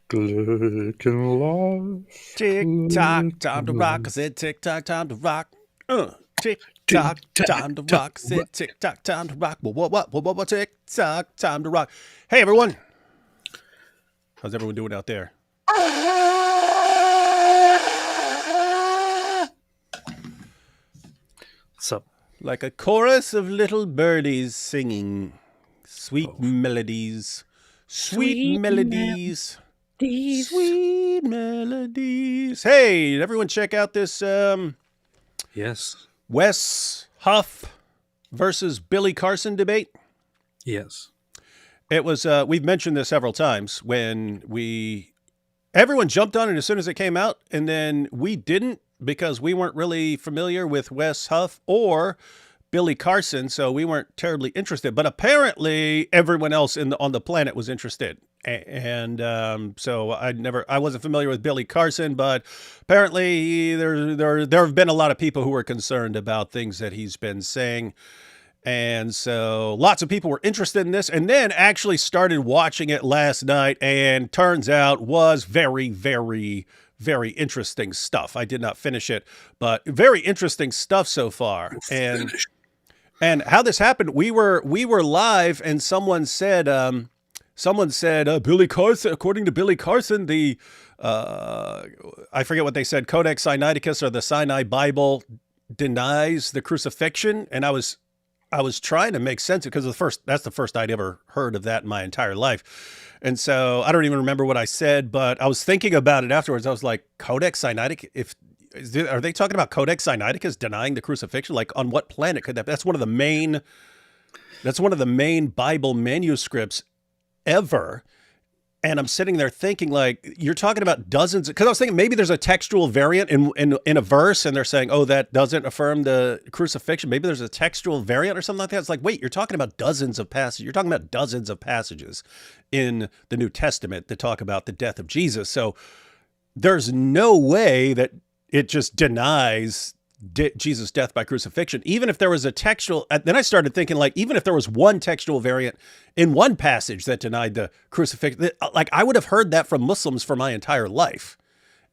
Clicking life. Tick tock, time to rock. I Clicking said tick tock, time to rock. Tick tick tock, tock time to tock. rock. I said tick tock, time to rock. What? Tick tock, time to rock. Hey everyone, how's everyone doing out there? What's up? Like a chorus of little birdies singing sweet melodies, sweet melodies. Sweet melodies. Hey, did everyone check out this Yes. Wes Huff versus Billy Carson debate? Yes. It was we've mentioned this several times when everyone jumped on it as soon as it came out, and then we didn't because we weren't really familiar with Wes Huff or Billy Carson, so we weren't terribly interested. But apparently, everyone else on the planet was interested, and so I wasn't familiar with Billy Carson, but apparently there have been a lot of people who were concerned about things that he's been saying, and so lots of people were interested in this, and then actually started watching it last night, and turns out was very, very, very interesting stuff. I did not finish it, but very interesting stuff so far. And how this happened, we were live, and someone said Billy Carson, according to Billy Carson, the I forget what they said, Codex Sinaiticus or the Sinai Bible denies the crucifixion, and I was trying to make sense of it because that's the first I'd ever heard of that in my entire life. And so I don't even remember what I said, but I was thinking about it afterwards. I was like, Codex Sinaiticus, are they talking about Codex Sinaiticus denying the crucifixion? Like, on what planet could that be? That's one of the main Bible manuscripts ever. And I'm sitting there thinking, like, you're talking about dozens, because I was thinking maybe there's a textual variant in a verse, and they're saying, oh, that doesn't affirm the crucifixion. Maybe there's a textual variant or something like that. It's like, wait, you're talking about dozens of passages. You're talking about dozens of passages in the New Testament that talk about the death of Jesus. So there's no way that it just denies Jesus' death by crucifixion. Even if there was a textual, then I started thinking, like, even if there was one textual variant in one passage that denied the crucifixion, like, I would have heard that from Muslims for my entire life.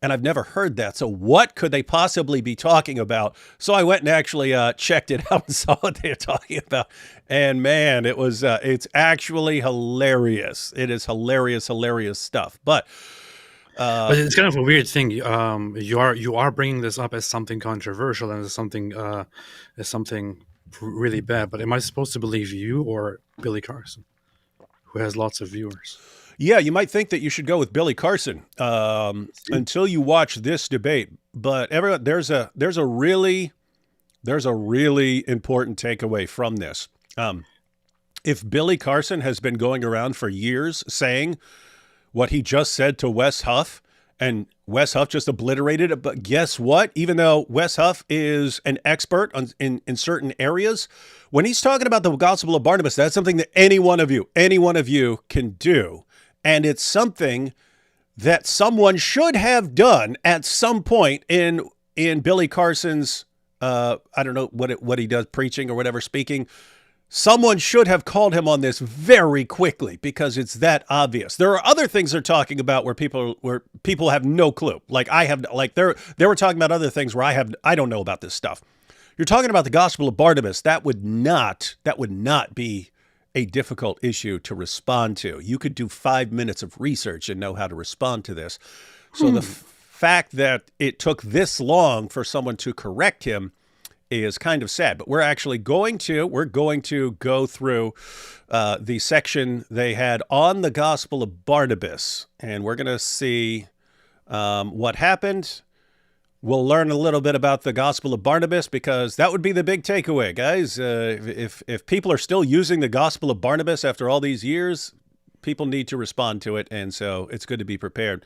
And I've never heard that. So what could they possibly be talking about? So I went and actually checked it out and saw what they were talking about. And man, it's actually hilarious. It is hilarious stuff. But it's kind of a weird thing. You are bringing this up as something controversial and as something really bad. But am I supposed to believe you or Billy Carson, who has lots of viewers? Yeah, you might think that you should go with Billy Carson until you watch this debate. But everyone, there's a really important takeaway from this. If Billy Carson has been going around for years saying what he just said to Wes Huff, and Wes Huff just obliterated it. But guess what? Even though Wes Huff is an expert in certain areas, when he's talking about the Gospel of Barnabas, that's something that any one of you can do. And it's something that someone should have done at some point in Billy Carson's, I don't know what he does, preaching or whatever, speaking. Someone should have called him on this very quickly because it's that obvious. There are other things they're talking about where people have no clue. Like they were talking about other things where I don't know about this stuff. You're talking about the Gospel of Barnabas. That would not be a difficult issue to respond to. You could do 5 minutes of research and know how to respond to this. So the fact that it took this long for someone to correct him is kind of sad, but we're going to go through the section they had on the Gospel of Barnabas, and we're going to see what happened. We'll learn a little bit about the Gospel of Barnabas because that would be the big takeaway, guys. If people are still using the Gospel of Barnabas after all these years, people need to respond to it, and so it's good to be prepared.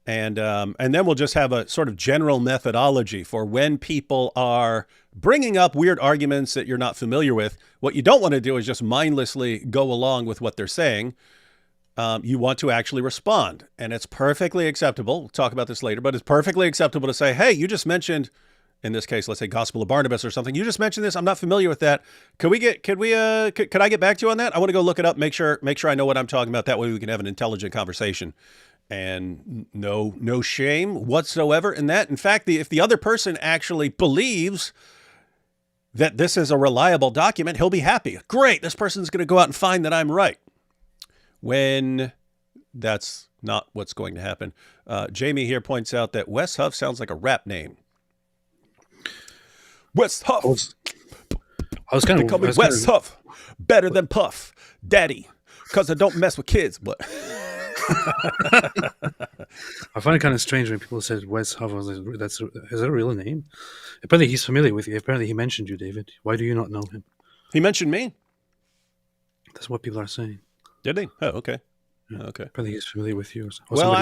And then we'll just have a sort of general methodology for when people are bringing up weird arguments that you're not familiar with. What you don't want to do is just mindlessly go along with what they're saying. You want to actually respond. And it's perfectly acceptable. We'll talk about this later, but it's perfectly acceptable to say, hey, you just mentioned, in this case, let's say Gospel of Barnabas or something. You just mentioned this. I'm not familiar with that. Could I get back to you on that? I want to go look it up, make sure I know what I'm talking about. That way we can have an intelligent conversation. and no shame whatsoever in that. In fact, if the other person actually believes that this is a reliable document, he'll be happy. Great, this person's going to go out and find that I'm right. When that's not what's going to happen. Jamie here points out that Wes Huff sounds like a rap name. Wes Huff. I was kind They call me Wes Huff. Better than Puff. Daddy. Because I don't mess with kids, but... I find it kind of strange when people said Wes Huff. I was like, is that a real name? Apparently he's familiar with you. Apparently he mentioned you, David. Why do you not know him? He mentioned me. That's what people are saying. Did he? Oh, okay. Yeah. Okay. Apparently he's familiar with you. Well,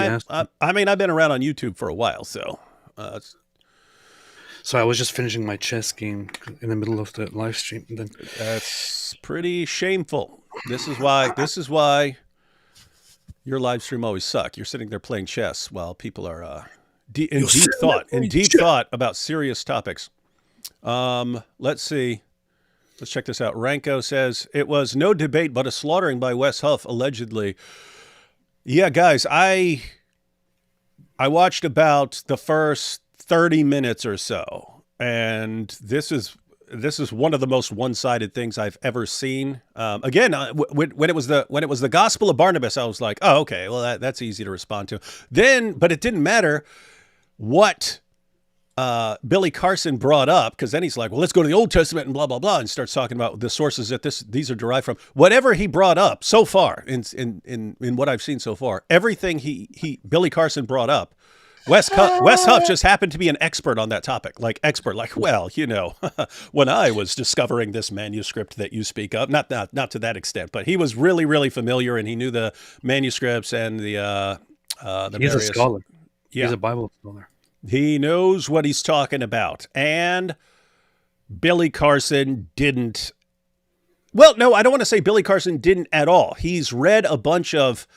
I mean, I've been around on YouTube for a while, so... So I was just finishing my chess game in the middle of the live stream. And then... That's pretty shameful. This is why your live stream always suck. You're sitting there playing chess while people are in deep thought about serious topics. Let's see. Let's check this out. Ranko says, it was no debate but a slaughtering by Wes Huff, allegedly. Yeah, guys, I watched about the first 30 minutes or so, and this is one of the most one-sided things I've ever seen. Again, when it was the Gospel of Barnabas, I was like, oh, okay, well that's easy to respond to. But it didn't matter what Billy Carson brought up, because then he's like, well, let's go to the Old Testament and blah blah blah, and starts talking about the sources that these are derived from. Whatever he brought up so far in what I've seen so far, everything Billy Carson brought up. Wes Huff just happened to be an expert on that topic, like, well, when I was discovering this manuscript that you speak of, not to that extent, but he was really, really familiar, and he knew the manuscripts and the He's a scholar. Yeah. He's a Bible scholar. He knows what he's talking about. And Billy Carson didn't. Well, no, I don't want to say Billy Carson didn't at all. He's read a bunch of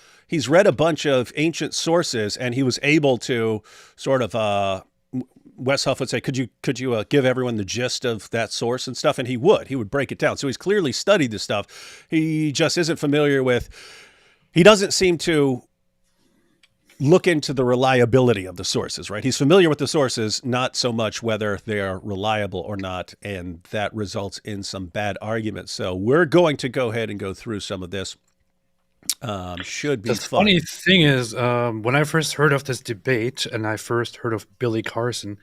ancient sources, and he was able to sort of, Wes Huff would say, could you give everyone the gist of that source and stuff? And he would break it down. So he's clearly studied this stuff. He just isn't familiar with, he doesn't seem to look into the reliability of the sources, right? He's familiar with the sources, not so much whether they are reliable or not, and that results in some bad arguments. So we're going to go ahead and go through some of this. Should be the fun. funny thing is, when I first heard of this debate and I first heard of Billy Carson,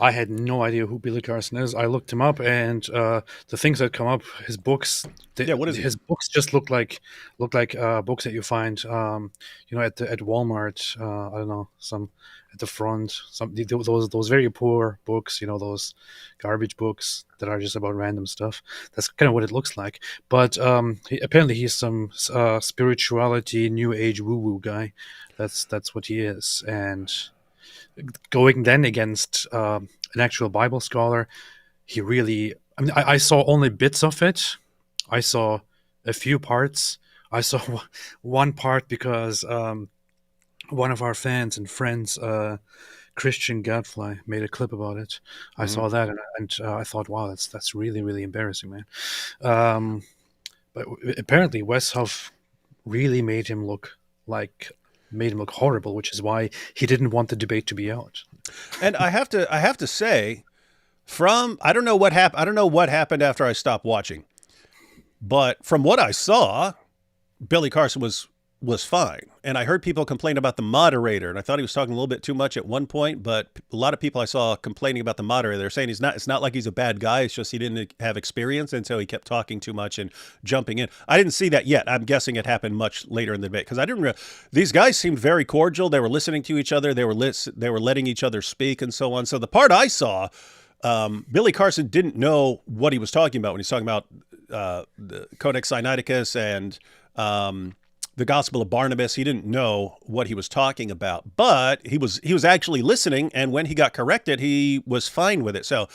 I had no idea who Billy Carson is. I looked him up, and the things that come up, his books, what is his books just look like books that you find, at Walmart. I don't know, some at the front, those very poor books, those garbage books that are just about random stuff. That's kind of what it looks like. But apparently he's some spirituality, new age woo-woo guy. That's what he is. And going then against an actual Bible scholar, he really... I mean, I saw only bits of it. I saw a few parts. I saw one part because... one of our fans and friends, Christian Gadfly, made a clip about it. I saw that, and I thought, wow, that's really, really embarrassing, man. But apparently Wes Huff really made him look horrible, which is why he didn't want the debate to be out. And I have to say, I don't know what happened after I stopped watching, but from what I saw, Billy Carson was fine. And I heard people complain about the moderator, and I thought he was talking a little bit too much at one point, but a lot of people I saw complaining about the moderator. They're saying it's not like he's a bad guy, it's just he didn't have experience, and so he kept talking too much and jumping in. I didn't see that yet. I'm guessing it happened much later in the debate, because these guys seemed very cordial. They were listening to each other. They were letting each other speak and so on. So the part I saw, Billy Carson didn't know what he was talking about when he's talking about the Codex Sinaiticus and the Gospel of Barnabas. He didn't know what he was talking about, but he was actually listening, and when he got corrected, he was fine with it. So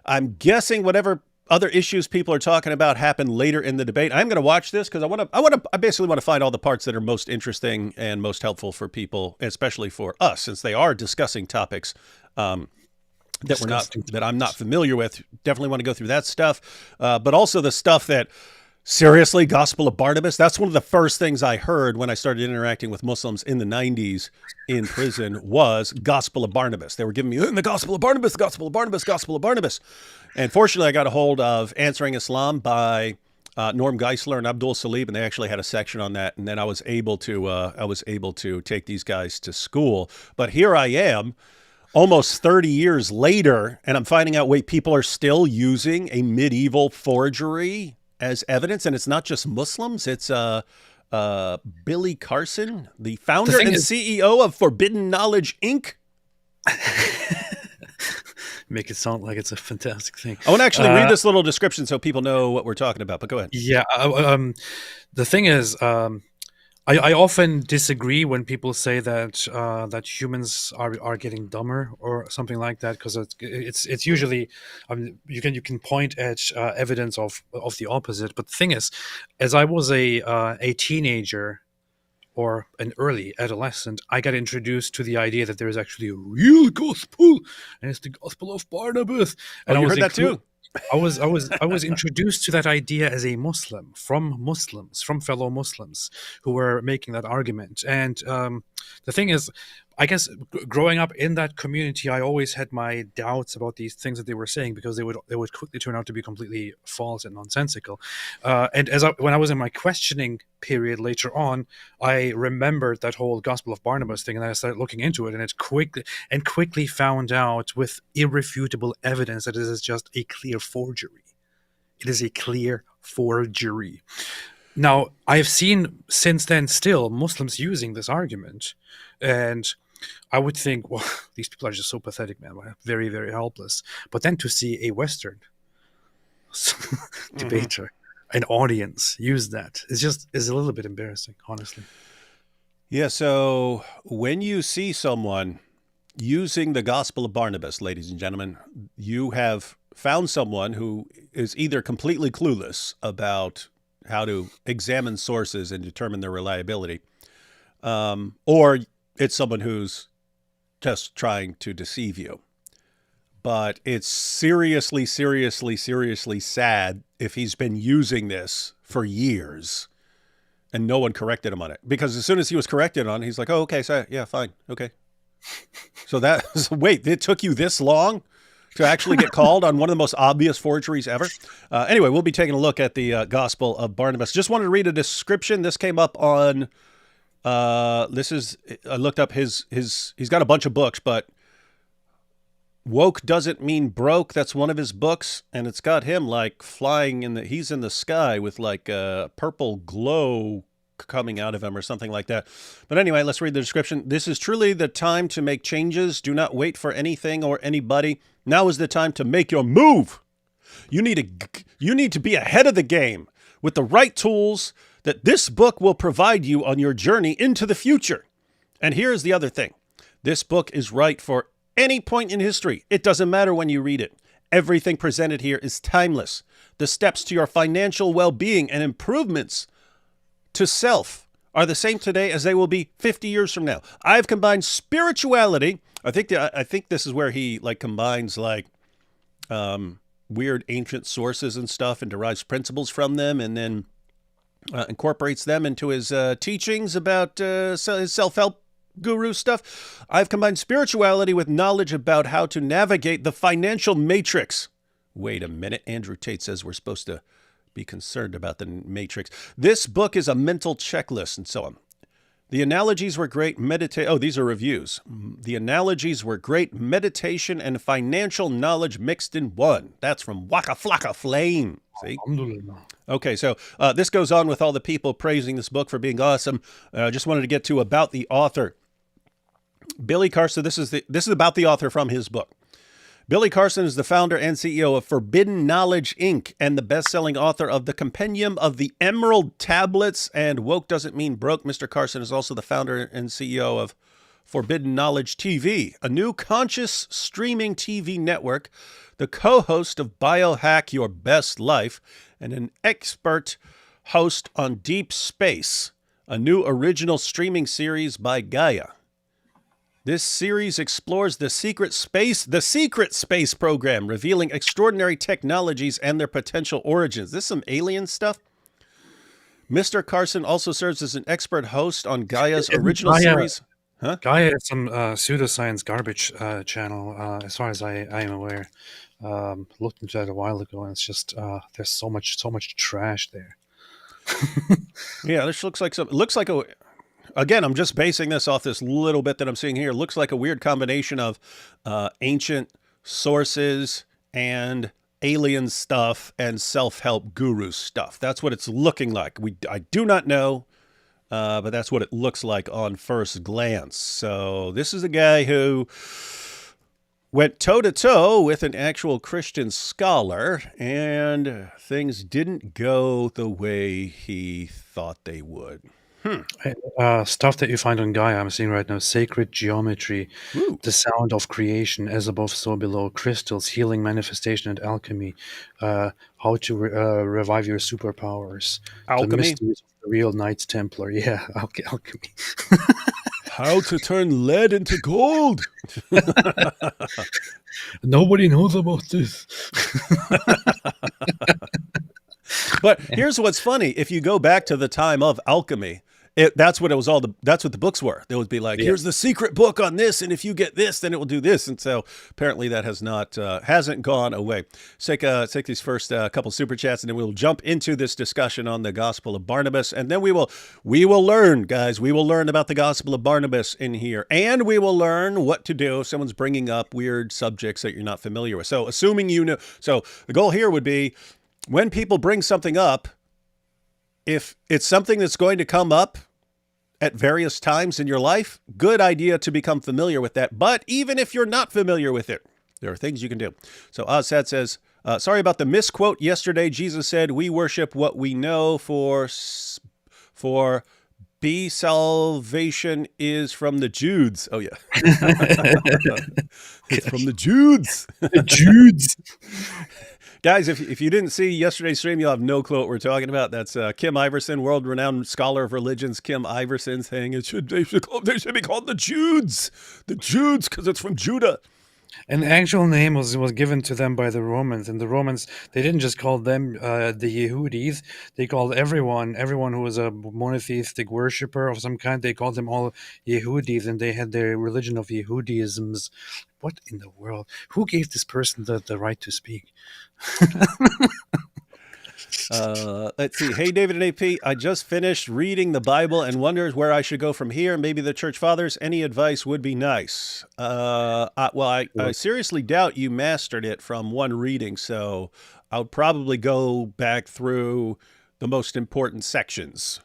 I'm guessing whatever other issues people are talking about happened later in the debate. I'm going to watch this because I basically want to find all the parts that are most interesting and most helpful for people, especially for us, since they are discussing topics that I'm not familiar with. Definitely want to go through that stuff, but also the stuff that Seriously, Gospel of Barnabas? That's one of the first things I heard when I started interacting with Muslims in the 90s in prison was Gospel of Barnabas. They were giving me the Gospel of Barnabas, Gospel of Barnabas, Gospel of Barnabas. And fortunately, I got a hold of Answering Islam by Norm Geisler and Abdul Salib, and they actually had a section on that. And then I was able to take these guys to school. But here I am, almost 30 years later, and I'm finding out, wait, people are still using a medieval forgery as evidence, and it's not just Muslims. It's Billy Carson, the founder and CEO of Forbidden Knowledge Inc. Make it sound like it's a fantastic thing. I want to actually read this little description so people know what we're talking about, but go ahead. Yeah. The thing is, I often disagree when people say that that humans are getting dumber or something like that, because it's usually you can point at evidence of the opposite. But the thing is, as I was a teenager or an early adolescent, I got introduced to the idea that there is actually a real gospel, and it's the Gospel of Barnabas. And you heard that too? I was introduced to that idea as a Muslim, from fellow Muslims who were making that argument. And the thing is, I guess growing up in that community, I always had my doubts about these things that they were saying, because they would quickly turn out to be completely false and nonsensical. And when I was in my questioning period later on, I remembered that whole Gospel of Barnabas thing, and I started looking into it, and quickly found out with irrefutable evidence that it is just a clear forgery. It is a clear forgery. Now, I've seen since then still Muslims using this argument, and I would think, well, these people are just so pathetic, man. Very, very helpless. But then to see a Western debater, an audience use that is a little bit embarrassing, honestly. Yeah, so when you see someone using the Gospel of Barnabas, ladies and gentlemen, you have found someone who is either completely clueless about how to examine sources and determine their reliability, or it's someone who's just trying to deceive you. But it's seriously, seriously, seriously sad if he's been using this for years and no one corrected him on it. Because as soon as he was corrected on it, he's like, oh, okay, so yeah, fine, okay. So wait, it took you this long to actually get called on one of the most obvious forgeries ever? Anyway, we'll be taking a look at the Gospel of Barnabas. Just wanted to read a description. This came up on, I looked up he's got a bunch of books, but Woke Doesn't Mean Broke. That's one of his books. And it's got him like flying he's in the sky with like a purple glow coming out of him or something like that. But anyway, let's read the description. This is truly the time to make changes. Do not wait for anything or anybody. Now is the time to make your move. You need to be ahead of the game with the right tools that this book will provide you on your journey into the future. And here's the other thing. This book is right for any point in history. It doesn't matter when you read it. Everything presented here is timeless. The steps to your financial well-being and improvements to self are the same today as they will be 50 years from now. I've combined spirituality. I think this is where he like combines like weird ancient sources and stuff and derives principles from them, and then incorporates them into his teachings about his self-help guru stuff. I've combined spirituality with knowledge about how to navigate the financial matrix. Wait a minute. Andrew Tate says we're supposed to be concerned about the matrix. This book is a mental checklist and so on. The analogies were great. These are reviews. The analogies were great. Meditation and financial knowledge mixed in one. That's from Waka Flocka Flame. See? Okay, so this goes on with all the people praising this book for being awesome. Just wanted to get to about the author. Billy Carson, this is about the author from his book. Billy Carson is the founder and CEO of Forbidden Knowledge, Inc., and the best-selling author of The Compendium of the Emerald Tablets and Woke Doesn't Mean Broke. Mr. Carson is also the founder and CEO of Forbidden Knowledge TV, a new conscious streaming TV network, the co-host of Biohack Your Best Life, and an expert host on Deep Space, a new original streaming series by Gaia. This series explores the secret space program, revealing extraordinary technologies and their potential origins. This is some alien stuff? Mr. Carson also serves as an expert host on Gaia's Isn't original series. Huh? Gaia is some pseudoscience garbage channel, as far as I am aware. Looked into that a while ago, and it's just there's so much trash there. Yeah, this looks like looks like a. Again, I'm just basing this off this little bit that I'm seeing here. Looks like a weird combination of ancient sources and alien stuff and self-help guru stuff. That's what it's looking like. I do not know, but that's what it looks like on first glance. So this is a guy who went toe-to-toe with an actual Christian scholar, and things didn't go the way he thought they would. Stuff that you find on Gaia, I'm seeing right now: sacred geometry, Ooh. the sound of creation, as above, so below, crystals, healing, manifestation, and alchemy, how to revive your superpowers, the Alchemy? mysteries of the real Knights Templar. Yeah, alchemy. How to turn lead into gold. Nobody knows about this. But here's what's funny. If you go back to the time of alchemy, that's what it was that's what the books were. They would be like, here's the secret book on this, and if you get this, then it will do this. And so apparently that hasn't gone away. Let's take these first couple super chats, and then we'll jump into this discussion on the Gospel of Barnabas. And then we will learn, guys. We will learn about the Gospel of Barnabas in here, and we will learn what to do if someone's bringing up weird subjects that you're not familiar with. So assuming you know, so the goal here would be, when people bring something up, if it's something that's going to come up at various times in your life, good idea to become familiar with that. But even if you're not familiar with it, there are things you can do. So Ozsad says, sorry about the misquote. Yesterday, Jesus said, we worship what we know, for B, salvation is from the Judes. Oh, yeah. It's from the Judes. The Judes. Guys, if you didn't see yesterday's stream, you'll have no clue what we're talking about. That's Kim Iverson, world-renowned scholar of religions. Kim Iverson saying they should be called the Judes. The Judes, because it's from Judah. An actual name was given to them by the Romans, and the Romans, they didn't just call them the Yehudis. They called everyone who was a monotheistic worshiper of some kind. They called them all Yehudis, and they had their religion of Yehudiisms. What in the world? Who gave this person the right to speak? Let's see. Hey, David and AP, I just finished reading the Bible and wonders where I should go from here. Maybe the church fathers. Any advice would be nice. I seriously doubt you mastered it from one reading, so I would probably go back through the most important sections.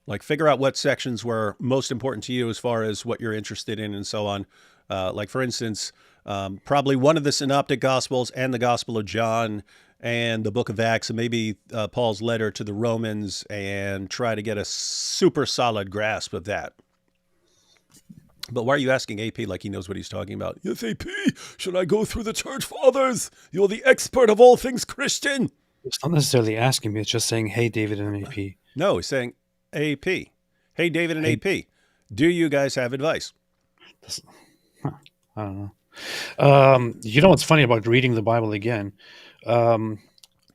Like, figure out what sections were most important to you as far as what you're interested in and so on. Like, for instance, probably one of the Synoptic Gospels and the Gospel of John and the book of Acts, and maybe Paul's letter to the Romans, and try to get a super solid grasp of that. But why are you asking AP like he knows what he's talking about? Yes, AP, should I go through the church fathers? You're the expert of all things Christian. It's not necessarily asking me. It's just saying, hey, David and AP. No, he's saying, AP. Hey, David and AP, do you guys have advice? I don't know. You know what's funny about reading the Bible again?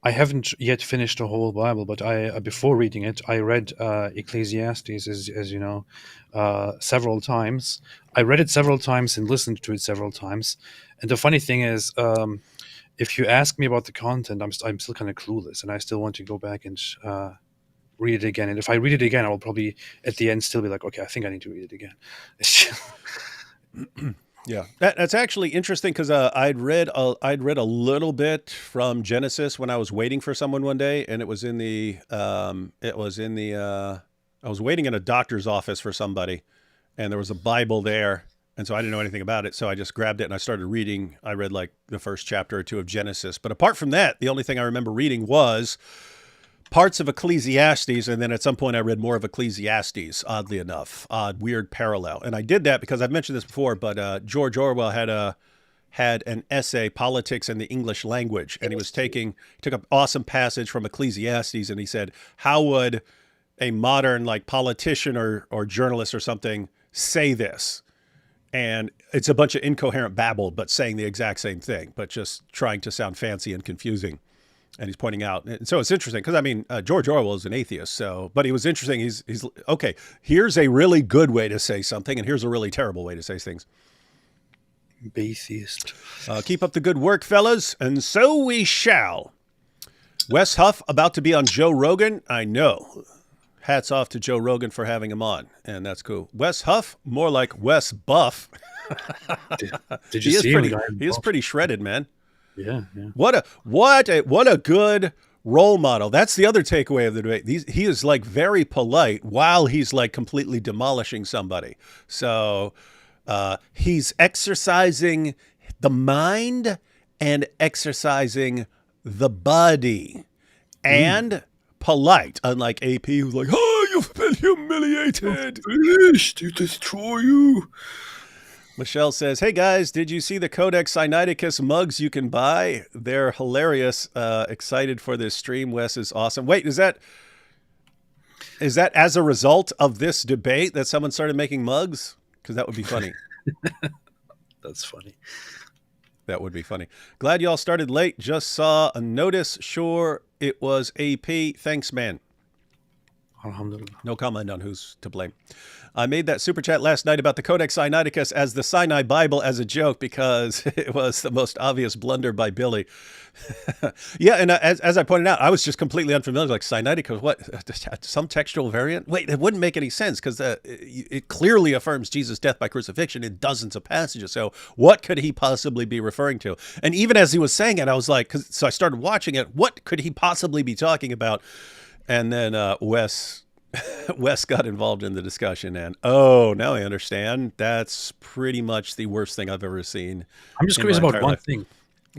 I haven't yet finished the whole Bible, but before reading it, I read Ecclesiastes, as you know, several times. I read it several times and listened to it several times. And the funny thing is, if you ask me about the content, I'm still kind of clueless, and I still want to go back and read it again. And if I read it again, I will probably at the end still be like, okay, I think I need to read it again. Yeah, that's actually interesting, because I'd read a little bit from Genesis when I was waiting for someone one day, and I was waiting in a doctor's office for somebody, and there was a Bible there, and so I didn't know anything about it, so I just grabbed it and I started reading. I read like the first chapter or two of Genesis, but apart from that, the only thing I remember reading was parts of Ecclesiastes, and then at some point I read more of Ecclesiastes, oddly enough. Weird parallel. And I did that because I've mentioned this before, but George Orwell had an essay, Politics and the English Language, and he took an awesome passage from Ecclesiastes, and he said, how would a modern like politician or journalist or something say this? And it's a bunch of incoherent babble, but saying the exact same thing, but just trying to sound fancy and confusing. And he's pointing out, and so it's interesting because I mean George Orwell is an atheist, so but he was interesting. He's okay. Here's a really good way to say something, and here's a really terrible way to say things. Atheist. Keep up the good work, fellas, and so we shall. Wes Huff about to be on Joe Rogan. I know. Hats off to Joe Rogan for having him on, and that's cool. Wes Huff, more like Wes Buff. Did you see him? He is pretty shredded, man. Yeah, yeah. What a good role model. That's the other takeaway of the debate. He is like very polite while he's like completely demolishing somebody. So he's exercising the mind and exercising the body and polite, unlike AP, who's like, oh, you've been humiliated. Finished to destroy you. Michelle says, hey guys, did you see the Codex Sinaiticus mugs you can buy? They're hilarious. Excited for this stream. Wes is awesome. Wait, is that as a result of this debate that someone started making mugs? Because that would be funny. That's funny. That would be funny. Glad y'all started late. Just saw a notice. Sure, it was AP. Thanks, man. Alhamdulillah. No comment on who's to blame. I made that super chat last night about the Codex Sinaiticus as the Sinai Bible as a joke because it was the most obvious blunder by Billy. Yeah, and as I pointed out, I was just completely unfamiliar. Like Sinaiticus, what? Some textual variant? Wait, it wouldn't make any sense because it clearly affirms Jesus' death by crucifixion in dozens of passages. So what could he possibly be referring to? And even as he was saying it, I was like, so I started watching it. What could he possibly be talking about? And then Wes got involved in the discussion, and now I understand. That's pretty much the worst thing I've ever seen. I'm just curious about one life. thing.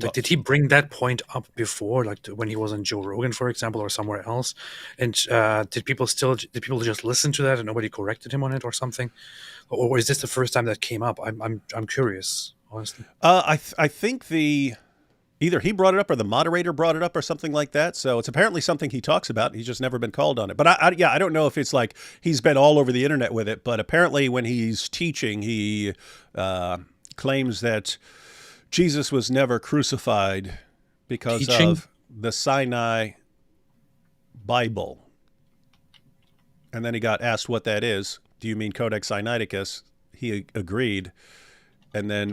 Like, did he bring that point up before, like when he was on Joe Rogan, for example, or somewhere else? And did people just listen to that and nobody corrected him on it or something? Or is this the first time that came up? I'm curious, honestly. I think either he brought it up or the moderator brought it up or something like that. So it's apparently something he talks about. He's just never been called on it. But I don't know if it's like he's been all over the internet with it. But apparently when he's teaching, he claims that Jesus was never crucified because of the Sinai Bible. And then he got asked what that is. Do you mean Codex Sinaiticus? He agreed, and then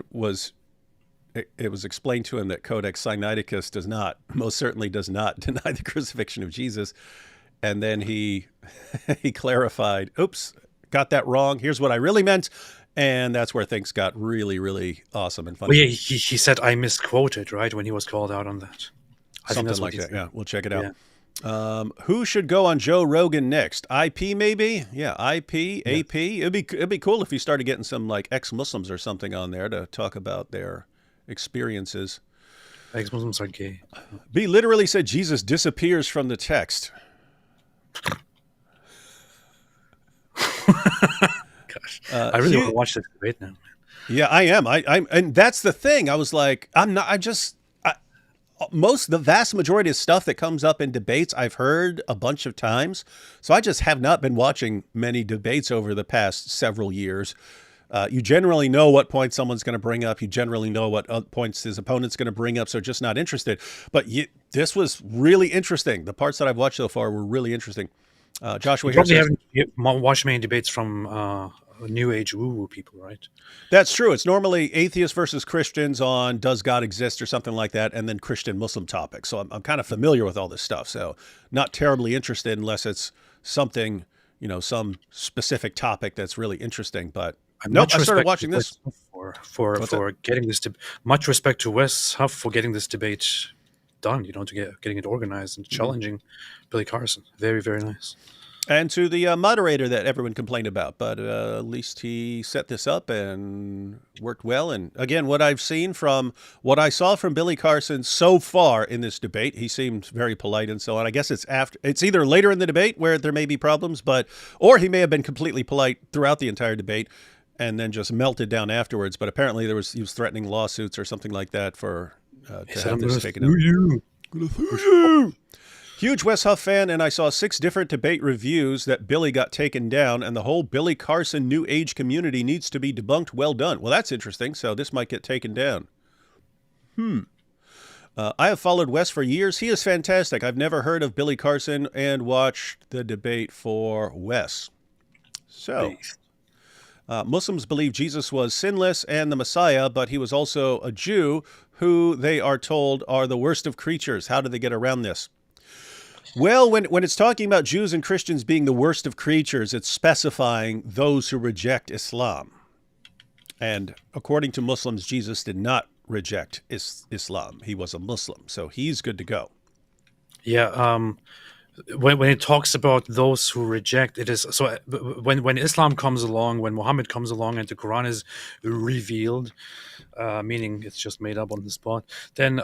it was explained to him that Codex Sinaiticus most certainly does not deny the crucifixion of Jesus. And then he clarified, oops, got that wrong. Here's what I really meant. And that's where things got really, really awesome and funny. Well, yeah, he said I misquoted, right, when he was called out on that. Something like that, yeah. We'll check it out. Yeah. Who should go on Joe Rogan next? IP maybe? Yeah, IP, yeah. AP. It'd be cool if you started getting some like ex-Muslims or something on there to talk about their experiences. Ex-Muslims are gay. B literally said Jesus disappears from the text. Gosh, I really want to watch this debate now, man. Yeah, I am. I'm, and that's the thing. I was like, the vast majority of stuff that comes up in debates, I've heard a bunch of times. So I just have not been watching many debates over the past several years. You generally know what points someone's going to bring up. You generally know what points his opponent's going to bring up. So just not interested. But this was really interesting. The parts that I've watched so far were really interesting. Joshua here says, haven't watched many debates from New Age woo-woo people, right? That's true. It's normally atheists versus Christians on does God exist or something like that, and then Christian-Muslim topics. So I'm kind of familiar with all this stuff. So not terribly interested unless it's something, some specific topic that's really interesting. But I started watching this. For getting this much respect to Wes Huff for getting this debate done, getting it organized and challenging Billy Carson. Very, very nice. And to the moderator that everyone complained about, but at least he set this up and worked well. And again, what I saw from Billy Carson so far in this debate, he seemed very polite and so on. I guess it's either later in the debate where there may be problems, or he may have been completely polite throughout the entire debate and then just melted down afterwards. But apparently he was threatening lawsuits or something like that to have this taken out. I'm gonna sue you. Huge Wes Huff fan, and I saw 6 different debate reviews that Billy got taken down, and the whole Billy Carson New Age community needs to be debunked. Well done. Well, that's interesting. So this might get taken down. I have followed Wes for years. He is fantastic. I've never heard of Billy Carson and watched the debate for Wes. So, Beast. Muslims believe Jesus was sinless and the Messiah, but he was also a Jew who they are told are the worst of creatures. How do they get around this? Well, when it's talking about Jews and Christians being the worst of creatures, it's specifying those who reject Islam. And according to Muslims, Jesus did not reject Islam. He was a Muslim, so he's good to go. Yeah. When it talks about those who reject, it is so. When Islam comes along, when Muhammad comes along, and the Quran is revealed, meaning it's just made up on the spot, then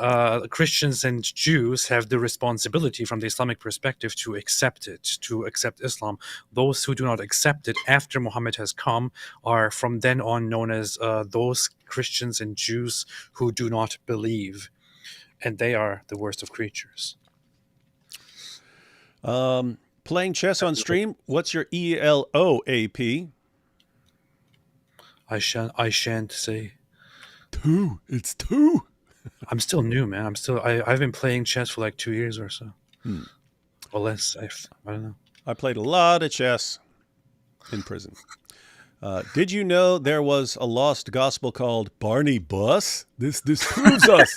Christians and Jews have the responsibility from the Islamic perspective to accept it, to accept Islam. Those who do not accept it after Muhammad has come are from then on known as those Christians and Jews who do not believe, and they are the worst of creatures. Playing chess on stream. What's your ELOAP? I shan't say. 2. It's 2. I'm still new, man. I've been playing chess for like 2 years or so, or less. I don't know. I played a lot of chess in prison. Did you know there was a lost gospel called Barney Bus? This proves us.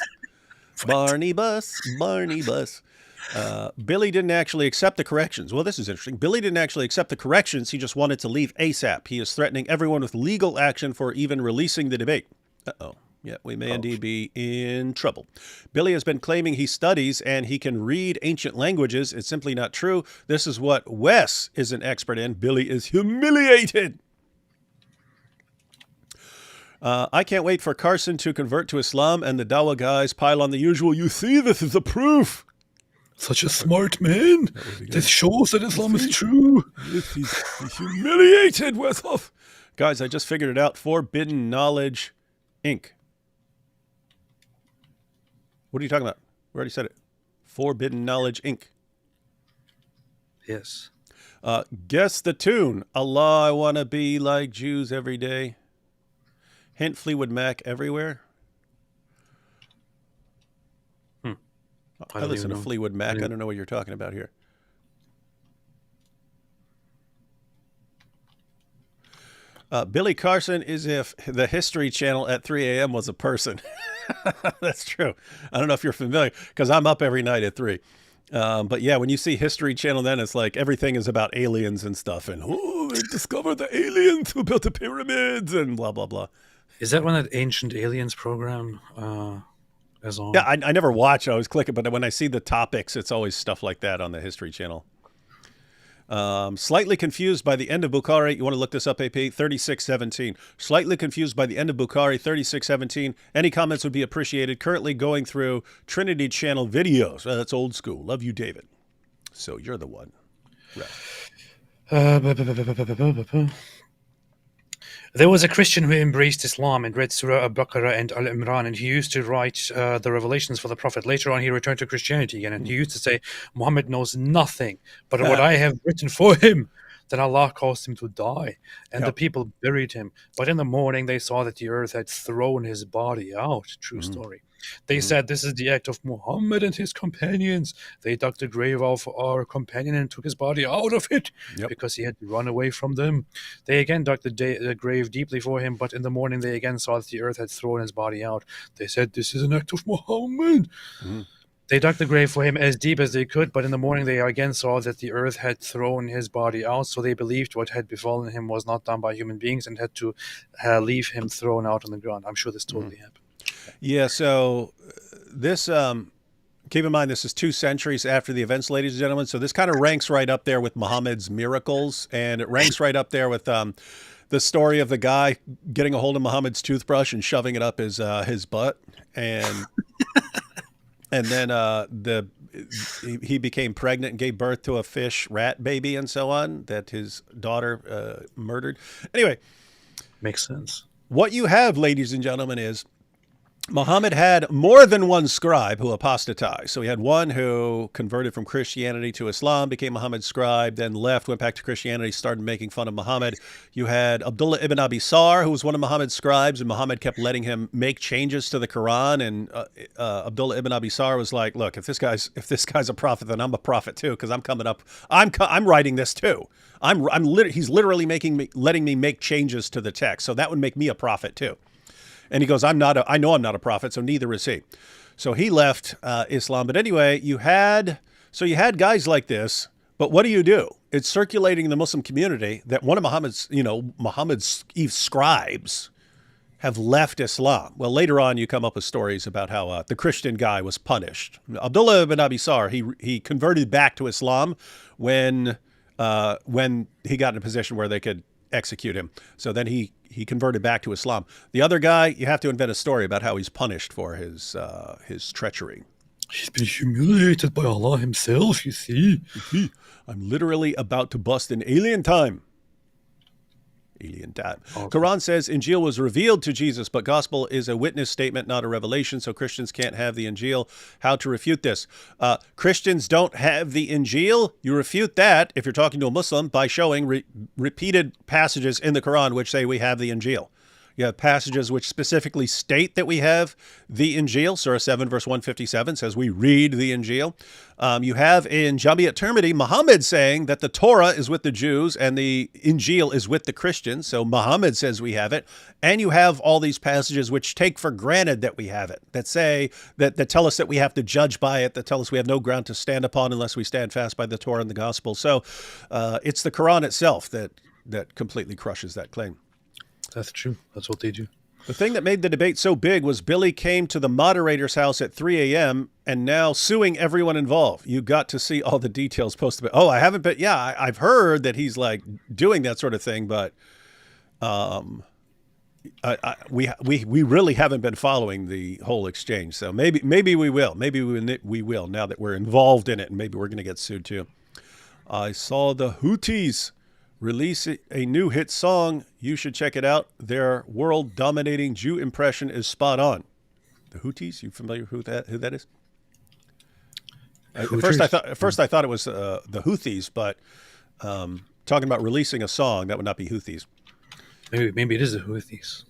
Barney Bus, Barney Bus. Billy didn't actually accept the corrections. Well, this is interesting. Billy didn't actually accept the corrections. He just wanted to leave ASAP. He is threatening everyone with legal action for even releasing the debate. Uh-oh. Yeah, we may indeed be in trouble. Billy has been claiming he studies and he can read ancient languages. It's simply not true. This is what Wes is an expert in. Billy is humiliated. I can't wait for Carson to convert to Islam and the Dawa guys pile on the usual. You see, this is the proof. Such a smart man. This shows that Islam is true. He's humiliated, Wes Huff. Guys, I just figured it out. Forbidden Knowledge, Inc. What are you talking about? We already said it. Forbidden Knowledge, Inc. Yes. Guess the tune. Allah, I want to be like Jews every day. Hint Fleetwood Mac everywhere. I listen to Fleetwood Mac. I don't know what you're talking about here. Billy Carson is if the History Channel at 3 a.m. was a person. That's true. I don't know if you're familiar, because I'm up every night at 3. But yeah, when you see History Channel, then it's like everything is about aliens and stuff. And, oh, they discovered the aliens who built the pyramids and blah, blah, blah. Is that one that Ancient Aliens program is on? Yeah, I never watch. I always click it, but when I see the topics, it's always stuff like that on the History Channel. Slightly confused by the end of Bukhari. You want to look this up, AP? 3617. Slightly confused by the end of Bukhari, 3617. Any comments would be appreciated. Currently going through Trinity Channel videos. That's old school. Love you, David. So you're the one. Right. There was a Christian who embraced Islam and read Surah Al-Baqarah and Al-Imran, and he used to write the revelations for the Prophet. Later on, he returned to Christianity again, and he used to say, Muhammad knows nothing but what I have written for him. Then Allah caused him to die, and the people buried him. But in the morning, they saw that the earth had thrown his body out. True story. They said, this is the act of Muhammad and his companions. They dug the grave of our companion and took his body out of it because he had run away from them. They again dug the grave deeply for him, but in the morning they again saw that the earth had thrown his body out. They said, this is an act of Muhammad. They dug the grave for him as deep as they could, but in the morning they again saw that the earth had thrown his body out, so they believed what had befallen him was not done by human beings and had to leave him thrown out on the ground. I'm sure this totally happened. Yeah, so this, keep in mind, this is 2 centuries after the events, ladies and gentlemen, so this kind of ranks right up there with Muhammad's miracles, and it ranks right up there with the story of the guy getting a hold of Muhammad's toothbrush and shoving it up his butt, and and then he became pregnant and gave birth to a fish rat baby and so on that his daughter murdered. Anyway. Makes sense. What you have, ladies and gentlemen, is Muhammad had more than one scribe who apostatized. So he had one who converted from Christianity to Islam, became Muhammad's scribe, then left, went back to Christianity, started making fun of Muhammad. You had Abdullah ibn Abi Sar, who was one of Muhammad's scribes, and Muhammad kept letting him make changes to the Quran. And Abdullah ibn Abi Sar was like, "Look, if this guy's a prophet, then I'm a prophet too, because I'm coming up. I'm writing this too. He's literally letting me make changes to the text, so that would make me a prophet too." And he goes, I know I'm not a prophet, so neither is he. So he left Islam. But anyway, you had guys like this. But what do? It's circulating in the Muslim community that one of Muhammad's scribes have left Islam. Well, later on, you come up with stories about how the Christian guy was punished. Abdullah ibn Abi Sar, he converted back to Islam when he got in a position where they could execute him. So then he converted back to Islam. The other guy, you have to invent a story about how he's punished for his treachery. He's been humiliated by Allah himself, you see. I'm literally about to bust in alien time. Alien time. Okay. Quran says Injil was revealed to Jesus, but gospel is a witness statement, not a revelation, so Christians can't have the Injil. How to refute this? Christians don't have the Injil. You refute that, if you're talking to a Muslim, by showing repeated passages in the Quran which say we have the Injil. You have passages which specifically state that we have the Injil. Surah 7, verse 157 says we read the Injil. You have in Jami at-Tirmidhi, Muhammad saying that the Torah is with the Jews and the Injil is with the Christians. So Muhammad says we have it. And you have all these passages which take for granted that we have it, that say, that tell us that we have to judge by it, that tell us we have no ground to stand upon unless we stand fast by the Torah and the gospel. So it's the Quran itself that completely crushes that claim. That's true. That's what they do. The thing that made the debate so big was Billy came to the moderator's house at 3 a.m. and now suing everyone involved. You got to see all the details posted. Oh, I haven't, but yeah, I've heard that he's like doing that sort of thing, but we really haven't been following the whole exchange. So maybe we will. Maybe we will now that we're involved in it, and maybe we're going to get sued too. I saw the Houthis release a new hit song. You should check it out. Their world-dominating Jew impression is spot on. The Houthis, you familiar with who that is? At first I thought it was the Houthis, but talking about releasing a song, that would not be Houthis. Maybe it is the Houthis.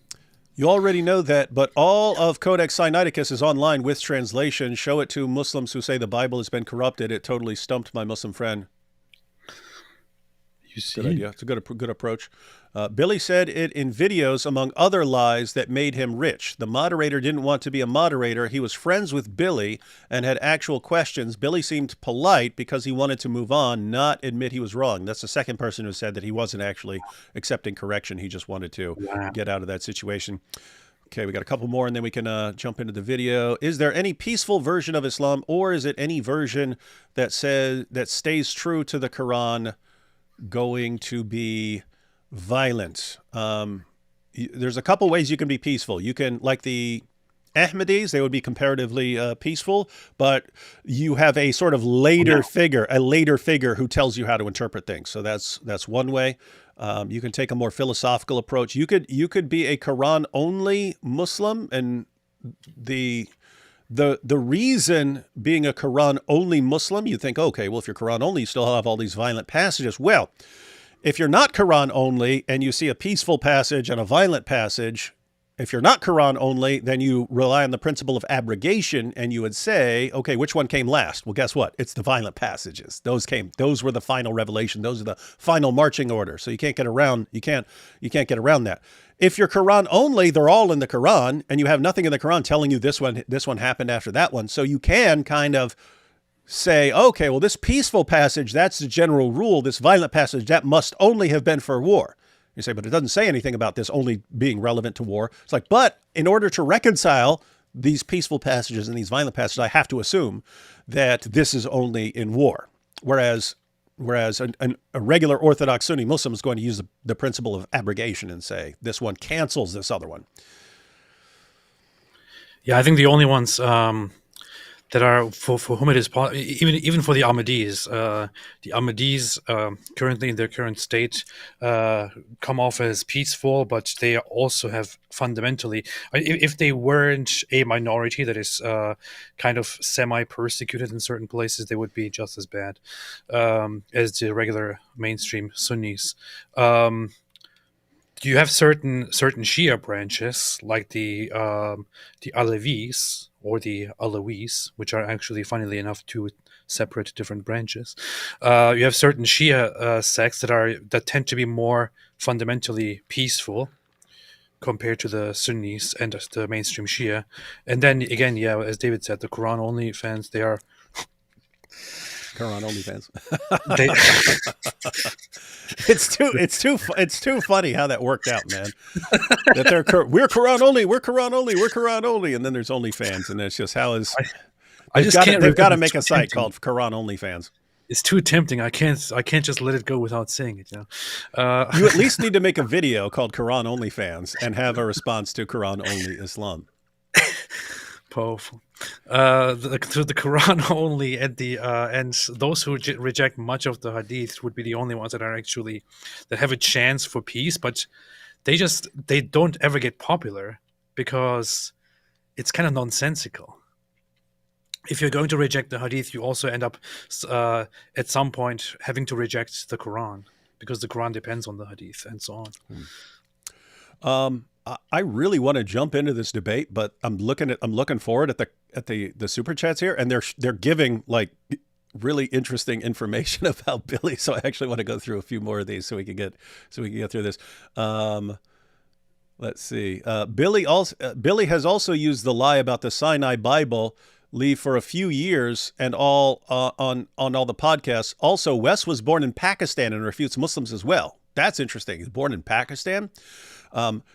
You already know that, but all of Codex Sinaiticus is online with translation. Show it to Muslims who say the Bible has been corrupted. It totally stumped my Muslim friend. Good idea. It's a good approach. Billy said it in videos, among other lies, that made him rich. The moderator didn't want to be a moderator. He was friends with Billy and had actual questions. Billy seemed polite because he wanted to move on, not admit he was wrong. That's the second person who said that he wasn't actually accepting correction. He just wanted to get out of that situation. Okay, we got a couple more and then we can jump into the video. Is there any peaceful version of Islam, or is it any version that stays true to the Quran going to be violent? There's a couple ways you can be peaceful. You can, like the Ahmadis, they would be comparatively peaceful, but you have a sort of later figure who tells you how to interpret things. So that's one way. You can take a more philosophical approach. You could be a Quran only Muslim, and the reason being a Quran only Muslim, you think, okay, well, if you're Quran only, you still have all these violent passages. Well, if you're not Quran only and you see a peaceful passage and a violent passage, if you're not Quran only, then you rely on the principle of abrogation, and you would say, okay, which one came last? Well, guess what? It's the violent passages. Those were the final revelation. Those are the final marching order. So you can't get around get around that. If you're Quran only, they're all in the Quran, and you have nothing in the Quran telling you this one happened after that one. So you can kind of say, okay, well, this peaceful passage, that's the general rule. This violent passage, that must only have been for war. You say, but it doesn't say anything about this only being relevant to war. It's like, but in order to reconcile these peaceful passages and these violent passages, I have to assume that this is only in war. Whereas a regular Orthodox Sunni Muslim is going to use the principle of abrogation and say, this one cancels this other one. Yeah, I think the only ones that are for whom it is even for the Ahmadis currently in their current state come off as peaceful, but they also have fundamentally, if they weren't a minority that is kind of semi persecuted in certain places, they would be just as bad as the regular mainstream Sunnis. You have certain Shia branches like the Alevis or the Alawis, which are actually, funnily enough, two separate different branches. You have certain Shia sects that tend to be more fundamentally peaceful compared to the Sunnis and the mainstream Shia. And then again, yeah, as David said, the Quran only fans, Quran only fans. they It's too funny how that worked out, man. That we're Quran only, we're Quran only, we're Quran only, and then there's OnlyFans, and it's just how is I just can't. they've got to make It's a too site tempting. called Quran OnlyFans. It's too tempting. I can't just let it go without saying it. You at least need to make a video called Quran OnlyFans and have a response to Quran only Islam. Powerful. The Quran only, and those who reject much of the Hadith would be the only ones that are actually that have a chance for peace, but they don't ever get popular because it's kind of nonsensical. If you're going to reject the Hadith, you also end up at some point having to reject the Quran because the Quran depends on the Hadith and so on. I really want to jump into this debate, but I'm looking forward at the super chats here, and they're giving like really interesting information about Billy. So I actually want to go through a few more of these so we can get through this. Let's see. Billy has also used the lie about the Sinai Bible leave for a few years and all on all the podcasts. Also, Wes was born in Pakistan and refutes Muslims as well. That's interesting. He's born in Pakistan.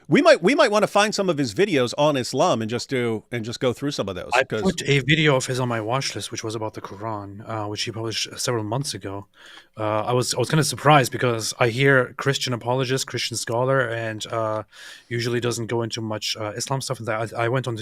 We might want to find some of his videos on Islam and just go through some of those. I put a video of his on my watch list, which was about the Quran, which he published several months ago. I was kind of surprised because I hear Christian apologist, Christian scholar, and usually doesn't go into much Islam stuff. And I went on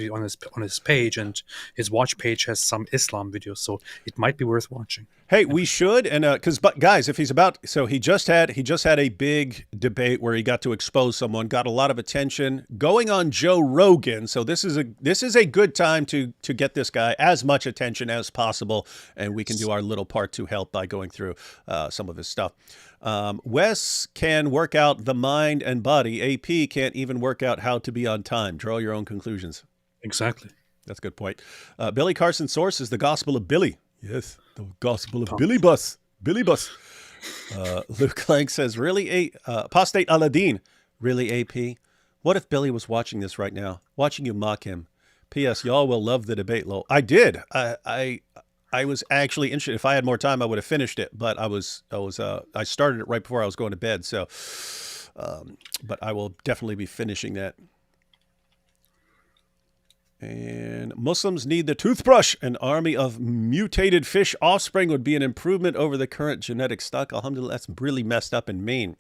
his page, and his watch page has some Islam videos, so it might be worth watching. Hey, we should, and but guys, if he's about, so he just had a big debate where he got to expose someone, got a lot of attention, going on Joe Rogan. So this is a good time to get this guy as much attention as possible, and we can do our little part to help by going through some of his stuff. Wes can work out the mind and body. AP can't even work out how to be on time. Draw your own conclusions. Exactly. That's a good point. Billy Carson's source is the Gospel of Billy. Yes, the Gospel of Billy Bus. Billy Bus. Luke Lang says, really, apostate Aladdin. Really, AP? What if Billy was watching this right now? Watching you mock him. P.S. Y'all will love the debate, lol. I did. I was actually interested. If I had more time, I would have finished it. But I started it right before I was going to bed. So, but I will definitely be finishing that. And Muslims need the toothbrush. An army of mutated fish offspring would be an improvement over the current genetic stock. Alhamdulillah, that's really messed up and mean.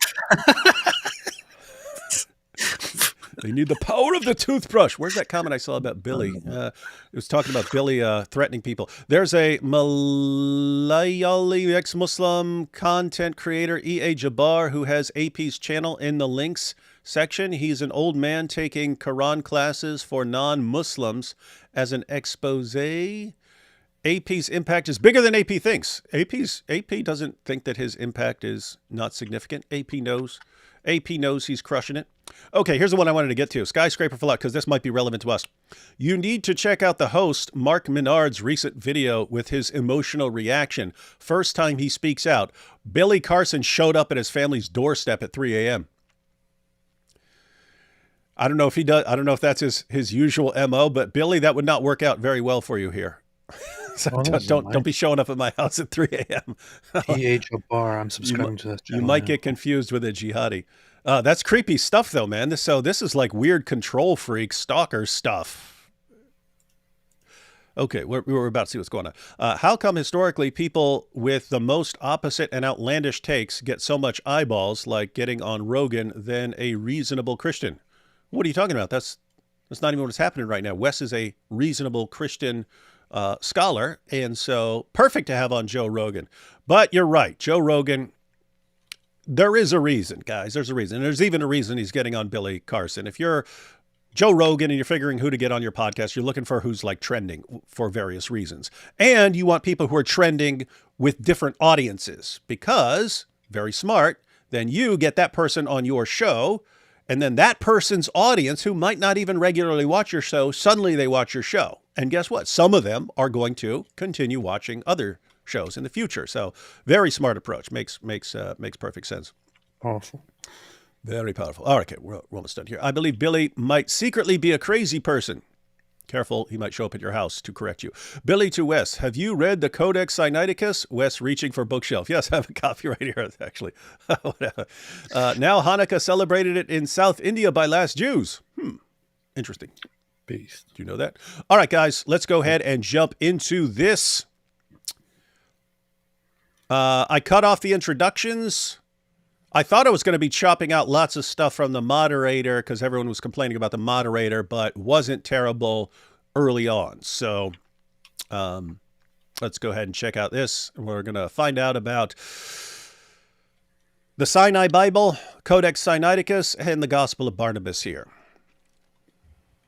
They need the power of the toothbrush. Where's that comment I saw about Billy? It was talking about Billy threatening people. There's a Malayali ex-Muslim content creator, E.A. Jabbar, who has AP's channel in the links section. He's an old man taking Quran classes for non-Muslims as an expose. AP's impact is bigger than AP thinks. AP doesn't think that his impact is not significant. AP knows he's crushing it. Okay, here's the one I wanted to get to. Skyscraper for Luck, because this might be relevant to us. You need to check out the host, Mark Menard's recent video with his emotional reaction. First time he speaks out. Billy Carson showed up at his family's doorstep at 3 a.m. I don't know if he does. I don't know if that's his usual MO, but Billy, that would not work out very well for you here. So don't be showing up at my house at 3 a.m. E.A. Jabbar, I'm subscribing to that channel. You might get confused with a jihadi. That's creepy stuff, though, man. This is like weird control freak stalker stuff. Okay, we're about to see what's going on. How come historically people with the most opposite and outlandish takes get so much eyeballs, like getting on Rogan, than a reasonable Christian? What are you talking about? That's not even what's happening right now. Wes is a reasonable Christian scholar, and so perfect to have on Joe Rogan. But you're right, Joe Rogan. There is a reason, guys. There's a reason. And there's even a reason he's getting on Billy Carson. If you're Joe Rogan and you're figuring who to get on your podcast, you're looking for who's like trending for various reasons. And you want people who are trending with different audiences because, very smart, then you get that person on your show. And then that person's audience, who might not even regularly watch your show, suddenly they watch your show. And guess what? Some of them are going to continue watching other shows in the future. So very smart approach. Makes perfect sense. Powerful. Very powerful. All right, okay, we're almost done here. I believe Billy might secretly be a crazy person. Careful, he might show up at your house to correct you. Billy to Wes, have you read the Codex Sinaiticus? Wes reaching for bookshelf. Yes, I have a copy right here, actually. Now Hanukkah celebrated it in South India by last Jews. Interesting. Beast. Do you know that? All right, guys, let's go ahead and jump into this. I cut off the introductions. I thought I was going to be chopping out lots of stuff from the moderator because everyone was complaining about the moderator, but wasn't terrible early on. So let's go ahead and check out this. We're going to find out about the Sinai Bible, Codex Sinaiticus, and the Gospel of Barnabas here.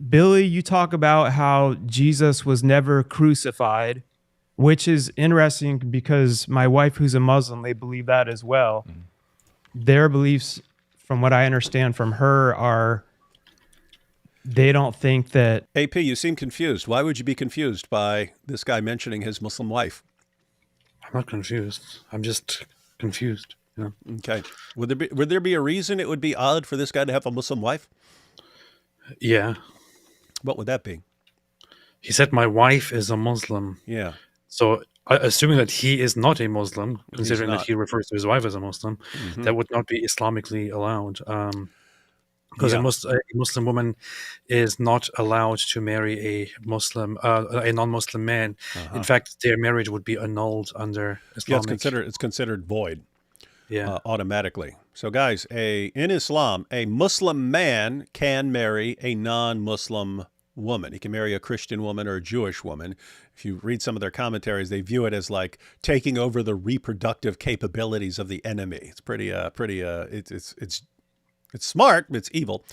Billy, you talk about how Jesus was never crucified, which is interesting because my wife, who's a Muslim, they believe that as well. Mm-hmm. Their beliefs, from what I understand from her, are they don't think that... AP, you seem confused. Why would you be confused by this guy mentioning his Muslim wife? I'm not confused. I'm just confused. Yeah. Okay. Would there be a reason it would be odd for this guy to have a Muslim wife? Yeah. What would that be? He said my wife is a Muslim. Yeah. So... assuming that he is not a Muslim, considering that he refers to his wife as a Muslim, that would not be Islamically allowed. Because a Muslim woman is not allowed to marry a non-Muslim man. Uh-huh. In fact, their marriage would be annulled under Islamic. Yeah, it's considered void. Yeah, automatically. So, guys, in Islam, a Muslim man can marry a non-Muslim woman. He can marry a Christian woman or a Jewish woman. If you read some of their commentaries, they view it as like taking over the reproductive capabilities of the enemy. It's it's smart, but it's evil.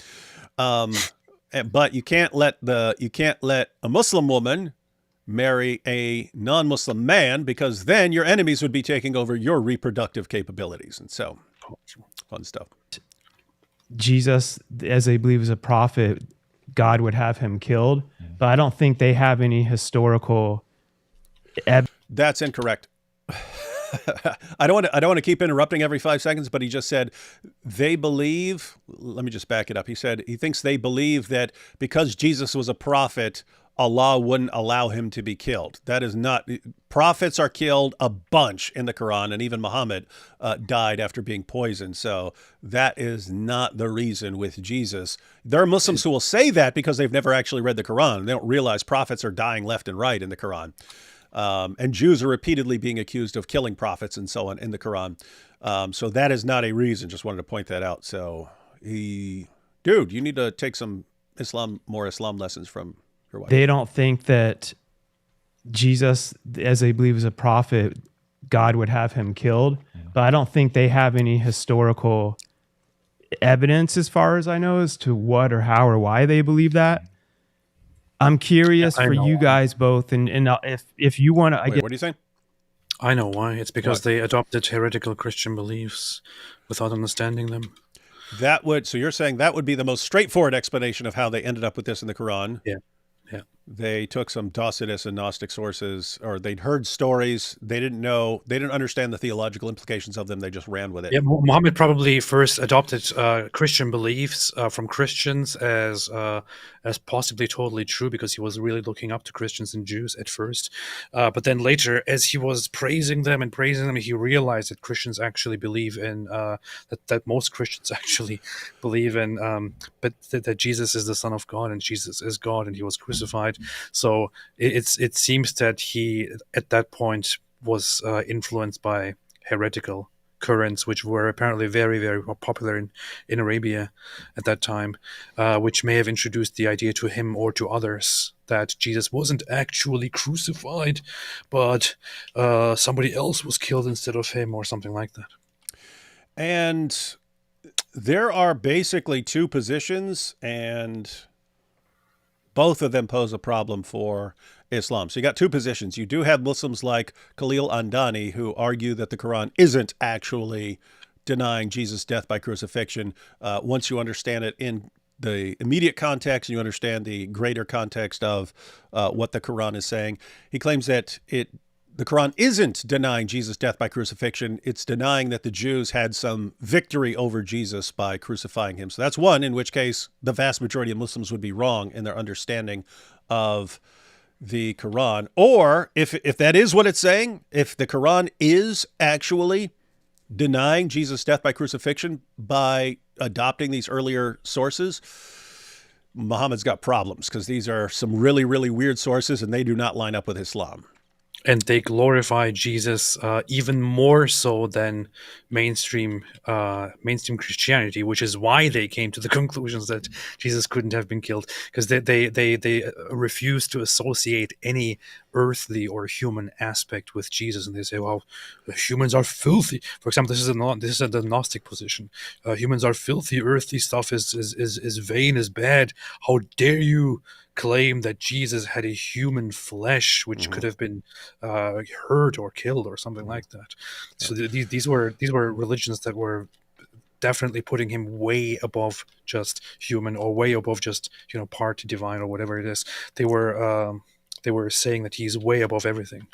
But you can't let a Muslim woman marry a non-Muslim man because then your enemies would be taking over your reproductive capabilities. And so, fun stuff. Jesus, as they believe, is a prophet. God would have him killed, but I don't think they have any historical That's incorrect. I don't want to keep interrupting every 5 seconds, but he just said they believe. Let me just back it up. He said he thinks they believe that because Jesus was a prophet, Allah wouldn't allow him to be killed. That is not. Prophets are killed a bunch in the Quran, and even Muhammad died after being poisoned. So that is not the reason with Jesus. There are Muslims who will say that because they've never actually read the Quran. They don't realize prophets are dying left and right in the Quran. And Jews are repeatedly being accused of killing prophets and so on in the Quran. So that is not a reason. Just wanted to point that out. So dude, you need to take some more Islam lessons from your wife. They don't think that Jesus, as they believe, is a prophet, God would have him killed. But I don't think they have any historical evidence, as far as I know, as to what or how or why they believe that. I'm curious for you guys both, and if you want to... What are you saying? I know why. It's because they adopted heretical Christian beliefs without understanding them. So you're saying that would be the most straightforward explanation of how they ended up with this in the Quran? Yeah. Yeah. They took some Docetus and Gnostic sources, or they'd heard stories. They didn't understand the theological implications of them. They just ran with it. Yeah, Muhammad probably first adopted Christian beliefs from Christians as possibly totally true because he was really looking up to Christians and Jews at first. But then later, as he was praising them, he realized that Christians actually believe in, that most Christians actually believe in, but that Jesus is the Son of God and Jesus is God and he was crucified. So it seems that he at that point was influenced by heretical currents, which were apparently very, very popular in Arabia at that time, which may have introduced the idea to him or to others that Jesus wasn't actually crucified, but somebody else was killed instead of him, or something like that. And there are basically two positions, and both of them pose a problem for Islam. So you got two positions. You do have Muslims like Khalil Andani who argue that the Quran isn't actually denying Jesus' death by crucifixion. Once you understand it in the immediate context, and you understand the greater context of what the Quran is saying, he claims that the Quran isn't denying Jesus' death by crucifixion. It's denying that the Jews had some victory over Jesus by crucifying him. So that's one, in which case the vast majority of Muslims would be wrong in their understanding of the Quran. Or if that is what it's saying, if the Quran is actually denying Jesus' death by crucifixion by adopting these earlier sources, Muhammad's got problems, because these are some really, really weird sources and they do not line up with Islam. And they glorify Jesus even more so than mainstream Christianity, which is why they came to the conclusions that Jesus couldn't have been killed, because they refuse to associate any earthly or human aspect with Jesus, and they say, "Well, humans are filthy." For example, this is the Gnostic position. Humans are filthy. Earthly stuff is vain, is bad. How dare you claim that Jesus had a human flesh which could have been hurt or killed or something like that. So these were religions that were definitely putting him way above just human, or way above just part divine or whatever it is. They were saying that he's way above everything.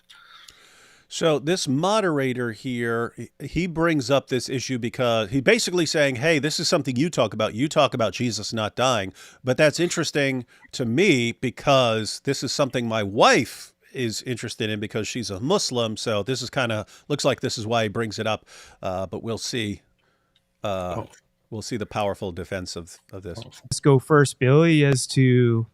So this moderator here, he brings up this issue because he's basically saying, hey, this is something you talk about. You talk about Jesus not dying. But that's interesting to me because this is something my wife is interested in because she's a Muslim. So this is looks like this is why he brings it up. But we'll see. We'll see the powerful defense of this. Let's go first, Billy, as to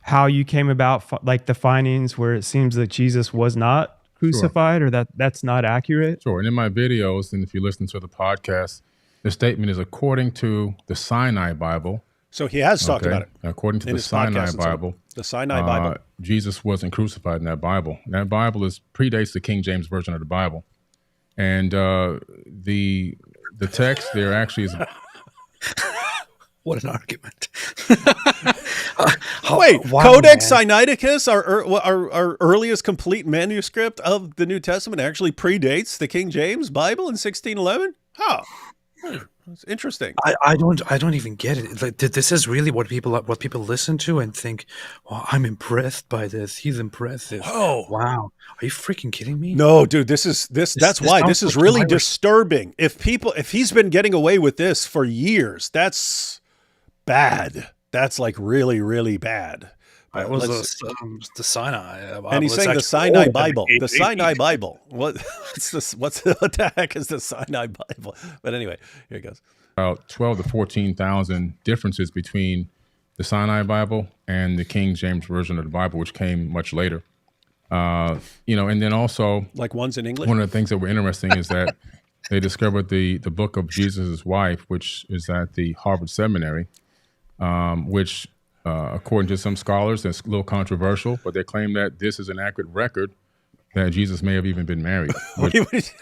how you came about, like the findings where it seems that Jesus was not crucified, or that's not accurate. Sure. And in my videos, and if you listen to the podcast, the statement is according to the Sinai Bible. So he has talked about it. According to the Sinai Bible. The Sinai Bible. Jesus wasn't crucified in that Bible. And that Bible predates the King James Version of the Bible. And the text there actually is... What an argument. Wait, Codex Sinaiticus, our earliest complete manuscript of the New Testament, actually predates the King James Bible in 1611? Huh. That's interesting. I don't even get it. Like, this is really what people listen to and think, "Well, I'm impressed by this. He's impressive." Oh, wow! Are you freaking kidding me? No, dude. That's why this is really disturbing. If he's been getting away with this for years, that's bad. That's like really, really bad. It was the Sinai Bible. And he's saying the Sinai Bible. The Sinai Bible. What's this? What the heck is the Sinai Bible? But anyway, here it goes. About 12 to 14,000 differences between the Sinai Bible and the King James Version of the Bible, which came much later. And then also, like one's in English. One of the things that were interesting is that they discovered the book of Jesus' wife, which is at the Harvard Seminary, which, according to some scholars, that's a little controversial, but they claim that this is an accurate record that Jesus may have even been married.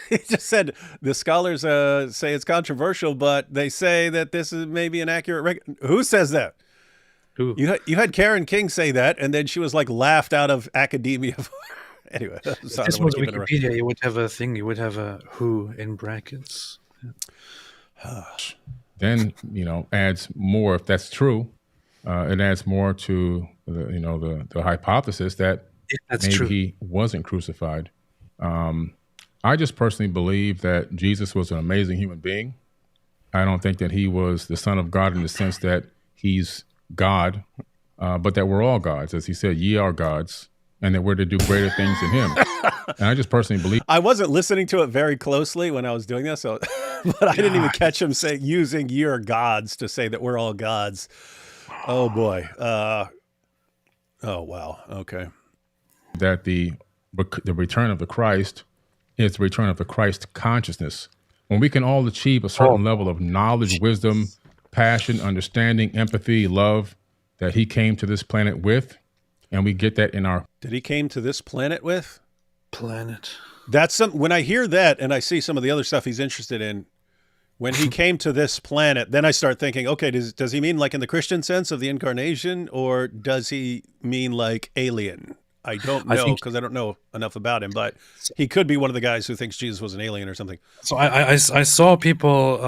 He just said the scholars say it's controversial, but they say that this is maybe an accurate record. Who says that? Who? You had Karen King say that, and then she was like laughed out of academia. Anyway, if this was Wikipedia, you would have a thing. You would have a who in brackets. Yeah. Then adds more, if that's true. It adds more to the hypothesis that maybe true. He wasn't crucified. I just personally believe that Jesus was an amazing human being. I don't think that he was the Son of God in the sense that he's God, but that we're all gods. As he said, ye are gods, and that we're to do greater things than him. And I just personally believe. I wasn't listening to it very closely when I was doing this, but I didn't even catch him using ye are gods to say that we're all gods. Oh boy. Oh wow. Okay. That the return of the Christ is the return of the Christ consciousness. when we can all achieve a certain level of knowledge, wisdom, passion, understanding, empathy, love that he came to this planet with, and we get that in our... Did he came to this planet with? Planet. That's when I hear that and I see some of the other stuff he's interested in. When he came to this planet, then I start thinking, okay, does he mean like in the Christian sense of the incarnation, or does he mean like alien? I don't know, because I don't know enough about him, but he could be one of the guys who thinks Jesus was an alien or something. So I saw people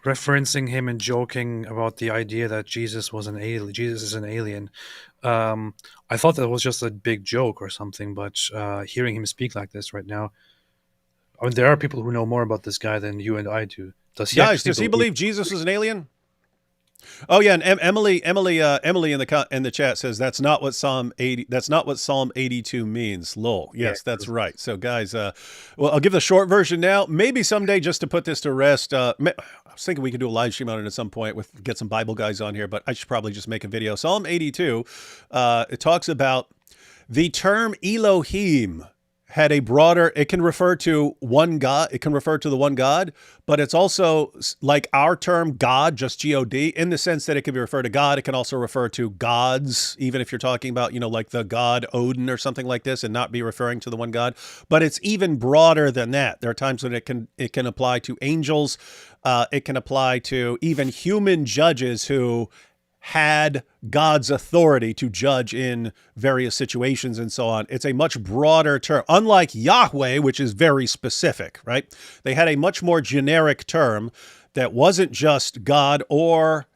referencing him and joking about the idea that Jesus was an alien. Jesus is an alien. I thought that was just a big joke or something, but hearing him speak like this right now, I mean, there are people who know more about this guy than you and I do. Does he believe Jesus is an alien? Oh yeah, and Emily in the chat says that's not what Psalm 82 means. Lol. Yes, that's right. So guys, well, I'll give the short version now. Maybe someday, just to put this to rest. I was thinking we could do a live stream on it at some point get some Bible guys on here, but I should probably just make a video. Psalm 82, it talks about the term Elohim. Had a broader, it can refer to one God, it can refer to the one God, but it's also like our term God, just G-O-D, in the sense that it can be referred to God. It can also refer to gods, even if you're talking about, like the god Odin or something like this, and not be referring to the one God. But it's even broader than that. There are times when it can apply to angels. It can apply to even human judges who had God's authority to judge in various situations and so on. It's a much broader term, unlike Yahweh, which is very specific, right? They had a much more generic term that wasn't just God or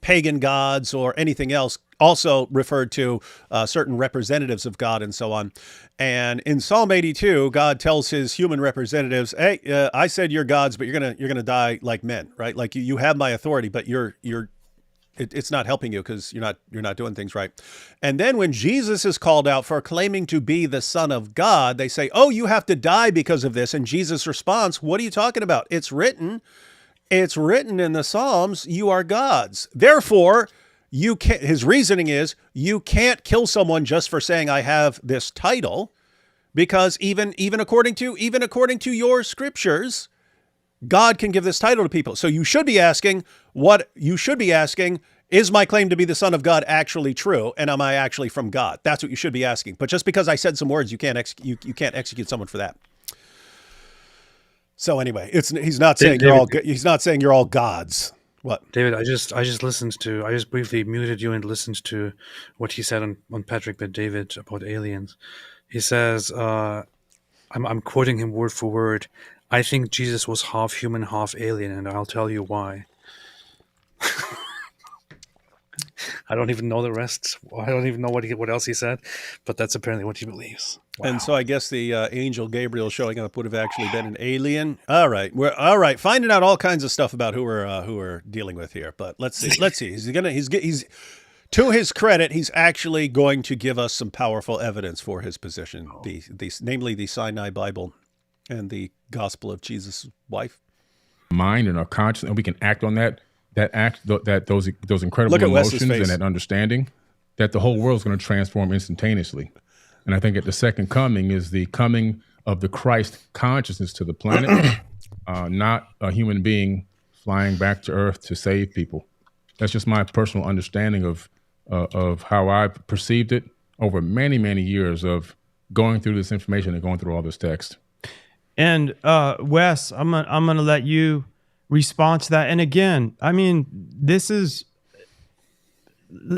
pagan gods or anything else, also referred to certain representatives of God and so on. And in Psalm 82, God tells his human representatives, hey, I said you're gods, but you're gonna die like men, right? Like you have my authority, but it's not helping you because you're not doing things right. And then when Jesus is called out for claiming to be the Son of God, they say, oh, you have to die because of this. And Jesus responds, what are you talking about? It's written in the Psalms, you are gods. Therefore, his reasoning is you can't kill someone just for saying I have this title, because even according to your scriptures, God can give this title to people. So you should be asking, is my claim to be the Son of God actually true? And am I actually from God? That's what you should be asking. But just because I said some words, you can't execute someone for that. So anyway, he's not saying you're all gods. What? David, I just briefly muted you and listened to what he said on Patrick Bet David about aliens. He says, I'm quoting him word for word, I think Jesus was half human, half alien, and I'll tell you why. I don't even know the rest. I don't even know what else he said, but that's apparently what he believes. Wow. And so I guess the angel Gabriel showing up would have actually been an alien. All right, we're finding out all kinds of stuff about who we're dealing with here. But let's see. He's to his credit, he's actually going to give us some powerful evidence for his position. Namely the Sinai Bible and the Gospel of Jesus' wife. Mind and our conscience, and we can act on that those incredible emotions and that understanding, that the whole world is going to transform instantaneously. And I think at the second coming is the coming of the Christ consciousness to the planet, not a human being flying back to Earth to save people. That's just my personal understanding of how I've perceived it over many, many years of going through this information and going through all this text. And Wes, I'm gonna let you respond to that. And again, I mean, this is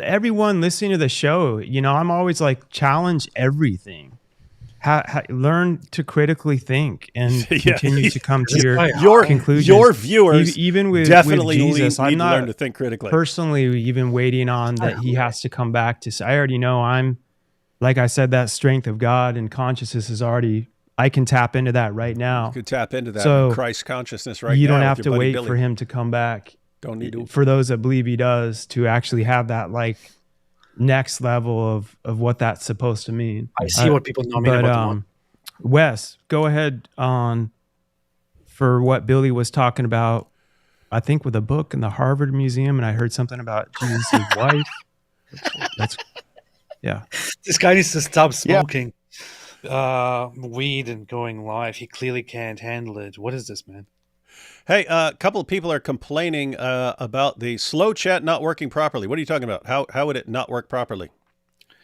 everyone listening to the show. I'm always like, challenge everything. Learn to critically think and continue to come to your conclusions. Your viewers, even with Jesus, I'm not learn to think critically. Personally, even waiting on that he has to come back to. I already know like I said, that strength of God and consciousness is already. I can tap into that right now. You could tap into that Christ consciousness right now. You don't have to wait for him to come back. Don't need to. For those that believe he does, to actually have that like next level of what that's supposed to mean. I see what people know me about. Wes, go ahead on for what Billy was talking about. I think with a book in the Harvard Museum, and I heard something about Jesus' wife. This guy needs to stop smoking. Weed and going live. He clearly can't handle it. What is this, man? Hey, a couple of people are complaining about the slow chat not working properly. What are you talking about? How would it not work properly?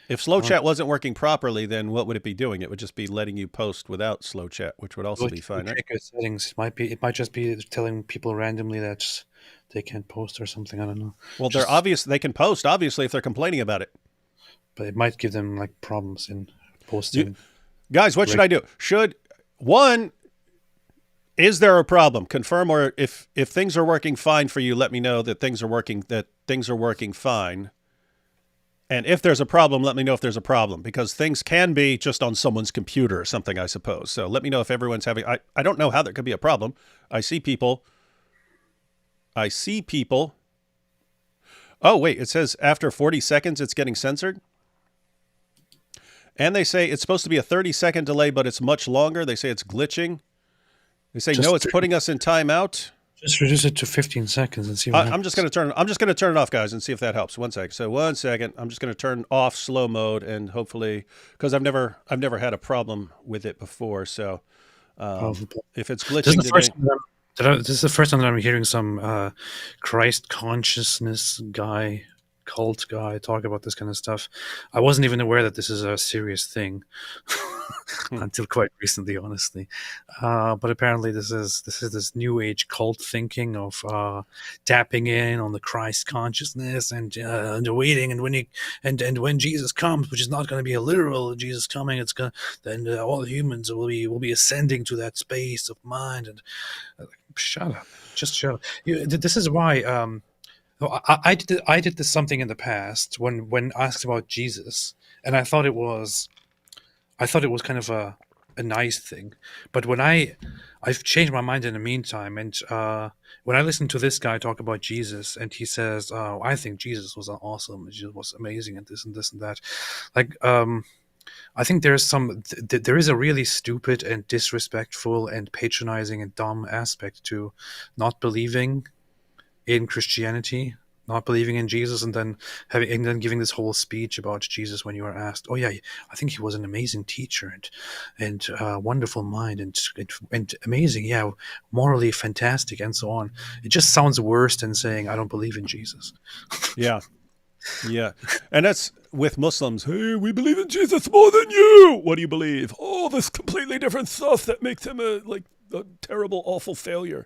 If slow chat wasn't working properly, then what would it be doing? It would just be letting you post without slow chat, which would also be fine, right? Check your settings. It might just be telling people randomly that they can't post or something. I don't know. Well, they're obvious. They can post, obviously, if they're complaining about it. But it might give them like problems in posting. Guys, what should I do? Is there a problem? Confirm, or if things are working fine for you, let me know that things are working fine. And if there's a problem, let me know if there's a problem, because things can be just on someone's computer or something, I suppose. So let me know if everyone's having, I don't know how there could be a problem. I see people. Oh, wait, it says after 40 seconds, it's getting censored. And they say it's supposed to be a 30-second delay, but it's much longer. They say it's glitching. They say, no, it's putting us in timeout. Just reduce it to 15 seconds and see what happens. I'm just going to turn it off, guys, and see if that helps. 1 second. So 1 second. I'm just going to turn off slow mode, and hopefully, because I've never had a problem with it before. So if it's glitching this is the first time that I'm hearing some Christ consciousness cult guy talk about this kind of stuff. I wasn't even aware that this is a serious thing until quite recently, honestly. But apparently this is this new age cult thinking of tapping in on the Christ consciousness and waiting, and when Jesus comes, which is not going to be a literal Jesus coming, it's going then all humans will be ascending to that space of mind. And shut up, just shut up. This is why. I did this something in the past when asked about Jesus, and I thought it was kind of a nice thing. But when I've changed my mind in the meantime, and when I listen to this guy talk about Jesus, and he says, I think Jesus was awesome, Jesus was amazing, and this and this and that, like I think there is a really stupid and disrespectful and patronizing and dumb aspect to not believing in Christianity, not believing in Jesus, and then giving this whole speech about Jesus when you are asked, "Oh yeah, I think he was an amazing teacher and wonderful mind and amazing, yeah, morally fantastic, and so on." It just sounds worse than saying, "I don't believe in Jesus." Yeah, yeah, and that's with Muslims. Hey, we believe in Jesus more than you. What do you believe? Oh, this completely different stuff that makes him a terrible, awful failure.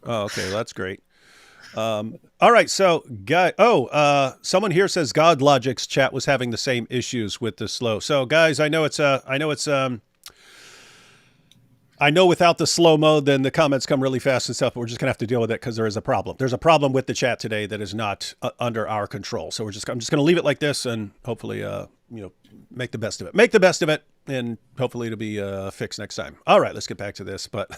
Oh, okay, that's great. All right, so someone here says God Logic's chat was having the same issues with the slow. So guys, I know without the slow mode, then the comments come really fast and stuff, but we're just gonna have to deal with it because there is a problem. There's a problem with the chat today that is not under our control. So I'm just gonna leave it like this, and hopefully, make the best of it. Make the best of it, and hopefully it'll be fixed next time. All right, let's get back to this. But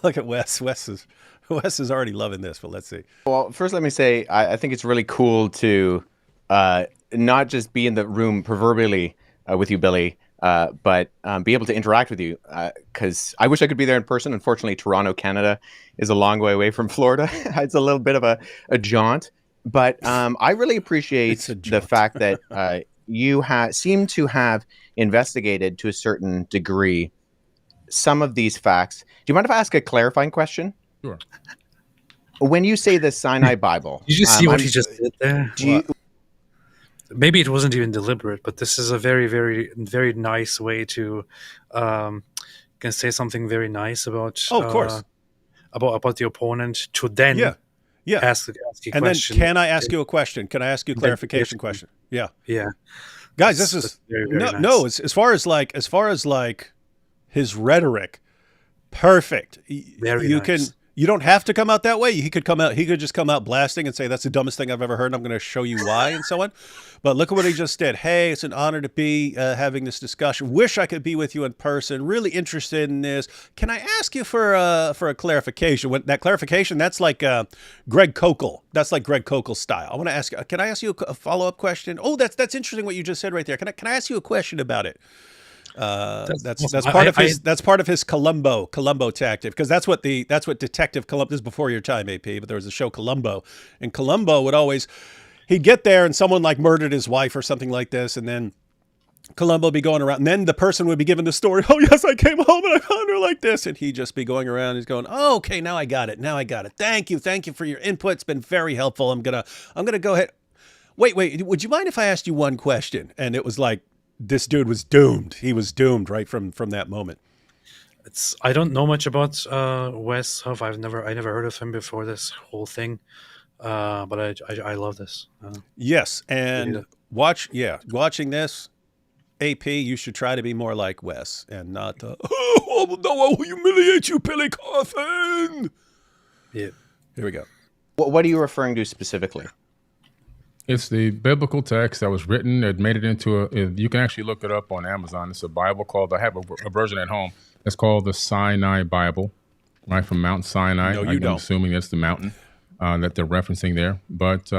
look at Wes. Wes is already loving this, but let's see. Well, first let me say I think it's really cool to not just be in the room proverbially with you, Billy, but be able to interact with you, because I wish I could be there in person. Unfortunately, Toronto, Canada is a long way away from Florida. It's a little bit of a jaunt, but I really appreciate the fact that you seem to have investigated to a certain degree some of these facts. Do you mind if I ask a clarifying question? Sure. When you say the Sinai Bible, did you see what he just did there? Maybe it wasn't even deliberate, but this is a very, very, very nice way to can say something very nice about. Oh, of course. About the opponent to then ask a and question. Then can I ask you a question? Can I ask you a clarification question? Yeah. Guys, this is very nice. No. As far as his rhetoric, perfect. You don't have to come out that way. He could just come out blasting and say, that's the dumbest thing I've ever heard, and I'm going to show you why, and so on. But look at what he just did. Hey, it's an honor to be having this discussion. Wish I could be with you in person. Really interested in this. Can I ask you for a clarification? That clarification, that's like Greg Kokel. That's like Greg Kokel style. I want to ask, can I ask you a follow-up question? Oh, that's interesting what you just said right there. Can I ask you a question about it? That's part of his Columbo tactic, because that's what Detective Columbo, this is before your time, AP, but there was a show Columbo, and Columbo he'd get there and someone like murdered his wife or something like this, and then Columbo would be going around, and then the person would be given the story. Oh yes, I came home and I found her like this, and he'd just be going around. He's going, oh, okay, now I got it. Thank you for your input. It's been very helpful. I'm gonna go ahead. Wait, would you mind if I asked you one question? And it was like this dude was doomed. He was doomed right from that moment. I don't know much about Wes Huff. I never heard of him before this whole thing, but I love this. Yes, and watching this. AP, you should try to be more like Wes and not, oh, no, I will humiliate you, Billy Carson. Yeah. Here we go. What are you referring to specifically? It's the biblical text that was written. It made it into you can actually look it up on Amazon. It's a Bible called, I have a version at home. It's called the Sinai Bible, right, from Mount Sinai. No, you don't. I'm assuming it's the mountain that they're referencing there. But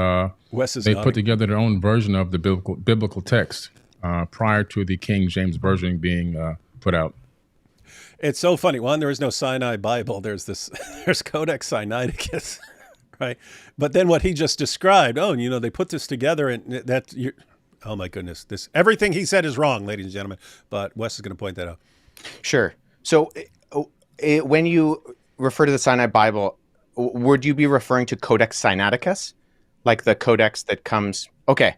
Wes is they nodding. put together their own version of the biblical text prior to the King James Version being put out. It's so funny. One, there is no Sinai Bible. There's Codex Sinaiticus, right? But then what he just described, they put this together, and oh my goodness, everything he said is wrong, ladies and gentlemen. But Wes is going to point that out. Sure. So when you refer to the Sinai Bible, would you be referring to Codex Sinaiticus, like the codex that comes? Okay.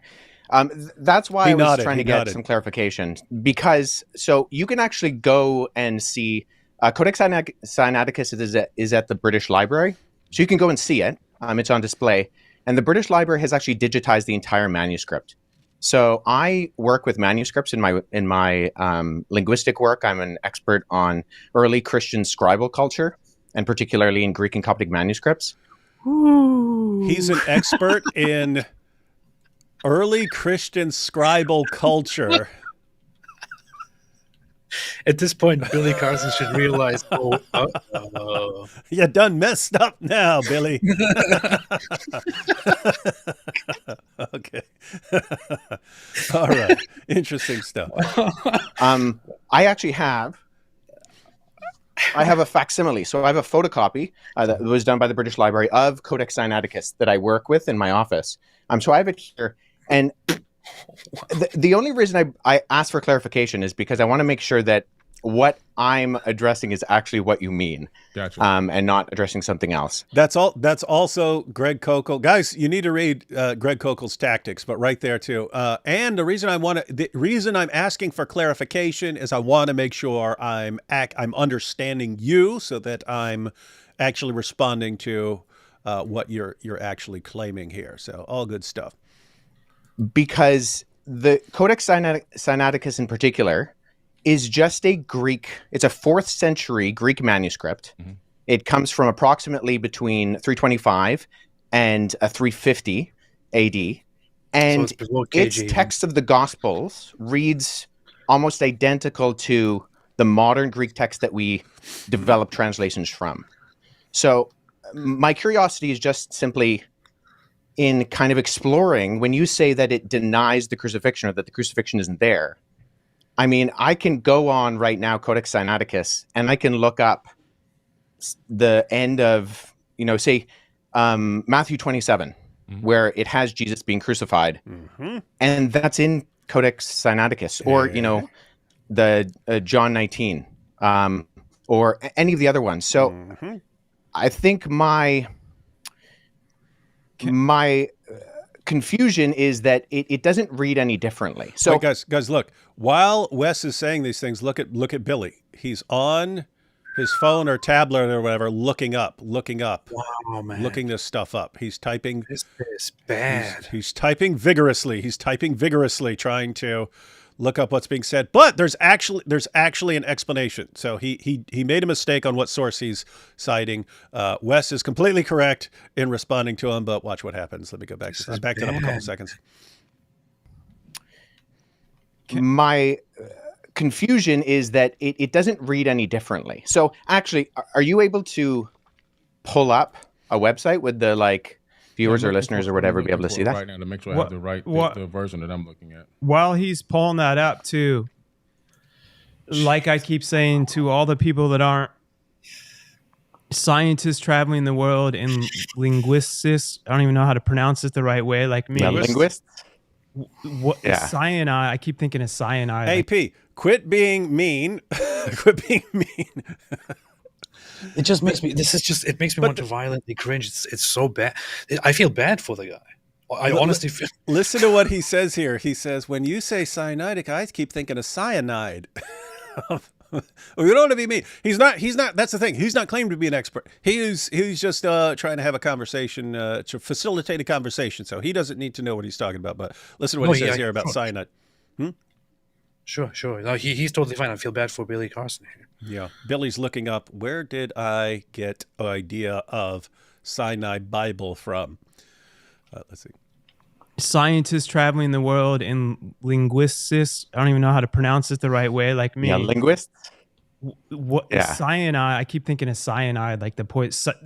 That's why I was trying to get some clarification, because so you can actually go and see Codex Sinaiticus is at the British Library, so you can go and see it. It's on display, and the British Library has actually digitized the entire manuscript. So I work with manuscripts in my linguistic work. I'm an expert on early Christian scribal culture, and particularly in Greek and Coptic manuscripts. Ooh. He's an expert in early Christian scribal culture. At this point, Billy Carson should realize, you done messed up now, Billy. Okay. All right. Interesting stuff. I actually have a facsimile. So I have a photocopy that was done by the British Library of Codex Sinaiticus that I work with in my office. So I have it here. And the only reason I asked for clarification is because I want to make sure that what I'm addressing is actually what you mean. Gotcha. And not addressing something else. That's also Greg Kokel. Guys, you need to read Greg Kokel's Tactics, but right there too. And the reason I'm asking for clarification is I want to make sure I'm understanding you, so that I'm actually responding to what you're actually claiming here. So all good stuff. Because the Codex Sinaiticus in particular is just it's a 4th century Greek manuscript. Mm-hmm. It comes from approximately between 325 and 350 AD. And its text of the Gospels reads almost identical to the modern Greek text that we develop translations from. So my curiosity is just simply in kind of exploring, when you say that it denies the crucifixion or that the crucifixion isn't there. I mean, I can go on right now, Codex Sinaiticus, and I can look up the end of, say, Matthew 27, where it has Jesus being crucified. Mm-hmm. And that's in Codex Sinaiticus, or, the John 19, or any of the other ones. So I think my confusion is that it doesn't read any differently. So guys, look, while Wes is saying these things, look at Billy. He's on his phone or tablet or whatever, looking up. Wow, man. Looking this stuff up. He's typing. This is bad. He's typing vigorously. Trying to look up what's being said. But there's actually an explanation. So he made a mistake on what source he's citing. Wes is completely correct in responding to him, but watch what happens. Let me go back to this. I backed it up a couple seconds. My confusion is that it doesn't read any differently. So actually, are you able to pull up a website with the viewers or listeners or whatever be able to see that? Right now to make sure I have the right the version that I'm looking at. While he's pulling that up too, like I keep saying to all the people that aren't scientists traveling the world and linguists, I don't even know how to pronounce it the right way, like me. Linguists? What Yeah. cyanide? I keep thinking of cyanide. like- AP, quit being mean. Quit being mean. It just makes me. It makes me want to violently cringe. It's so bad. I feel bad for the guy. I honestly feel. Listen to what he says here. He says, when you say cyanidic, I keep thinking of cyanide. We don't want to be mean. He's not, that's the thing. He's not claimed to be an expert. He's just trying to have a conversation, to facilitate a conversation. So he doesn't need to know what he's talking about. But listen to what he says here about cyanide. Sure. No, he's totally fine. I feel bad for Billy Carson here. Yeah. Billy's looking up, where did I get an idea of cyanide Bible from? Let's see. Scientists traveling the world and linguists. I don't even know how to pronounce it the right way. Like me. Yeah, linguists. What cyanide? I keep thinking of cyanide, like the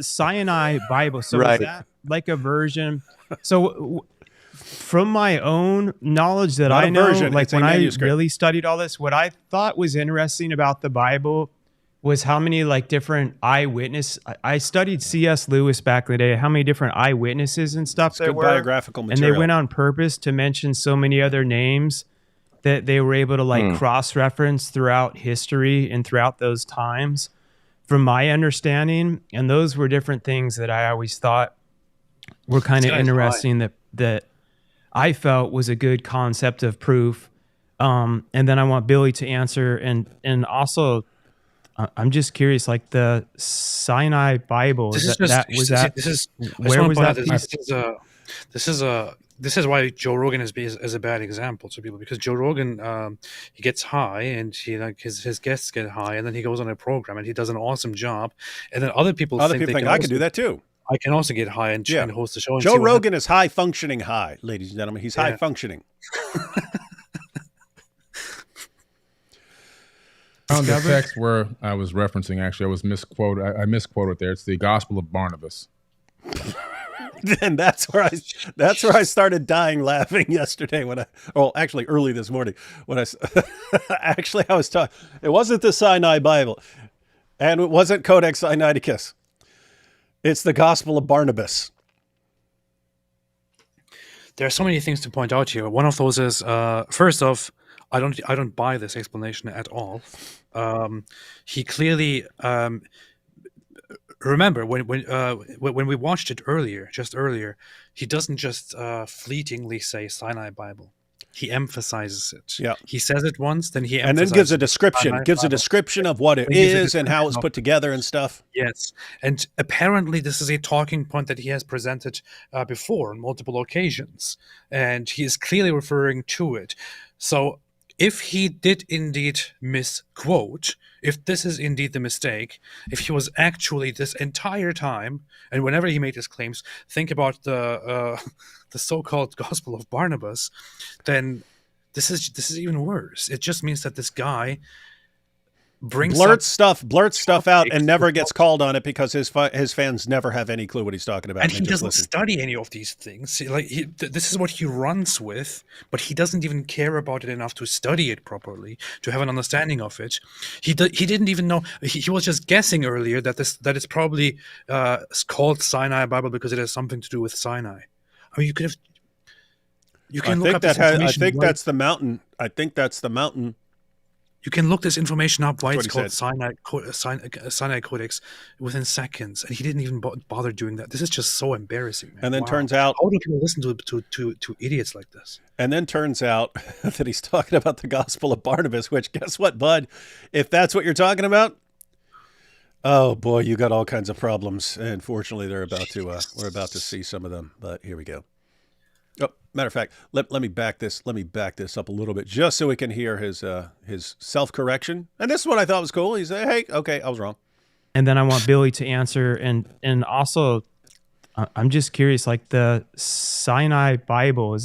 cyanide Bible. So Right. is that like a version? So from my own knowledge that Not I a know, version, like it's a when I manuscript. really studied all this, what I thought was interesting about the Bible was how many like different eyewitness. I studied C.S. Lewis back in the day. How many different eyewitnesses and stuff there Good were, biographical and material. they went on purpose to mention so many other names that they were able to like cross-reference throughout history and throughout those times, from my understanding. And those were different things that I always thought were kind of interesting that I felt was a good concept of proof. And then I want Billy to answer, and also I'm just curious, like the Sinai Bible. This is why Joe Rogan is a bad example to people, because Joe Rogan he gets high and he like his guests get high, and then he goes on a program and he does an awesome job, and then other people think I can do that too. I can also get high and host the show. And Joe Rogan is high functioning high, ladies and gentlemen. He's high functioning. I found the text where I was referencing. Actually, I was misquoted. I misquoted there. It's the Gospel of Barnabas. And that's where I started dying laughing yesterday actually early this morning when I was talking. It wasn't the Sinai Bible, and it wasn't Codex Sinaiticus. It's the Gospel of Barnabas. There are so many things to point out here. One of those is, first off, I don't buy this explanation at all. He clearly remember when we watched it earlier, he doesn't just fleetingly say Sinai Bible. He emphasizes it. Yeah. He says it once, then he and then gives a description. Gives a description of what it is and how it's put together and stuff. Yes, and apparently this is a talking point that he has presented before on multiple occasions, and he is clearly referring to it. So if he did indeed misquote, if this is indeed the mistake, if he was actually this entire time, and whenever he made his claims, think about the so-called Gospel of Barnabas, then this is even worse. It just means that this guy blurts stuff out and never gets called on it because his fans never have any clue what he's talking about. And he doesn't study any of these things. Like this is what he runs with, but he doesn't even care about it enough to study it properly, to have an understanding of it. He didn't even know. He was just guessing earlier that it's probably called Sinai Bible because it has something to do with Sinai. I mean, you could have. You can look up this information. I think that's the mountain. I think that's the mountain. You can look this information up, why it's called Sinai Codex, within seconds, and he didn't even bother doing that. This is just so embarrassing, man. And then turns out, how do people listen to idiots like this? And then turns out that he's talking about the Gospel of Barnabas, which, guess what, bud? If that's what you're talking about, oh boy, you got all kinds of problems. And fortunately, we're about to see some of them. But here we go. Oh, matter of fact, let me back this up a little bit just so we can hear his self-correction. And this is what I thought was cool. He said, "Hey, okay, I was wrong." And then I want Billy to answer, and also I'm just curious, like the Sinai Bible,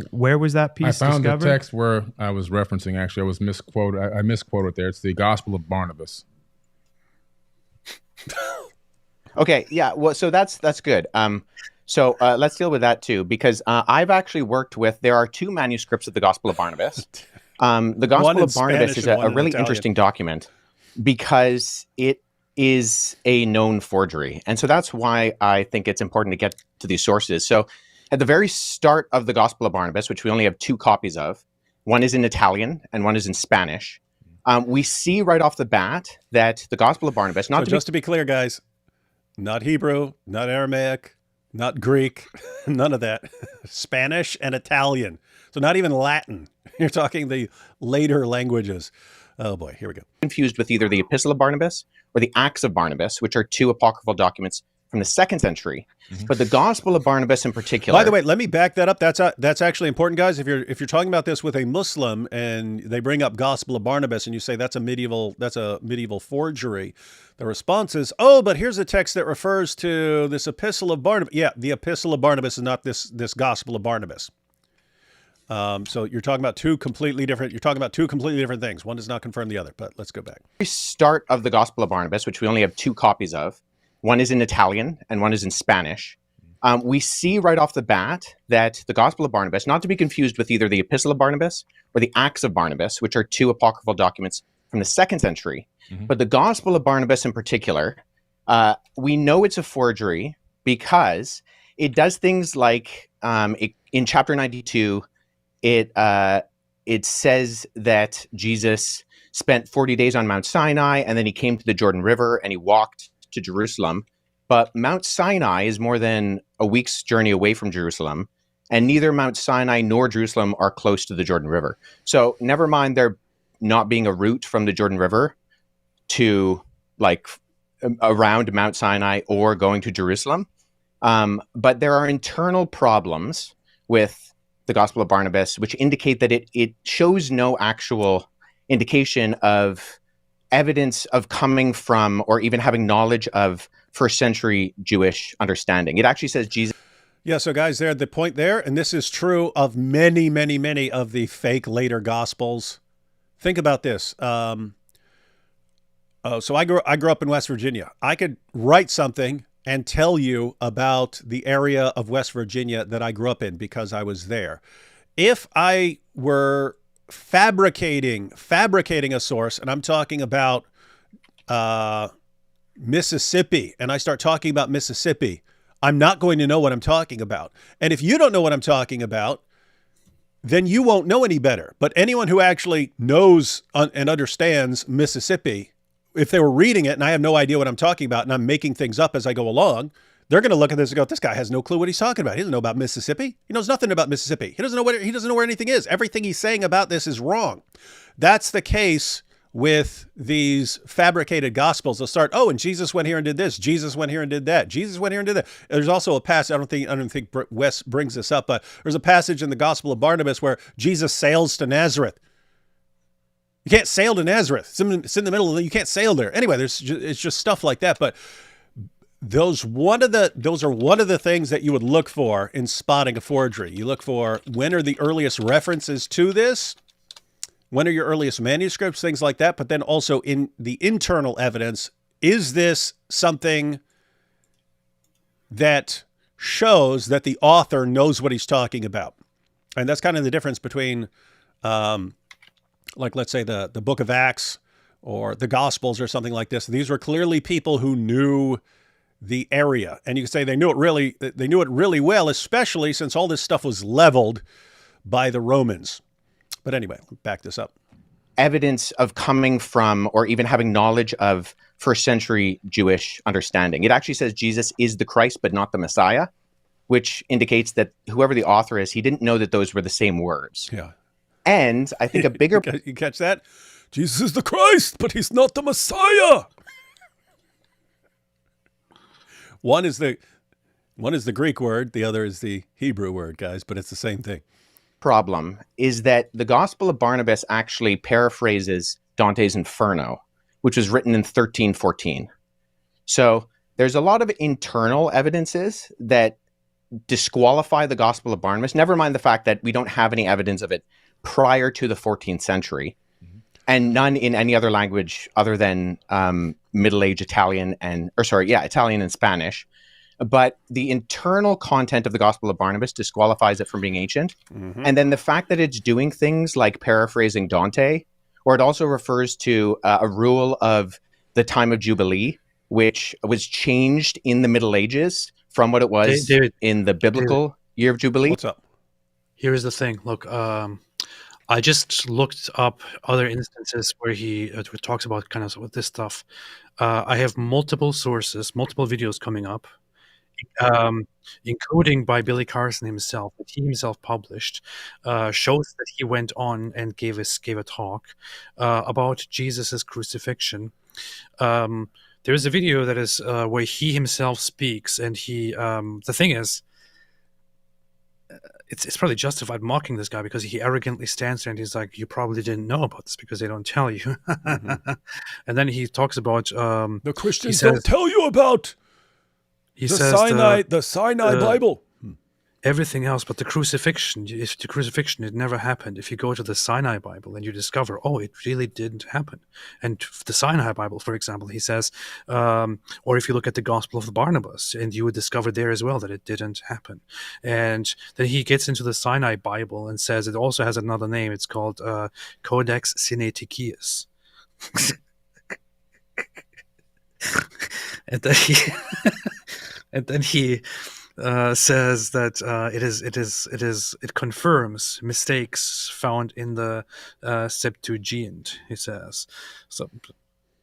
where was that piece I found discovered? the text where I was referencing. Actually, I was misquoted. I misquoted there. It's the Gospel of Barnabas. Okay, yeah. Well, so that's good. So let's deal with that too, because I've actually worked with. There are two manuscripts of the Gospel of Barnabas. The Gospel of Barnabas is a really interesting document because it is a known forgery, and so that's why I think it's important to get to these sources. So At the very start of the Gospel of Barnabas, which we only have 2 copies of, one is in Italian and one is in Spanish. We see right off the bat that the Gospel of Barnabas, to be clear, guys, not Hebrew, not Aramaic, not Greek, none of that. Spanish and Italian. So not even Latin. You're talking the later languages. Oh boy, here we go. Confused with either the Epistle of Barnabas or the Acts of Barnabas, which are 2 apocryphal documents from the 2nd century. But the Gospel of Barnabas in particular. By the way, let me back that up. That's actually important, guys. If you're talking about this with a Muslim and they bring up Gospel of Barnabas and you say that's a medieval forgery, the response is, oh, but here's a text that refers to this Epistle of Barnabas. Yeah, the Epistle of Barnabas is not this Gospel of Barnabas. So you're talking about two completely different things. One does not confirm the other, but let's go back. The start of the Gospel of Barnabas, which we only have 2 copies of, one is in Italian and one is in Spanish. We see right off the bat that the Gospel of Barnabas, not to be confused with either the Epistle of Barnabas or the Acts of Barnabas, which are 2 apocryphal documents from the 2nd century. But the Gospel of Barnabas in particular, we know it's a forgery because it does things like in chapter 92, it says that Jesus spent 40 days on Mount Sinai and then he came to the Jordan River and he walked to Jerusalem. But Mount Sinai is more than a week's journey away from Jerusalem, and neither Mount Sinai nor Jerusalem are close to the Jordan River. So never mind there not being a route from the Jordan River to like around Mount Sinai or going to Jerusalem. But there are internal problems with the Gospel of Barnabas, which indicate that it shows no actual indication of evidence of coming from or even having knowledge of first century Jewish understanding. It actually says Jesus. Yeah, so guys, the point there, and this is true of many, many, many of the fake later Gospels. Think about this. So I grew up in West Virginia. I could write something and tell you about the area of West Virginia that I grew up in because I was there. If I were fabricating a source, and I'm talking about Mississippi, and I start talking about Mississippi, I'm not going to know what I'm talking about. And if you don't know what I'm talking about, then you won't know any better. But anyone who actually knows and understands Mississippi, if they were reading it and I have no idea what I'm talking about and I'm making things up as I go along, they're going to look at this and go, this guy has no clue what he's talking about. He doesn't know about Mississippi. He knows nothing about Mississippi. He doesn't know where anything is. Everything he's saying about this is wrong. That's the case with these fabricated gospels. They'll start, oh, and Jesus went here and did this. Jesus went here and did that. Jesus went here and did that. There's also a passage, I don't think Wes brings this up, but there's a passage in the Gospel of Barnabas where Jesus sails to Nazareth. You can't sail to Nazareth. It's in the middle of you can't sail there. Anyway, it's just stuff like that. But those are one of the things that you would look for in spotting a forgery. You look for when are the earliest references to this, when are your earliest manuscripts, things like that. But then also in the internal evidence, is this something that shows that the author knows what he's talking about? And that's kind of the difference between, like let's say the Book of Acts or the Gospels or something like this. These were clearly people who knew the area, and you can say they knew it really well, especially since all this stuff was leveled by the Romans. But anyway, back this up. Evidence of coming from or even having knowledge of first century Jewish understanding. It actually says Jesus is the Christ, but not the Messiah, which indicates that whoever the author is, he didn't know that those were the same words. Yeah. And I think a bigger... You catch that? Jesus is the Christ, but he's not the Messiah. One is the Greek word, the other is the Hebrew word, guys, but it's the same thing. Problem is that the Gospel of Barnabas actually paraphrases Dante's Inferno, which was written in 1314. So there's a lot of internal evidences that disqualify the Gospel of Barnabas, never mind the fact that we don't have any evidence of it prior to the 14th century, and none in any other language other than Middle Age Italian and Spanish. But the internal content of the Gospel of Barnabas disqualifies it from being ancient. Mm-hmm. And then the fact that it's doing things like paraphrasing Dante, or it also refers to a rule of the time of Jubilee, which was changed in the Middle Ages from what it was in the biblical year of Jubilee? What's up? Here is the thing. Look, I just looked up other instances where he talks about kind of this stuff. I have multiple sources, multiple videos coming up, including by Billy Carson himself, that he himself published, shows that he went on and gave a talk about Jesus's crucifixion. There's a video that is where he himself speaks, and he the thing is, it's probably justified mocking this guy because he arrogantly stands there and he's like, you probably didn't know about this because they don't tell you. And then he talks about The Christians don't tell you about he the says Sinai Bible. everything else, but the crucifixion, if the crucifixion, it never happened. If you go to the Sinai Bible and you discover, oh, it really didn't happen. And the Sinai Bible, for example, he says, or if you look at the Gospel of Barnabas, and you would discover there as well that it didn't happen. And then he gets into the Sinai Bible and says it also has another name. It's called Codex Sinaiticus. And then he says that it confirms mistakes found in the Septuagint. He says, so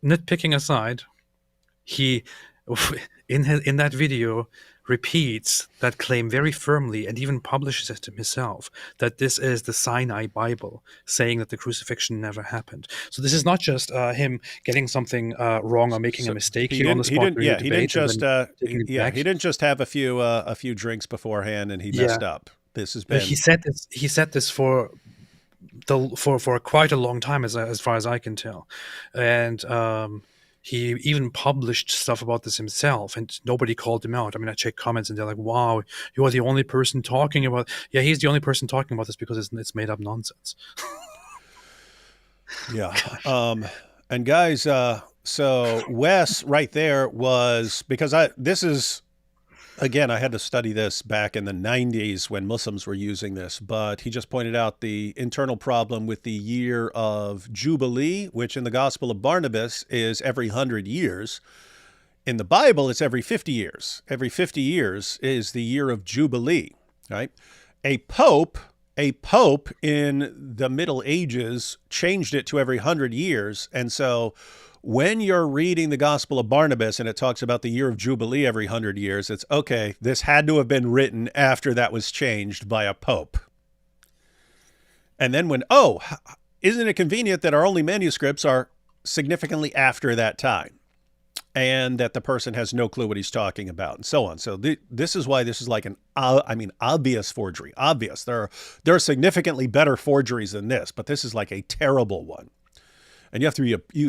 nitpicking aside, he in that video repeats that claim very firmly and even publishes it himself, that this is the Sinai Bible, saying that the crucifixion never happened. So this is not just him getting something wrong or making a mistake here on the spot. He didn't just have a few drinks beforehand and he messed up. This has been. He said this for quite a long time, as far as I can tell, and he even published stuff about this himself, and nobody called him out. I mean, I checked comments, and they're like, "Wow, you are the only person talking about." Yeah, he's the only person talking about this because it's made up nonsense. Yeah, and guys, so Wes right there was because I had to study this back in the 90s when Muslims were using this, but he just pointed out the internal problem with the year of Jubilee, which in the Gospel of Barnabas is every 100 years. In the Bible, it's every 50 years. Every 50 years is the year of Jubilee, right? A pope in the Middle Ages changed it to every 100 years, and so when you're reading the Gospel of Barnabas and it talks about the year of Jubilee every 100 years, it's okay, this had to have been written after that was changed by a pope. And then isn't it convenient that our only manuscripts are significantly after that time and that the person has no clue what he's talking about and so on. So this is why this is like obvious forgery. Obvious. There are significantly better forgeries than this, but this is like a terrible one. And you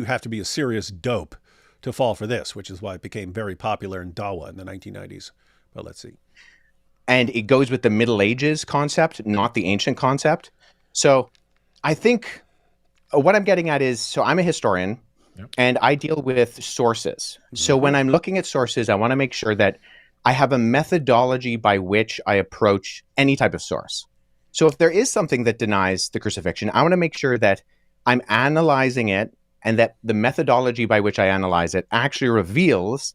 have to be a serious dope to fall for this, which is why it became very popular in Dawa in the 1990s. But let's see. And it goes with the Middle Ages concept, not the ancient concept. So I think what I'm getting at is, so I'm a historian, and I deal with sources. So when I'm looking at sources, I want to make sure that I have a methodology by which I approach any type of source. So if there is something that denies the crucifixion, I want to make sure that I'm analyzing it and that the methodology by which I analyze it actually reveals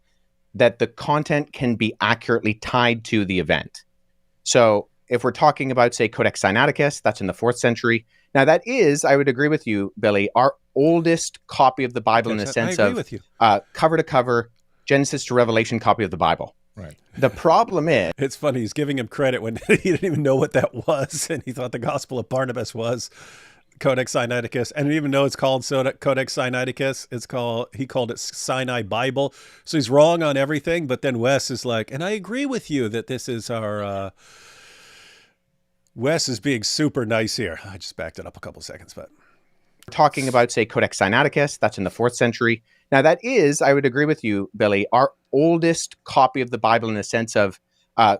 that the content can be accurately tied to the event. So if we're talking about, say, Codex Sinaiticus, that's in the 4th century. Now that is, I would agree with you, Billy, our oldest copy of the Bible in the sense of cover to cover, Genesis to Revelation copy of the Bible. Right. The problem is... It's funny, he's giving him credit when he didn't even know what that was, and he thought the Gospel of Barnabas was Codex Sinaiticus. I didn't even know it's called Codex Sinaiticus. He called it Sinai Bible. So he's wrong on everything, but then Wes is like, and I agree with you that this is our... Wes is being super nice here. I just backed it up a couple seconds, but... Talking about, say, Codex Sinaiticus, that's in the 4th century. Now that is, I would agree with you, Billy, our oldest copy of the Bible in the sense of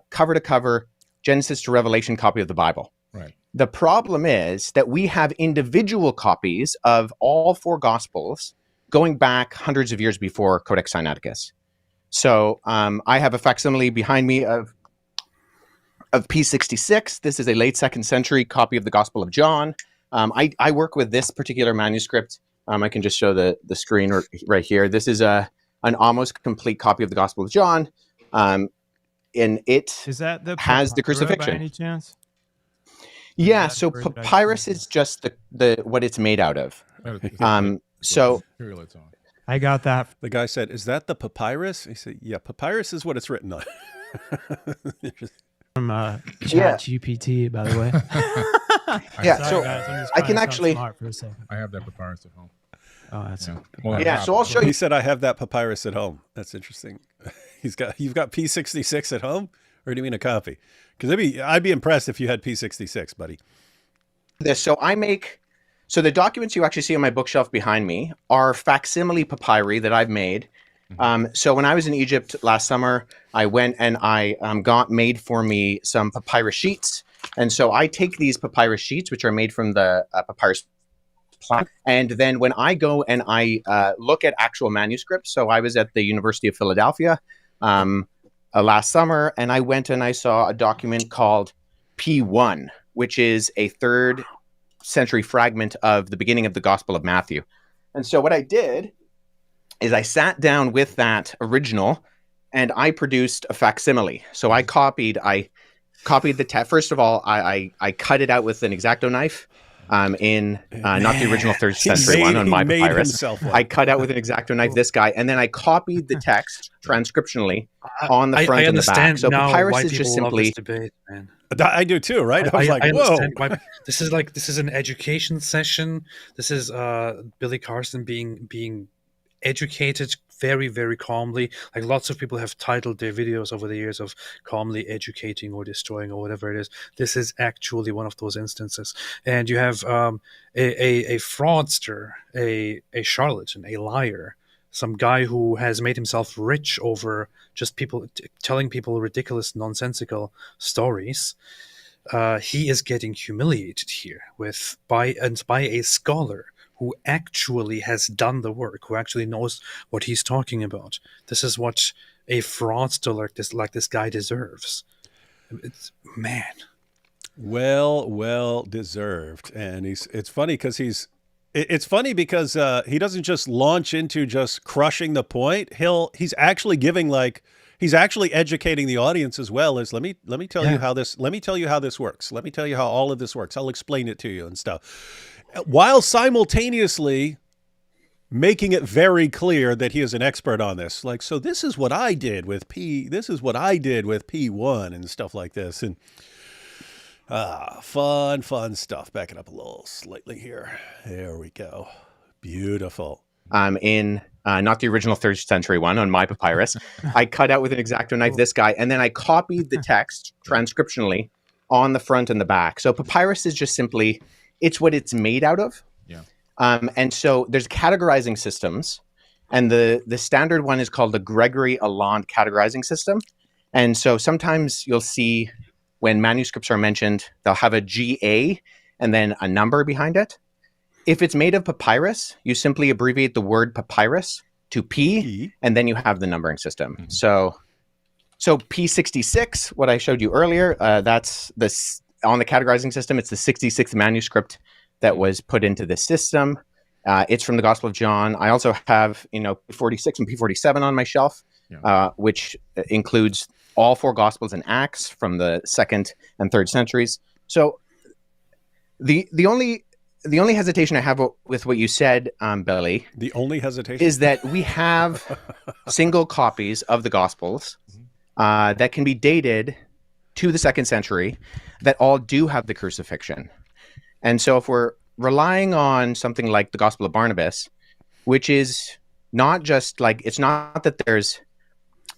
cover to cover, Genesis to Revelation copy of the Bible. Right. The problem is that we have individual copies of all 4 Gospels going back hundreds of years before Codex Sinaiticus. So I have a facsimile behind me of P66. This is a late 2nd century copy of the Gospel of John. I work with this particular manuscript. I can just show the screen right here. This is an almost complete copy of the Gospel of John. it Is that the has the papyra by crucifixion. any chance? Yeah, that so the word that I papyrus just is just the what it's made out of. So material it's on. I got that The guy said, "Is that the papyrus?" He said, "Yeah, papyrus is what it's written on." from Yeah. ChatGPT, by the way. Yeah, Sorry, so guys, I'm just I trying can to sound actually- smart for a second. I have that papyrus at home. Oh, that's Yeah. Well, I Yeah, have so I'll it. show He you. said, "I have that papyrus at home." That's interesting. You've got P66 at home, or do you mean a copy? Because I'd be impressed if you had P66, buddy. This. So the documents you actually see on my bookshelf behind me are facsimile papyri that I've made. So when I was in Egypt last summer, I went and I got made for me some papyrus sheets. And so I take these papyrus sheets, which are made from the papyrus plant, and then when I go and I look at actual manuscripts, so I was at the University of Philadelphia last summer, and I went and I saw a document called P1, which is a 3rd century fragment of the beginning of the Gospel of Matthew. And so what I did is I sat down with that original and I produced a facsimile. So I copied the text. First of all, I cut it out with an X-Acto knife in not the original 3rd century one on my papyrus. I cut out with an X-Acto knife this guy, and then I copied the text transcriptionally on the front I and the back. understand So now papyrus why is people just love simply this debate, man. I do too, right? I was like, I "Whoa!" understand why this is an education session. This is Billy Carson being educated very, very calmly. Like lots of people have titled their videos over the years of calmly educating or destroying or whatever it is. This is actually one of those instances. And you have a fraudster, a charlatan, a liar, some guy who has made himself rich over just people telling people ridiculous, nonsensical stories. He is getting humiliated here by a scholar who actually has done the work, who actually knows what he's talking about. This is what a fraudster like this guy deserves. Man. Well deserved. And it's funny because he doesn't just launch into just crushing the point. He's actually giving he's actually educating the audience as well as let me tell you how this works. Let me tell you how all of this works. I'll explain it to you and stuff, while simultaneously making it very clear that he is an expert on this. Like, so this is what I did with P1 and stuff like this. And fun stuff. Back it up a little slightly here. There we go. Beautiful. In not the original 3rd century one on my papyrus. I cut out with an X-Acto knife this guy, and then I copied the text transcriptionally on the front and the back. So papyrus is just simply, it's what it's made out of. Yeah. And so there's categorizing systems, and the standard one is called the Gregory Alland categorizing system. And so sometimes you'll see when manuscripts are mentioned, they'll have a GA and then a number behind it. If it's made of papyrus, you simply abbreviate the word papyrus to P, and then you have the numbering system. Mm-hmm. So P66, what I showed you earlier, that's this on the categorizing system. It's the 66th manuscript that was put into the system. It's from the Gospel of John. I also have, P46 and P47 on my shelf, which includes all 4 Gospels and Acts from the 2nd and 3rd centuries. So the only hesitation I have with what you said, Billy, the only hesitation is that we have single copies of the Gospels that can be dated to the 2nd century that all do have the crucifixion. And so if we're relying on something like the Gospel of Barnabas, which is not just it's not that there's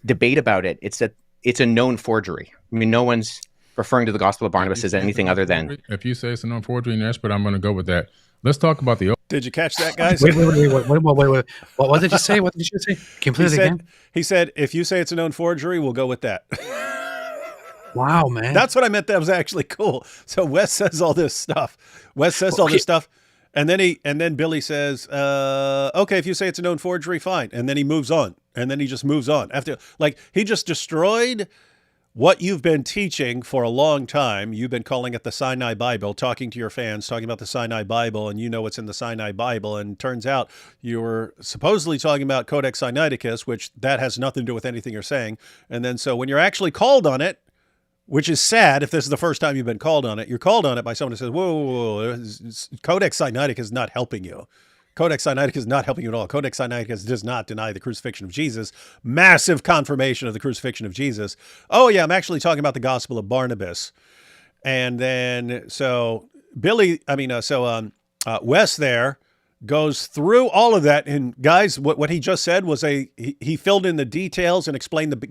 debate about it, it's that it's a known forgery. I mean, no one's referring to the Gospel of Barnabas as anything other than... If you say it's a known forgery and expert, I'm going to go with that. Let's talk about the... Did you catch that, guys? Wait. What did you say? What did you say? Can you play it again? He said, if you say it's a known forgery, we'll go with that. Wow, man. That's what I meant. That was actually cool. So Wes says all this stuff. And then Billy says, okay, if you say it's a known forgery, fine. And then he moves on. And then he just moves on. After, he just destroyed what you've been teaching for a long time. You've been calling it the Sinai Bible, talking to your fans, talking about the Sinai Bible, and you know what's in the Sinai Bible. And it turns out you were supposedly talking about Codex Sinaiticus, which that has nothing to do with anything you're saying. And then so when you're actually called on it, which is sad if this is the first time you've been called on it, you're called on it by someone who says, whoa, Codex Sinaiticus is not helping you. Codex Sinaiticus is not helping you at all. Codex Sinaiticus does not deny the crucifixion of Jesus. Massive confirmation of the crucifixion of Jesus. Oh, yeah, I'm actually talking about the Gospel of Barnabas. And then, so Wes there goes through all of that. And guys, what he just said was he filled in the details and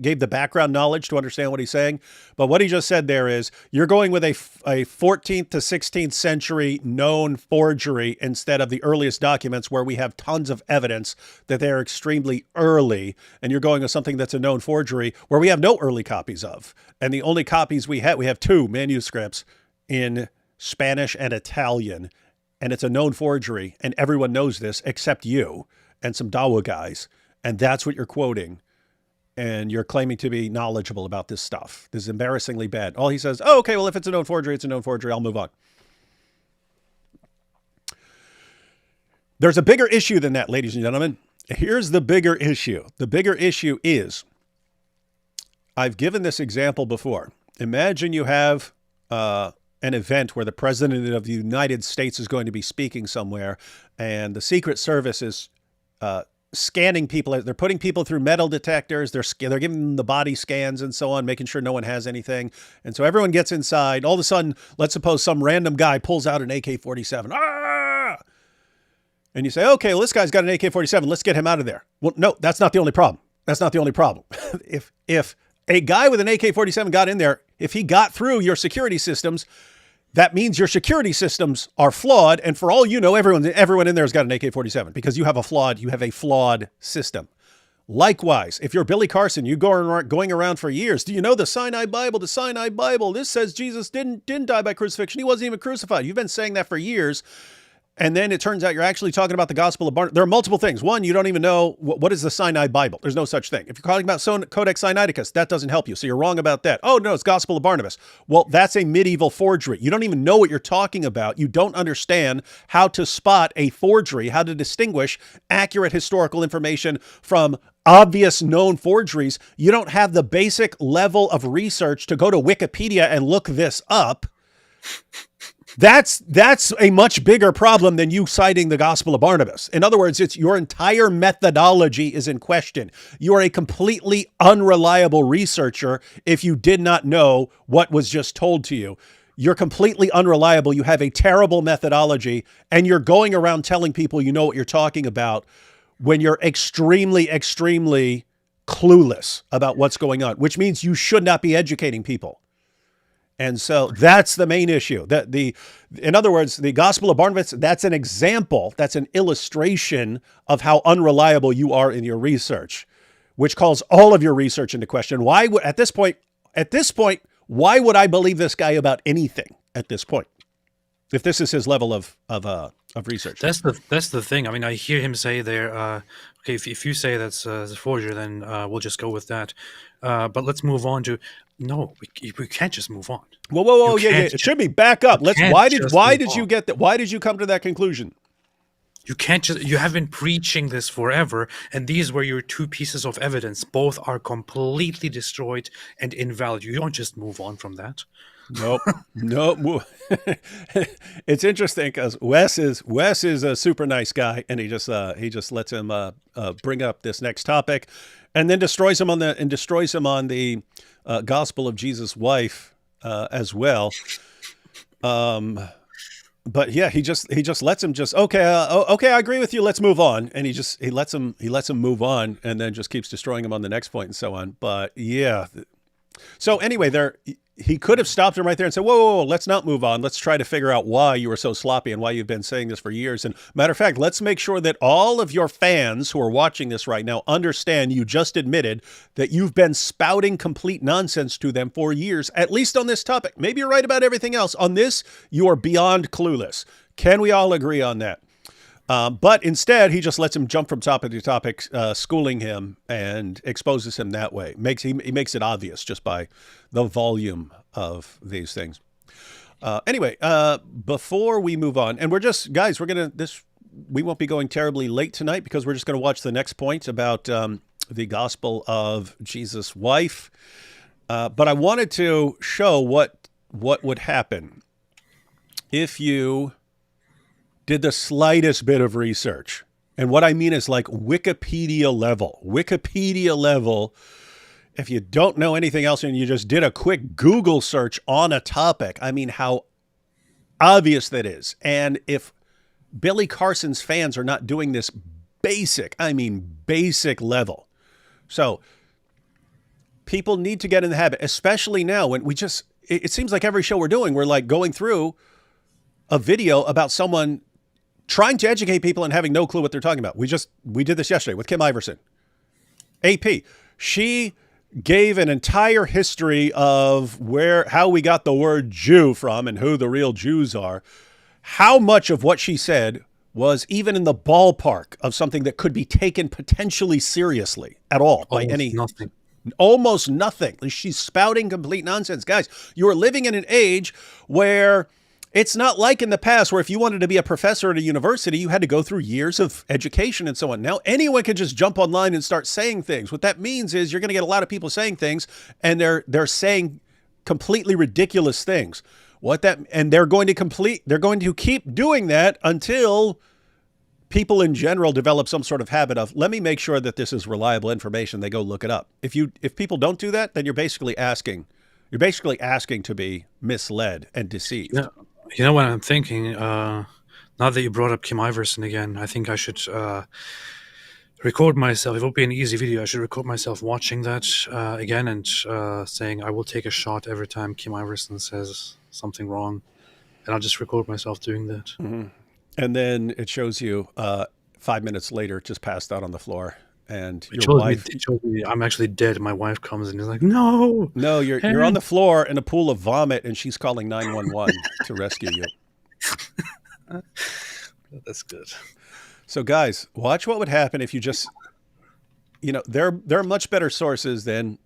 gave the background knowledge to understand what he's saying. But what he just said there is you're going with a 14th to 16th century known forgery instead of the earliest documents where we have tons of evidence that they're extremely early. And you're going with something that's a known forgery where we have no early copies of. And the only copies we have 2 manuscripts in Spanish and Italian. And it's a known forgery, and everyone knows this except you and some Dawa guys. And that's what you're quoting. And you're claiming to be knowledgeable about this stuff. This is embarrassingly bad. All he says, oh, okay, well, if it's a known forgery, it's a known forgery. I'll move on. There's a bigger issue than that, ladies and gentlemen. Here's the bigger issue. The bigger issue is, I've given this example before. Imagine you have an event where the president of the United States is going to be speaking somewhere, and the Secret Service is scanning people. They're putting people through metal detectors. They're giving them the body scans and so on, making sure no one has anything. And so everyone gets inside. All of a sudden, let's suppose some random guy pulls out an AK-47. Ah! And you say, okay, well, this guy's got an AK-47. Let's get him out of there. Well, no, that's not the only problem. That's not the only problem. If a guy with an AK-47 got in there, if he got through your security systems, that means your security systems are flawed. And for all you know, everyone in there has got an AK-47 because you have a flawed system. Likewise, if you're Billy Carson, you going around for years. Do you know the Sinai Bible? The Sinai Bible. This says Jesus didn't die by crucifixion. He wasn't even crucified. You've been saying that for years. And then it turns out you're actually talking about the Gospel of Barnabas. There are multiple things. One, you don't even know what is the Sinai Bible. There's no such thing. If you're talking about Codex Sinaiticus, that doesn't help you. So you're wrong about that. Oh, no, it's Gospel of Barnabas. Well, that's a medieval forgery. You don't even know what you're talking about. You don't understand how to spot a forgery, how to distinguish accurate historical information from obvious known forgeries. You don't have the basic level of research to go to Wikipedia and look this up. That's a much bigger problem than you citing the Gospel of Barnabas. In other words, it's your entire methodology is in question. You are a completely unreliable researcher if you did not know what was just told to you. You're completely unreliable. You have a terrible methodology, and you're going around telling people you know what you're talking about when you're extremely, extremely clueless about what's going on, which means you should not be educating people. And so that's the main issue. In other words, the Gospel of Barnabas, that's an example, that's an illustration of how unreliable you are in your research, which calls all of your research into question. Why would, at this point, why would I believe this guy about anything at this point? If this is his level of research. That's the thing. I mean, I hear him say there, okay, if you say that's a forgery, then we'll just go with that. But let's move on to, no, we can't just move on. Whoa, yeah. It should be back up. Why did you get that? Why did you come to that conclusion? You have been preaching this forever, and these were your 2 pieces of evidence. Both are completely destroyed and invalid. You don't just move on from that. Nope. It's interesting because Wes is a super nice guy, and he just lets him bring up this next topic, and then destroys him on the Gospel of Jesus' wife as well. But yeah, he just lets him okay, I agree with you. Let's move on, and he lets him move on, and then just keeps destroying him on the next point and so on. But yeah. So anyway, he could have stopped him right there and said, whoa, let's not move on. Let's try to figure out why you were so sloppy and why you've been saying this for years. And matter of fact, let's make sure that all of your fans who are watching this right now understand you just admitted that you've been spouting complete nonsense to them for years, at least on this topic. Maybe you're right about everything else. On this, you are beyond clueless. Can we all agree on that? But instead, he just lets him jump from topic to topic, schooling him and exposes him that way. He makes it obvious just by the volume of these things. Anyway, before we move on, and we won't be going terribly late tonight because we're just going to watch the next point about the gospel of Jesus' wife. But I wanted to show what would happen if you did the slightest bit of research. And what I mean is like Wikipedia level. If you don't know anything else and you just did a quick Google search on a topic, I mean, how obvious that is. And if Billy Carson's fans are not doing this basic level. So people need to get in the habit, especially now when it seems like every show we're doing, we're like going through a video about someone trying to educate people and having no clue what they're talking about. We did this yesterday with Kim Iverson. AP. She gave an entire history of how we got the word Jew from and who the real Jews are. How much of what she said was even in the ballpark of something that could be taken potentially seriously at all by Nothing. Almost nothing. She's spouting complete nonsense. Guys, you are living in an age where it's not like in the past where if you wanted to be a professor at a university, you had to go through years of education and so on. Now anyone can just jump online and start saying things. What that means is you're going to get a lot of people saying things, and they're saying completely ridiculous things. They're going to keep doing that until people in general develop some sort of habit of, let me make sure that this is reliable information. They go look it up. If people don't do that, then you're basically asking to be misled and deceived. Yeah. You know what I'm thinking? Now that you brought up Kim Iverson again, I think I should record myself. It won't be an easy video. I should record myself watching that again and saying I will take a shot every time Kim Iverson says something wrong. And I'll just record myself doing that. Mm-hmm. And then it shows you 5 minutes later, just passed out on the floor. And your wife... It shows me I'm actually dead. My wife comes and is like, no. No, you're on the floor in a pool of vomit, and she's calling 911 to rescue you. That's good. So, guys, watch what would happen if you just... there are much better sources than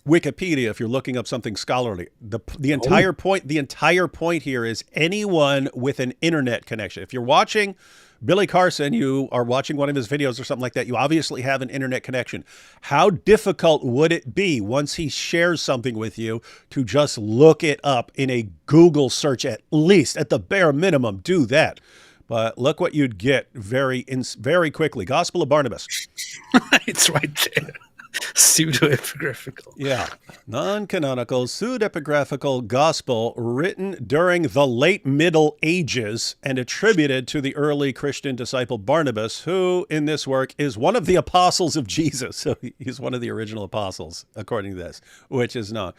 Wikipedia if you're looking up something scholarly. The entire point here is anyone with an internet connection. If you're watching Billy Carson, you are watching one of his videos or something like that, you obviously have an internet connection. How difficult would it be once he shares something with you to just look it up in a Google search, at least, at the bare minimum, do that. But look what you'd get very quickly. Gospel of Barnabas. It's right there. Pseudo-epigraphical. Yeah. Non-canonical, pseudo-epigraphical gospel written during the late Middle Ages and attributed to the early Christian disciple Barnabas, who in this work is one of the apostles of Jesus. So he's one of the original apostles, according to this, which is not.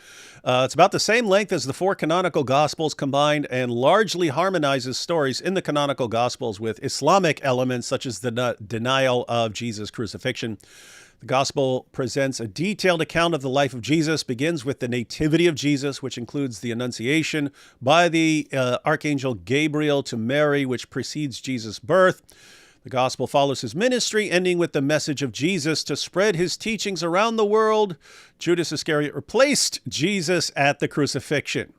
It's about the same length as the 4 canonical gospels combined and largely harmonizes stories in the canonical gospels with Islamic elements such as the denial of Jesus' crucifixion. The gospel presents a detailed account of the life of Jesus, begins with the nativity of Jesus, which includes the annunciation by the archangel Gabriel to Mary, which precedes Jesus' birth. The gospel follows his ministry, ending with the message of Jesus to spread his teachings around the world. Judas Iscariot replaced Jesus at the crucifixion.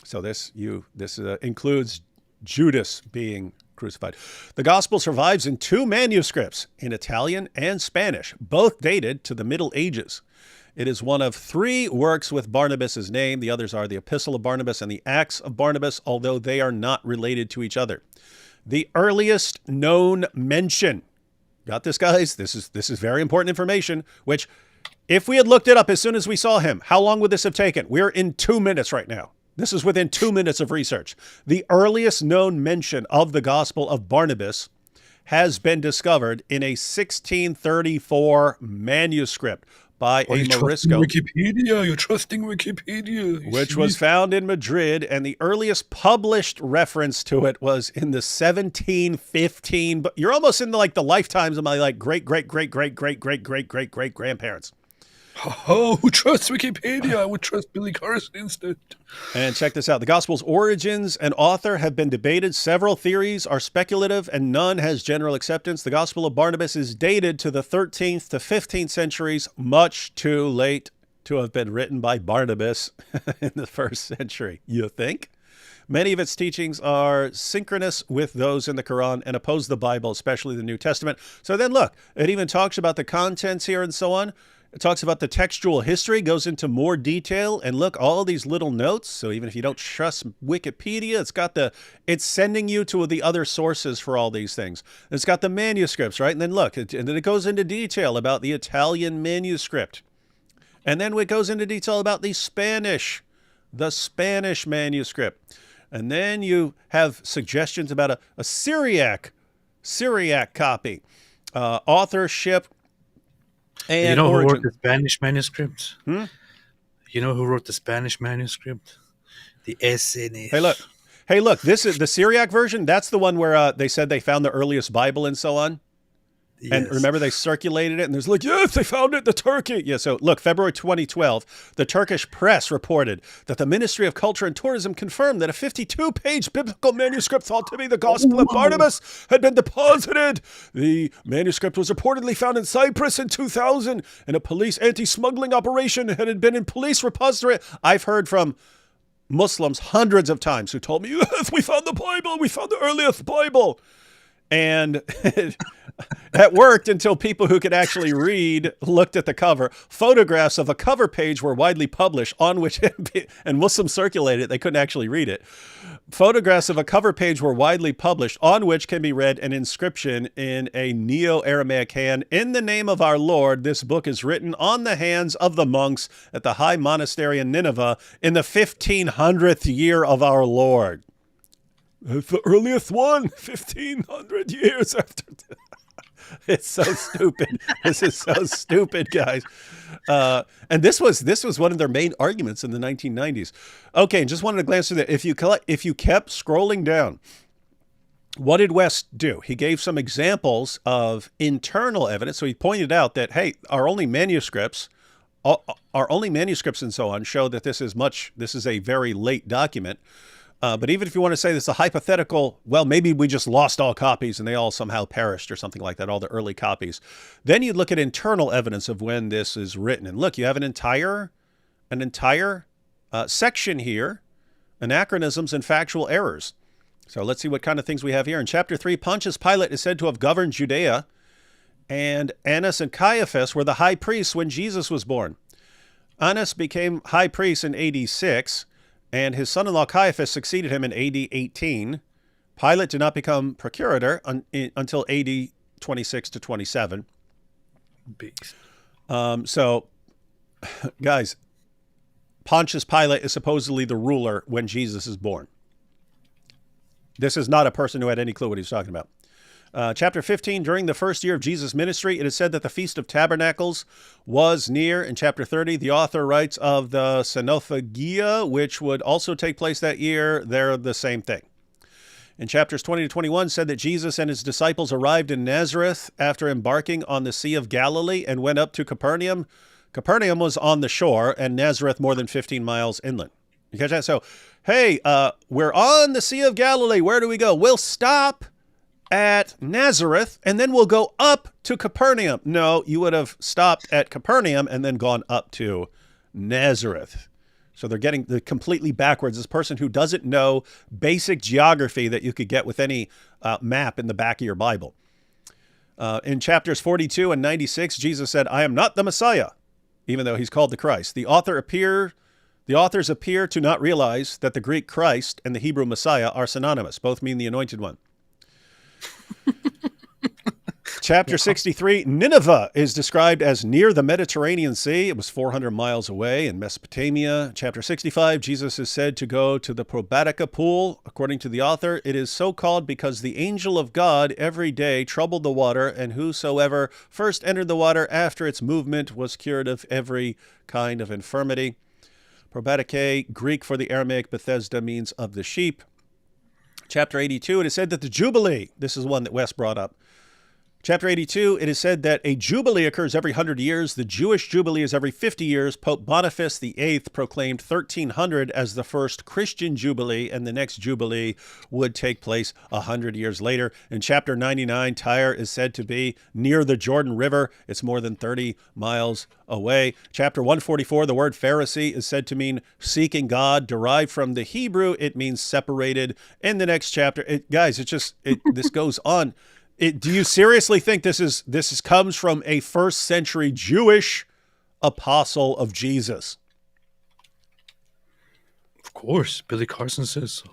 So this includes Judas being crucified. The gospel survives in 2 manuscripts, in Italian and Spanish, both dated to the Middle Ages. It is one of 3 works with Barnabas' name. The others are the Epistle of Barnabas and the Acts of Barnabas, although they are not related to each other. The earliest known mention, got this, guys? This is very important information, which if we had looked it up as soon as we saw him, how long would this have taken? We're in 2 minutes right now. This is within 2 minutes of research. The earliest known mention of the Gospel of Barnabas has been discovered in a 1634 manuscript by a Morisco. You're trusting Wikipedia. Which was found in Madrid, and the earliest published reference to it was in the 1715. But you're almost in the lifetimes of my great grandparents. Oh, who trusts Wikipedia? I would trust Billy Carson instead. And check this out. The Gospel's origins and author have been debated. Several theories are speculative and none has general acceptance. The Gospel of Barnabas is dated to the 13th to 15th centuries, much too late to have been written by Barnabas in the first century. You think? Many of its teachings are synchronous with those in the Quran and oppose the Bible, especially the New Testament. So then look, it even talks about the contents here and so on. It talks about the textual history, goes into more detail, and look, all these little notes. So even if you don't trust Wikipedia, it's sending you to the other sources for all these things. It's got the manuscripts, right? And then look, and then it goes into detail about the Italian manuscript. And then it goes into detail about the Spanish manuscript. And then you have suggestions about a Syriac copy, authorship, and you know origin. who wrote the Spanish manuscript? You know who wrote the Spanish manuscript? The SNS. Hey, look. This is the Syriac version. That's the one where they said they found the earliest Bible and so on. Yes. And remember, they circulated it, and there's like, yes, they found it in Turkey. Yeah, so look, February 2012, the Turkish press reported that the Ministry of Culture and Tourism confirmed that a 52-page biblical manuscript thought to be the Gospel of Barnabas had been deposited. The manuscript was reportedly found in Cyprus in 2000 in a police anti-smuggling operation and had been in police repository. I've heard from Muslims hundreds of times who told me, yes, we found the Bible, we found the earliest Bible. And that worked until people who could actually read looked at the cover. Photographs of a cover page were widely published on which, and Muslims circulated it, they couldn't actually read it. Photographs of a cover page were widely published on which can be read an inscription in a Neo-Aramaic hand. In the name of our Lord, this book is written on the hands of the monks at the high monastery in Nineveh in the 1500th year of our Lord. It's the earliest one, 1,500 years after. It's so stupid. This is so stupid, guys. And this was one of their main arguments in the 1990s. Okay, just wanted to glance through that. If you kept scrolling down, what did Wes do? He gave some examples of internal evidence. So he pointed out that, hey, our only manuscripts and so on show that this is a very late document. But even if you want to say this is a hypothetical, well, maybe we just lost all copies and they all somehow perished or something like that, all the early copies. Then you look at internal evidence of when this is written. And look, you have an entire section here, anachronisms and factual errors. So let's see what kind of things we have here. In chapter 3, Pontius Pilate is said to have governed Judea, and Annas and Caiaphas were the high priests when Jesus was born. Annas became high priest in AD 6, and his son-in-law Caiaphas succeeded him in AD 18. Pilate did not become procurator until AD 26 to 27. Beast. So, guys, Pontius Pilate is supposedly the ruler when Jesus is born. This is not a person who had any clue what he's talking about. Chapter 15, during the first year of Jesus' ministry, it is said that the Feast of Tabernacles was near. In chapter 30, the author writes of the Synophagia, which would also take place that year. They're the same thing. In chapters 20 to 21, said that Jesus and his disciples arrived in Nazareth after embarking on the Sea of Galilee and went up to Capernaum. Capernaum was on the shore and Nazareth more than 15 miles inland. You catch that? So, hey, we're on the Sea of Galilee. Where do we go? We'll stop at Nazareth, and then we'll go up to Capernaum. No, you would have stopped at Capernaum and then gone up to Nazareth. So they're getting completely backwards. This person who doesn't know basic geography that you could get with any map in the back of your Bible. In chapters 42 and 96, Jesus said, I am not the Messiah, even though he's called the Christ. The authors appear to not realize that the Greek Christ and the Hebrew Messiah are synonymous. Both mean the anointed one. Chapter 63, Nineveh is described as near the Mediterranean Sea. It was 400 miles away in Mesopotamia. Chapter 65, Jesus is said to go to the Probatica pool. According to the author, it is so called because the angel of God every day troubled the water, and whosoever first entered the water after its movement was cured of every kind of infirmity. Probaticae, Greek for the Aramaic Bethesda, means of the sheep. Chapter 82, it is said that the Jubilee, this is one that Wes brought up. Chapter 82, it is said that a jubilee occurs every 100 years. The Jewish jubilee is every 50 years. Pope Boniface VIII proclaimed 1300 as the first Christian jubilee, and the next jubilee would take place 100 years later. In chapter 99, Tyre is said to be near the Jordan River. It's more than 30 miles away. Chapter 144, the word Pharisee is said to mean seeking God. Derived from the Hebrew, it means separated. In the next chapter, this goes on. Do you seriously think this comes from a first century Jewish apostle of Jesus? Of course, Billy Carson says so.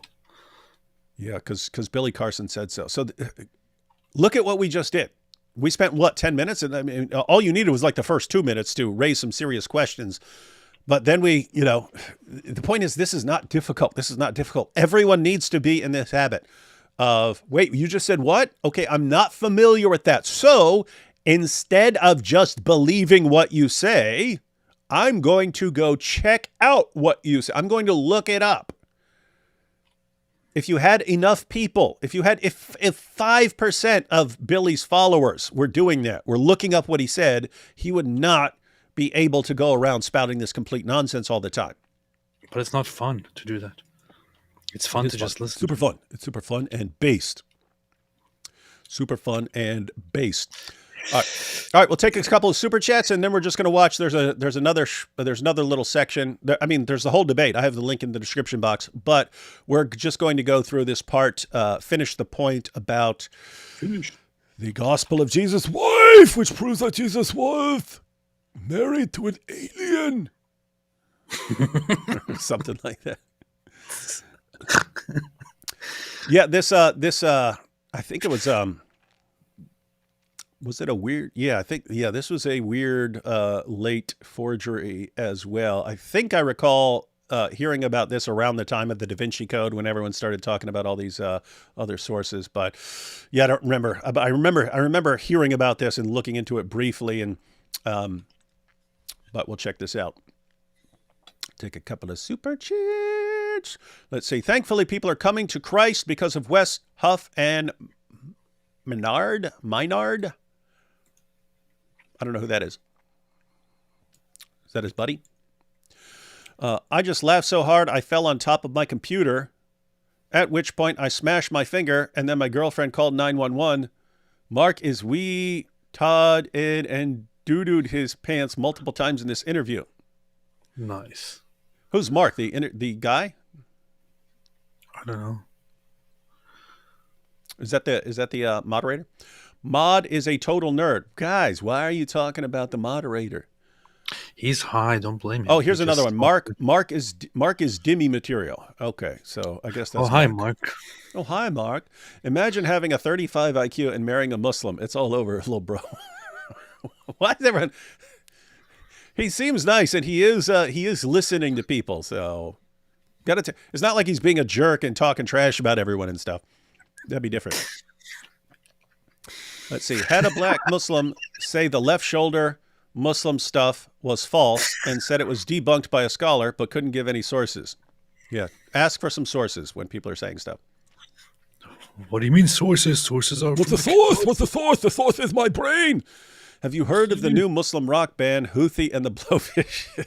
Yeah, because Billy Carson said so. So look at what we just did. We spent, 10 minutes? And I mean, all you needed was like the first 2 minutes to raise some serious questions. But then the point is, this is not difficult. This is not difficult. Everyone needs to be in this habit of, wait, you just said what? Okay, I'm not familiar with that. So instead of just believing what you say, I'm going to go check out what you say. I'm going to look it up. If you had enough people, if 5% of Billy's followers were doing that, were looking up what he said, he would not be able to go around spouting this complete nonsense all the time. But it's not fun to do that. It's fun to just listen. Super fun. It's super fun and based. Super fun and based. All right. We'll take a couple of super chats, and then we're just going to watch. There's another little section. There's the whole debate. I have the link in the description box, but we're just going to go through this part. Finish the point about the gospel of Jesus' wife, which proves that Jesus was married to an alien, something like that. Yeah, I think it was it a weird? Yeah, I think, this was a weird late forgery as well. I think I recall hearing about this around the time of the Da Vinci Code, when everyone started talking about all these other sources. But yeah, I don't remember. I remember hearing about this and looking into it briefly, and but we'll check this out. Take a couple of super chats. Let's see. Thankfully, people are coming to Christ because of Wes Huff and Maynard. I don't know who that is. Is that his buddy? I just laughed so hard I fell on top of my computer, at which point I smashed my finger, and then my girlfriend called 911. Mark is wee Todd and doo-dooed his pants multiple times in this interview. Nice. Who's Mark? The guy? I don't know. Is that the moderator? Mod is a total nerd. Guys, why are you talking about the moderator? He's high. Don't blame him. Oh, here's another one. Mark is Dimmy material. Okay, so I guess that's. Oh, hi, Mark. Oh, hi, Mark. Imagine having a 35 IQ and marrying a Muslim. It's all over, little bro. Why is everyone? He seems nice, and he is listening to people. So, it's not like he's being a jerk and talking trash about everyone and stuff. That'd be different. Let's see. Had a black Muslim say the left shoulder Muslim stuff was false and said it was debunked by a scholar, but couldn't give any sources. Yeah. Ask for some sources when people are saying stuff. What do you mean sources? Sources are... What's the source? What's the source? The source is my brain. Have you heard of the new Muslim rock band, Houthi and the Blowfish?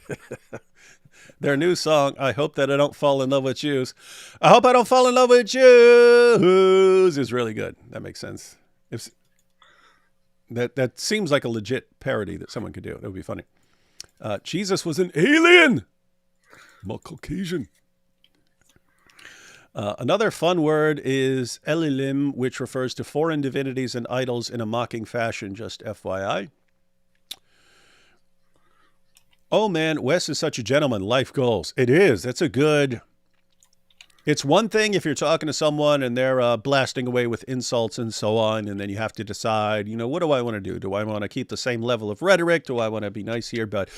Their new song, I Hope That I Don't Fall in Love with Jews. I hope I don't fall in love with Jews is really good. That makes sense. That seems like a legit parody that someone could do. That would be funny. Jesus was an alien. I'm Caucasian. Another fun word is Elilim, which refers to foreign divinities and idols in a mocking fashion, just FYI. Oh man, Wes is such a gentleman. Life goals. It is. That's a good... It's one thing if you're talking to someone and they're blasting away with insults and so on, and then you have to decide, what do I want to do? Do I want to keep the same level of rhetoric? Do I want to be nice here? But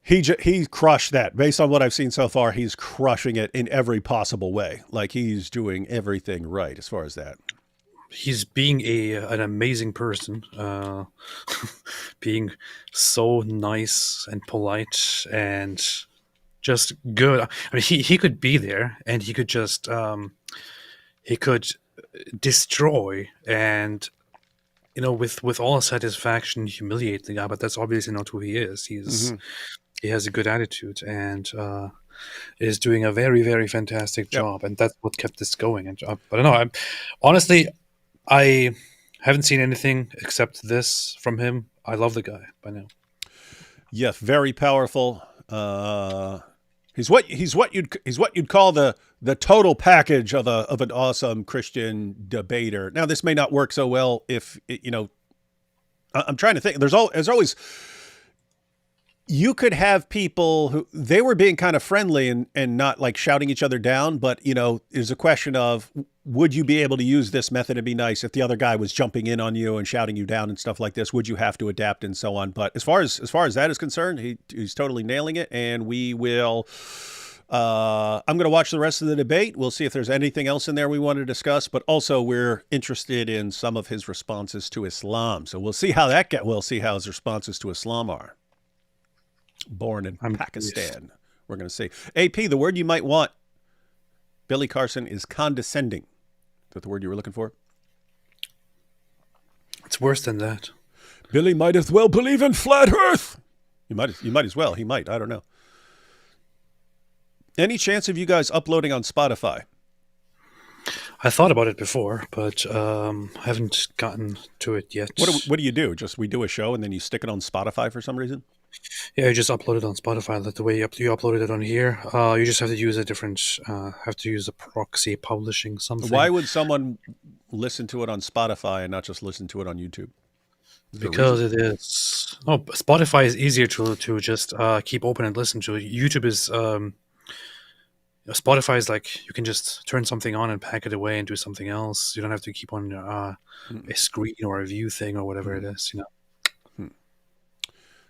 he crushed that. Based on what I've seen so far, he's crushing it in every possible way. Like he's doing everything right as far as that. He's being an amazing person, being so nice and polite and just good. I mean, he could be there and he could just he could destroy and, with all satisfaction, humiliate the guy. But that's obviously not who he is. He has a good attitude and is doing a very, very fantastic job, and that's what kept this going. And I don't know. Honestly, I haven't seen anything except this from him. I love the guy by now. Yeah, very powerful. He's what you'd call the total package of an awesome Christian debater. Now, this may not work so well if I'm trying to think. There's always. You could have people who they were being kind of friendly and not like shouting each other down, but there's a question of, would you be able to use this method and be nice if the other guy was jumping in on you and shouting you down and stuff like this? Would you have to adapt and so on? But as far as that is concerned, he's totally nailing it, and we will. I'm going to watch the rest of the debate. We'll see if there's anything else in there we want to discuss, but also we're interested in some of his responses to Islam. So we'll see how that get. We'll see how his responses to Islam are. Born in Pakistan. We're going to see. AP, the word you might want, Billy Carson, is condescending. Is that the word you were looking for? It's worse than that. Billy might as well believe in flat earth. You might as well. He might. I don't know. Any chance of you guys uploading on Spotify? I thought about it before, but haven't gotten to it yet. What do you do? Just we do a show and then you stick it on Spotify for some reason? Yeah, you just upload it on Spotify. Like the way you uploaded it on here, you just have to use a proxy publishing something. Why would someone listen to it on Spotify and not just listen to it on YouTube? Because it is. Oh, Spotify is easier to just keep open and listen to. YouTube is. Spotify is like you can just turn something on and pack it away and do something else. You don't have to keep on a screen or a view thing or whatever it is.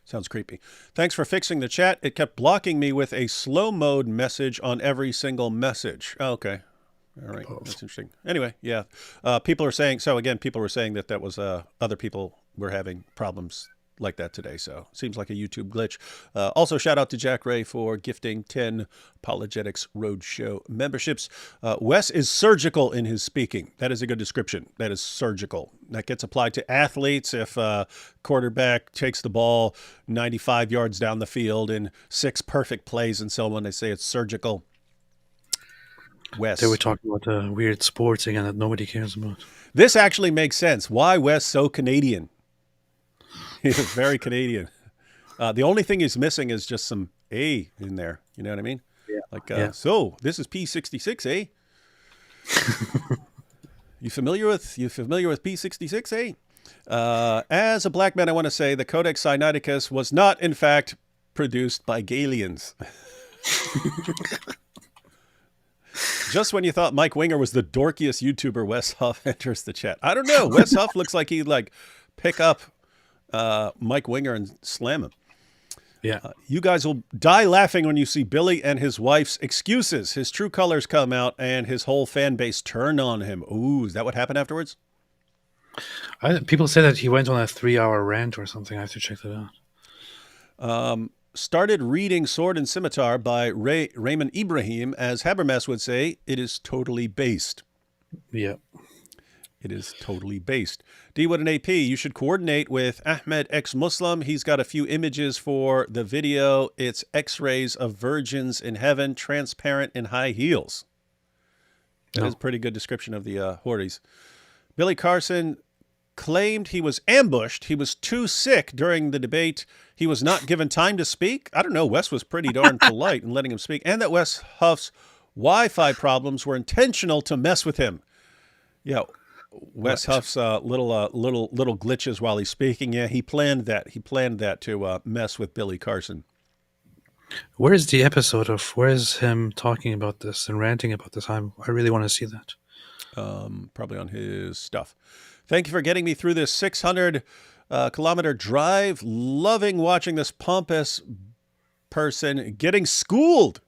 Sounds creepy. Thanks for fixing the chat. It kept blocking me with a slow mode message on every single message. Oh, okay. All right. That's interesting. Anyway, yeah. People were saying that was other people were having problems like that today. So seems like a YouTube glitch. Also, shout out to Jack Ray for gifting 10 Apologetics Roadshow memberships. Wes is surgical in his speaking. That is a good description. That is surgical. That gets applied to athletes. If a quarterback takes the ball 95 yards down the field in 6 perfect plays and so on, they say it's surgical. Wes. They were talking about weird sports again that nobody cares about. This actually makes sense. Why Wes so Canadian? He's very Canadian. The only thing he's missing is just some A in there. You know what I mean? Yeah. Like, so this is P66, eh? You familiar with P66, eh? As a black man, I want to say the Codex Sinaiticus was not, in fact, produced by Galileans. Just when you thought Mike Winger was the dorkiest YouTuber, Wes Huff enters the chat. I don't know. Wes Huff looks like he'd pick up Mike Winger and slam him. Yeah. You guys will die laughing when you see Billy and his wife's excuses. His true colors come out and his whole fan base turned on him. Ooh, is that what happened afterwards? People say that he went on a 3-hour rant or something. I have to check that out. Started reading Sword and Scimitar by Raymond Ibrahim. As Habermas would say, it is totally based. Yeah. It is totally based. D-Wood and AP, you should coordinate with Ahmed Ex-Muslim. He's got a few images for the video. It's x-rays of virgins in heaven, transparent in high heels. That is a pretty good description of the Horties. Billy Carson claimed he was ambushed. He was too sick during the debate. He was not given time to speak. I don't know. Wes was pretty darn polite in letting him speak. And that Wes Huff's Wi-Fi problems were intentional to mess with him. Yeah. Wes Huff's little glitches while he's speaking. Yeah, he planned that. He planned that to mess with Billy Carson. Where's the episode of where's him talking about this and ranting about this? I really want to see that. Probably on his stuff. Thank you for getting me through this 600 kilometer drive. Loving watching this pompous person getting schooled.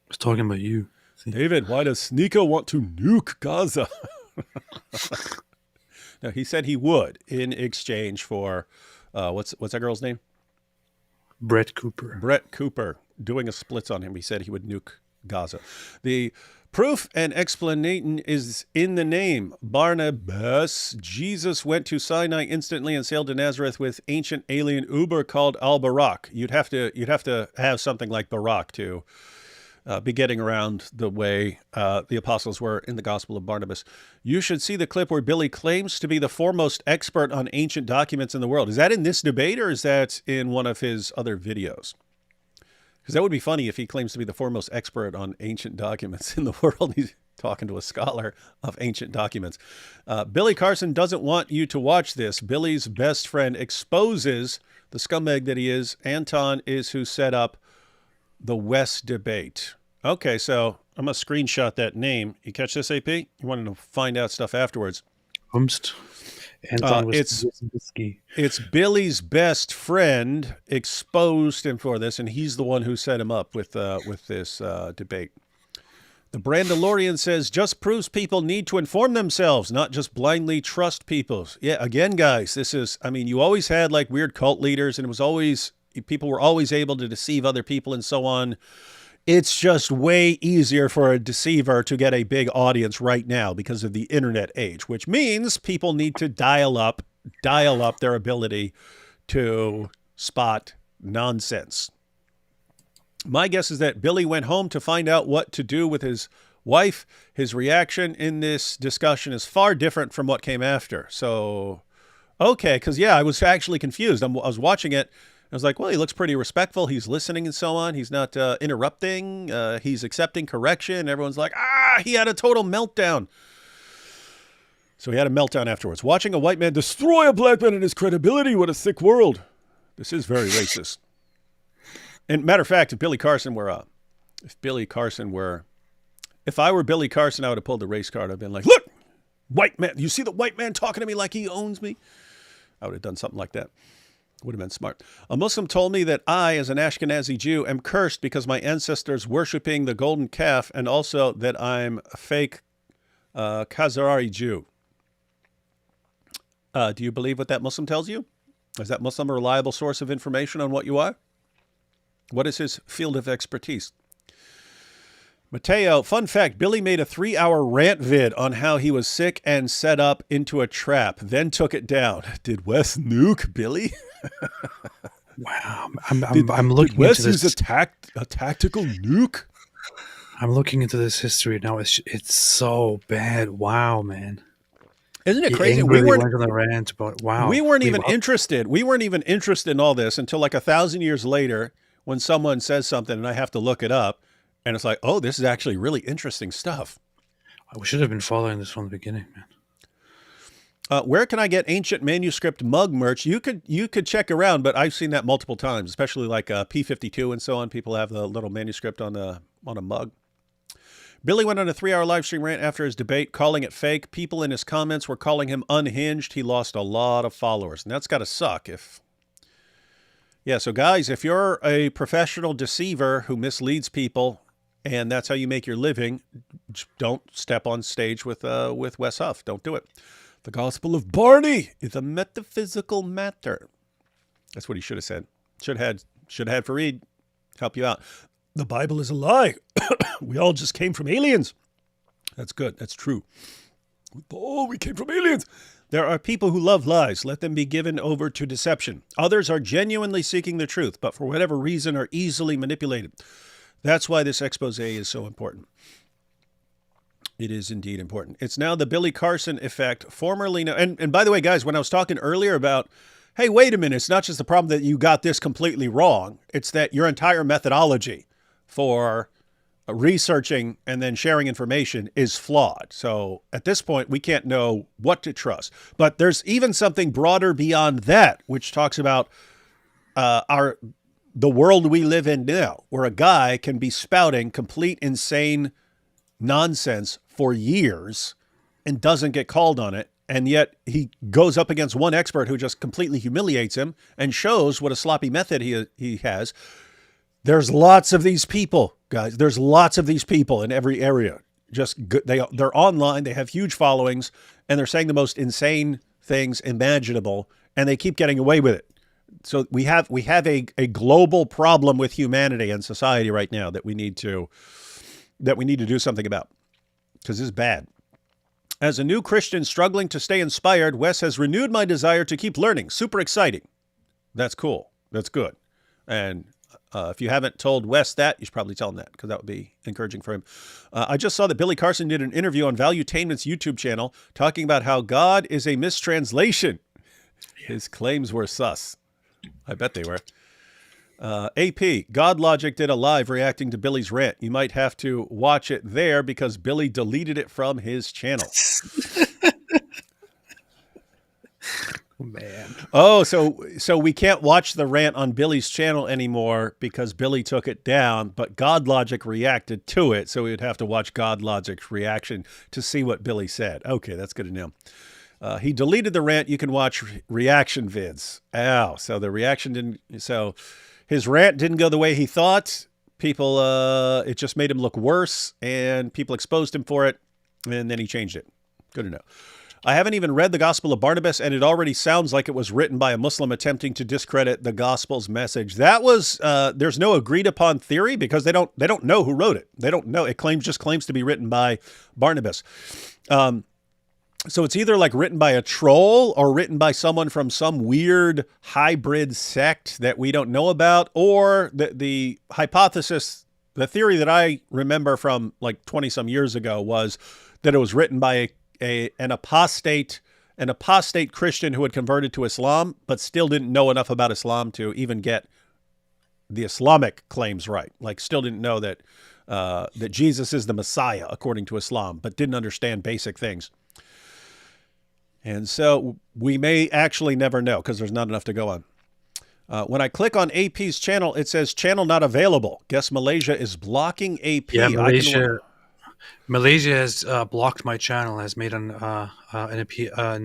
I was talking about you. David, why does Sneeko want to nuke Gaza? No, he said he would in exchange for what's that girl's name? Brett Cooper. Brett Cooper doing a splits on him. He said he would nuke Gaza. The Proof and explanation is in the name. Barnabas, Jesus went to Sinai instantly and sailed to Nazareth with ancient alien Uber called Al-Barak. You'd have to have something like Barak to be getting around the way the apostles were in the Gospel of Barnabas. You should see the clip where Billy claims to be the foremost expert on ancient documents in the world. Is that in this debate or is that in one of his other videos? Because that would be funny if he claims to be the foremost expert on ancient documents in the world. He's talking to a scholar of ancient documents. Billy Carson doesn't want you to watch this. Billy's best friend exposes the scumbag that he is. Anton is who set up the Wes debate. Okay, so I'm going to screenshot that name. You catch this, AP? You wanted to find out stuff afterwards. Anton was It's Billy's best friend exposed him for this, and he's the one who set him up with this debate. The Brandalorian says, just proves people need to inform themselves, not just blindly trust people. Yeah, again, guys, this is, I mean, you always had like weird cult leaders, and it was always, people were always able to deceive other people and so on. It's just way easier for a deceiver to get a big audience right now because of the internet age, which means people need to dial up their ability to spot nonsense. My guess is that Billy went home to find out what to do with his wife. His reaction in this discussion is far different from what came after. So, okay, because yeah, I was actually confused. I was watching it. I was like, well, he looks pretty respectful. He's listening and so on. He's not interrupting. He's accepting correction. Everyone's like, he had a total meltdown. So he had a meltdown afterwards. Watching a white man destroy a black man and his credibility. What a sick world. This is very racist. And matter of fact, if I were Billy Carson, I would have pulled the race card. I've been like, look, white man. You see the white man talking to me like he owns me? I would have done something like that. Would have been smart. A Muslim told me that I, as an Ashkenazi Jew, am cursed because my ancestors worshiping the golden calf, and also that I'm a fake Khazari Jew. Do you believe what that Muslim tells you? Is that Muslim a reliable source of information on what you are? What is his field of expertise? Mateo, fun fact, Billy made a 3-hour rant vid on how he was sick and set up into a trap, then took it down. Did Wes nuke Billy? Wow. I'm looking Wes into this. Use a tactical nuke? I'm looking into this history now. It's so bad. Wow, man. Isn't it He crazy? angrily went on a rant, but wow. We weren't even interested. We weren't even interested in all this until like 1,000 years later when someone says something and I have to look it up. And it's like, oh, this is actually really interesting stuff. We should have been following this from the beginning, man. Where can I get ancient manuscript mug merch? You could check around, but I've seen that multiple times, especially like P52 and so on. People have the little manuscript on a mug. Billy went on a 3-hour live stream rant after his debate, calling it fake. People in his comments were calling him unhinged. He lost a lot of followers, and that's got to suck. Yeah, so guys, if you're a professional deceiver who misleads people, and that's how you make your living, don't step on stage with Wes Huff. Don't do it. The Gospel of Barney is a metaphysical matter. That's what he should have said. Should have had Fareed help you out. The Bible is a lie. We all just came from aliens. That's good. That's true. Oh, we came from aliens. There are people who love lies. Let them be given over to deception. Others are genuinely seeking the truth, but for whatever reason are easily manipulated. That's why this expose is so important. It is indeed important. It's now the Billy Carson effect, formerly known. And by the way, guys, when I was talking earlier about, hey, wait a minute, it's not just the problem that you got this completely wrong. It's that your entire methodology for researching and then sharing information is flawed. So at this point, we can't know what to trust. But there's even something broader beyond that, which talks about the world we live in now, where a guy can be spouting complete insane nonsense for years and doesn't get called on it. And yet he goes up against one expert who just completely humiliates him and shows what a sloppy method he has. There's lots of these people, guys. There's lots of these people in every area. They're online. They have huge followings and they're saying the most insane things imaginable and they keep getting away with it. So we have a global problem with humanity and society right now that we need to do something about. because this is bad. As a new Christian struggling to stay inspired, Wes has renewed my desire to keep learning. Super exciting. That's cool. That's good. And if you haven't told Wes that, you should probably tell him that, because that would be encouraging for him. I just saw that Billy Carson did an interview on Valuetainment's YouTube channel talking about how God is a mistranslation. His claims were sus. I bet they were. AP, God Logic did a live reacting to Billy's rant. You might have to watch it there because Billy deleted it from his channel. Man. Oh, so we can't watch the rant on Billy's channel anymore because Billy took it down, but God Logic reacted to it, so we'd have to watch God Logic's reaction to see what Billy said. Okay, that's good to know. He deleted the rant. You can watch reaction vids. Ow, so the reaction didn't... So his rant didn't go the way he thought. People, it just made him look worse, and people exposed him for it, and then he changed it. Good to know. I haven't even read the Gospel of Barnabas, and it already sounds like it was written by a Muslim attempting to discredit the Gospel's message. That was there's no agreed upon theory because they don't know who wrote it. They don't know. It just claims to be written by Barnabas. So it's either like written by a troll or written by someone from some weird hybrid sect that we don't know about, or the hypothesis, the theory that I remember from like 20 some years ago was that it was written by an apostate Christian who had converted to Islam, but still didn't know enough about Islam to even get the Islamic claims right. Like still didn't know that that Jesus is the Messiah according to Islam, but didn't understand basic things. And so we may actually never know because there's not enough to go on. When I click on AP's channel, it says channel not available. Guess Malaysia is blocking AP. Yeah, Malaysia has blocked my channel, has made an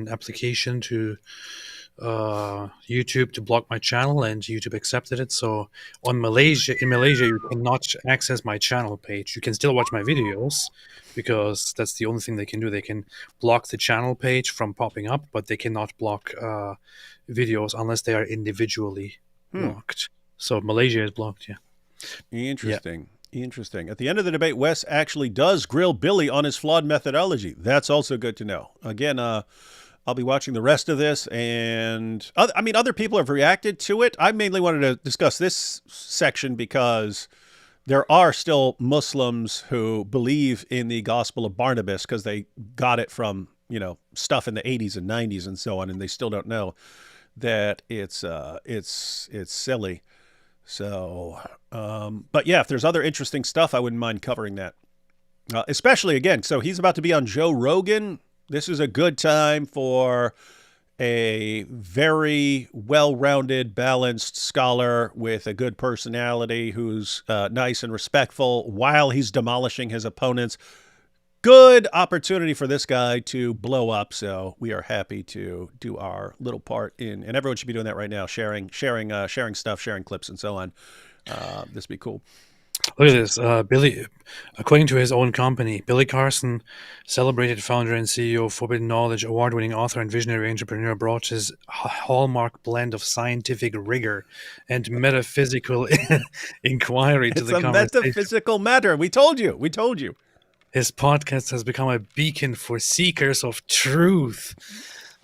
application to YouTube to block my channel, and YouTube accepted it. So in Malaysia, you cannot access my channel page. You can still watch my videos because that's the only thing they can do. They can block the channel page from popping up, but they cannot block videos unless they are individually blocked. So Malaysia is blocked, yeah. Interesting. Yeah. Interesting. At the end of the debate, Wes actually does grill Billy on his flawed methodology. That's also good to know. Again, I'll be watching the rest of this, and other people have reacted to it. I mainly wanted to discuss this section because there are still Muslims who believe in the Gospel of Barnabas because they got it from, stuff in the 80s and 90s and so on, and they still don't know that it's silly. So, but yeah, if there's other interesting stuff, I wouldn't mind covering that. Especially again, so he's about to be on Joe Rogan. This is a good time for a very well-rounded, balanced scholar with a good personality who's nice and respectful while he's demolishing his opponents. Good opportunity for this guy to blow up. So we are happy to do our little part in, and everyone should be doing that right now, sharing stuff, sharing clips, and so on. This would be cool. Look at this. Billy, according to his own company, Billy Carson, celebrated founder and CEO of Forbidden Knowledge, award-winning author and visionary entrepreneur, brought his hallmark blend of scientific rigor and metaphysical inquiry to the conversation. It's a metaphysical matter. We told you. His podcast has become a beacon for seekers of truth.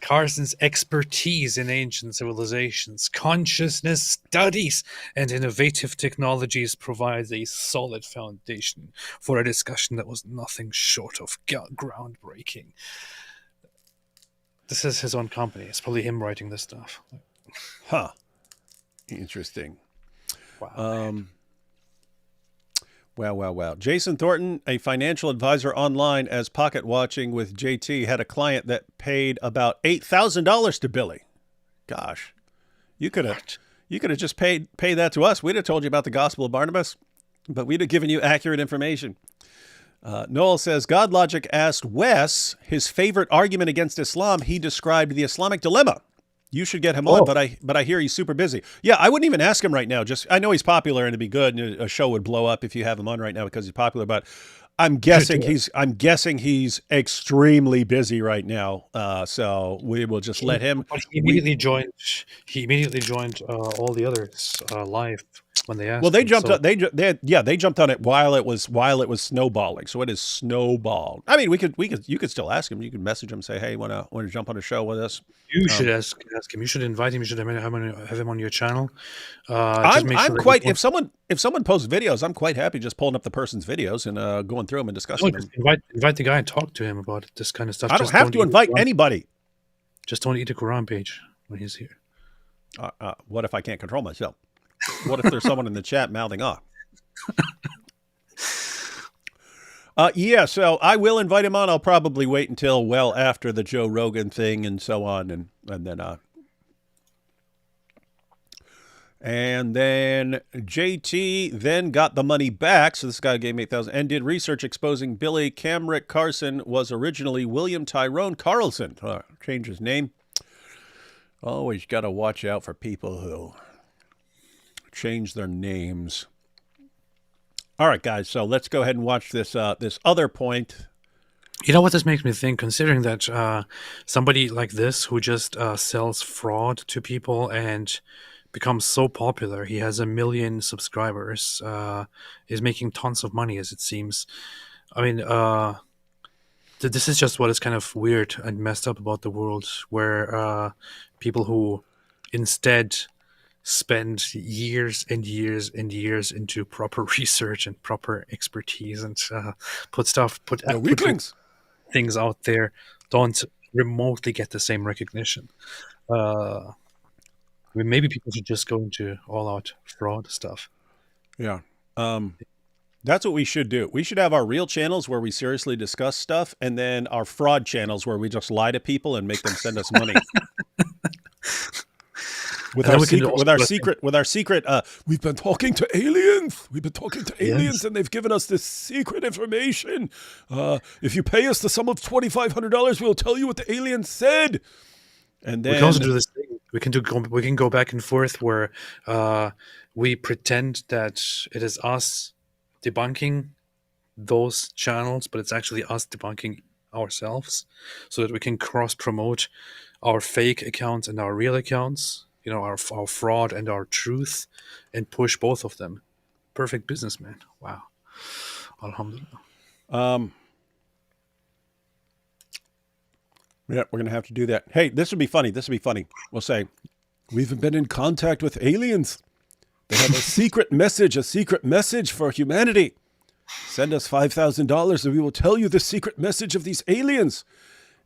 Carson's expertise in ancient civilizations, consciousness studies, and innovative technologies provides a solid foundation for a discussion that was nothing short of groundbreaking. This is his own company. It's probably him writing this stuff. Huh. Interesting. Wow. Wow. Jason Thornton, a financial advisor online as pocket watching with JT, had a client that paid about $8,000 to Billy. Gosh, you could have just paid that to us. We'd have told you about the Gospel of Barnabas, but we'd have given you accurate information. Noel says, God Logic asked Wes his favorite argument against Islam. He described the Islamic dilemma. You should get him on, but I hear he's super busy. Yeah, I wouldn't even ask him right now. I know he's popular and it'd be good, and a show would blow up if you have him on right now because he's popular. But I'm guessing he's extremely busy right now. So we will just let him. But he immediately joined. He immediately joined all the others live. when they asked. Well, they him. jumped So, on they jumped on it while it was snowballing. So it is snowballed. I mean, you could still ask him. You could message him, say, "Hey, want to jump on a show with us?" you should ask him. You should invite him. You should have him on your channel. I'm Make sure that quite he if someone posts videos, I'm quite happy just pulling up the person's videos and going through them and discussing them. just invite the guy and talk to him about this kind of stuff. I don't Just have to eat invite the Quran- anybody. Just don't eat the Quran page when he's here. What if I can't control myself? What if there's someone in the chat mouthing off? Yeah, so I will invite him on. I'll probably wait until well after the Joe Rogan thing and so on, and then JT then got the money back. So this guy gave me $8,000 and did research exposing Billy Camrick Carson was originally William Tyrone Carlson. Changed his name. Always got to watch out for people who change their names. All right, guys. So let's go ahead and watch this this other point. You know what this makes me think, considering that somebody like this who just sells fraud to people and becomes so popular, he has 1 million subscribers, is making tons of money, as it seems. I mean, this is just what is kind of weird and messed up about the world, where people who instead spend years and years and years into proper research and proper expertise and put Weaklings. things out there don't remotely get the same recognition. I mean, maybe people should just go into all-out fraud stuff. Yeah. That's what we should do. We should have our real channels where we seriously discuss stuff, and then our fraud channels where we just lie to people and make them send us money. With our secret, we've been talking to aliens. We've been talking to aliens, and they've given us this secret information. If you pay us the sum of $2,500, we'll tell you what the aliens said. And then we can also do this thing. We can go back and forth where we pretend that it is us debunking those channels, but it's actually us debunking ourselves, so that we can cross promote our fake accounts and our real accounts. You know, our fraud and our truth, and push both of them. Perfect businessman. Wow. Alhamdulillah. Yeah, we're going to have to do that. Hey, this would be funny. We'll say, we've been in contact with aliens. They have a secret message for humanity. Send us $5,000 and we will tell you the secret message of these aliens.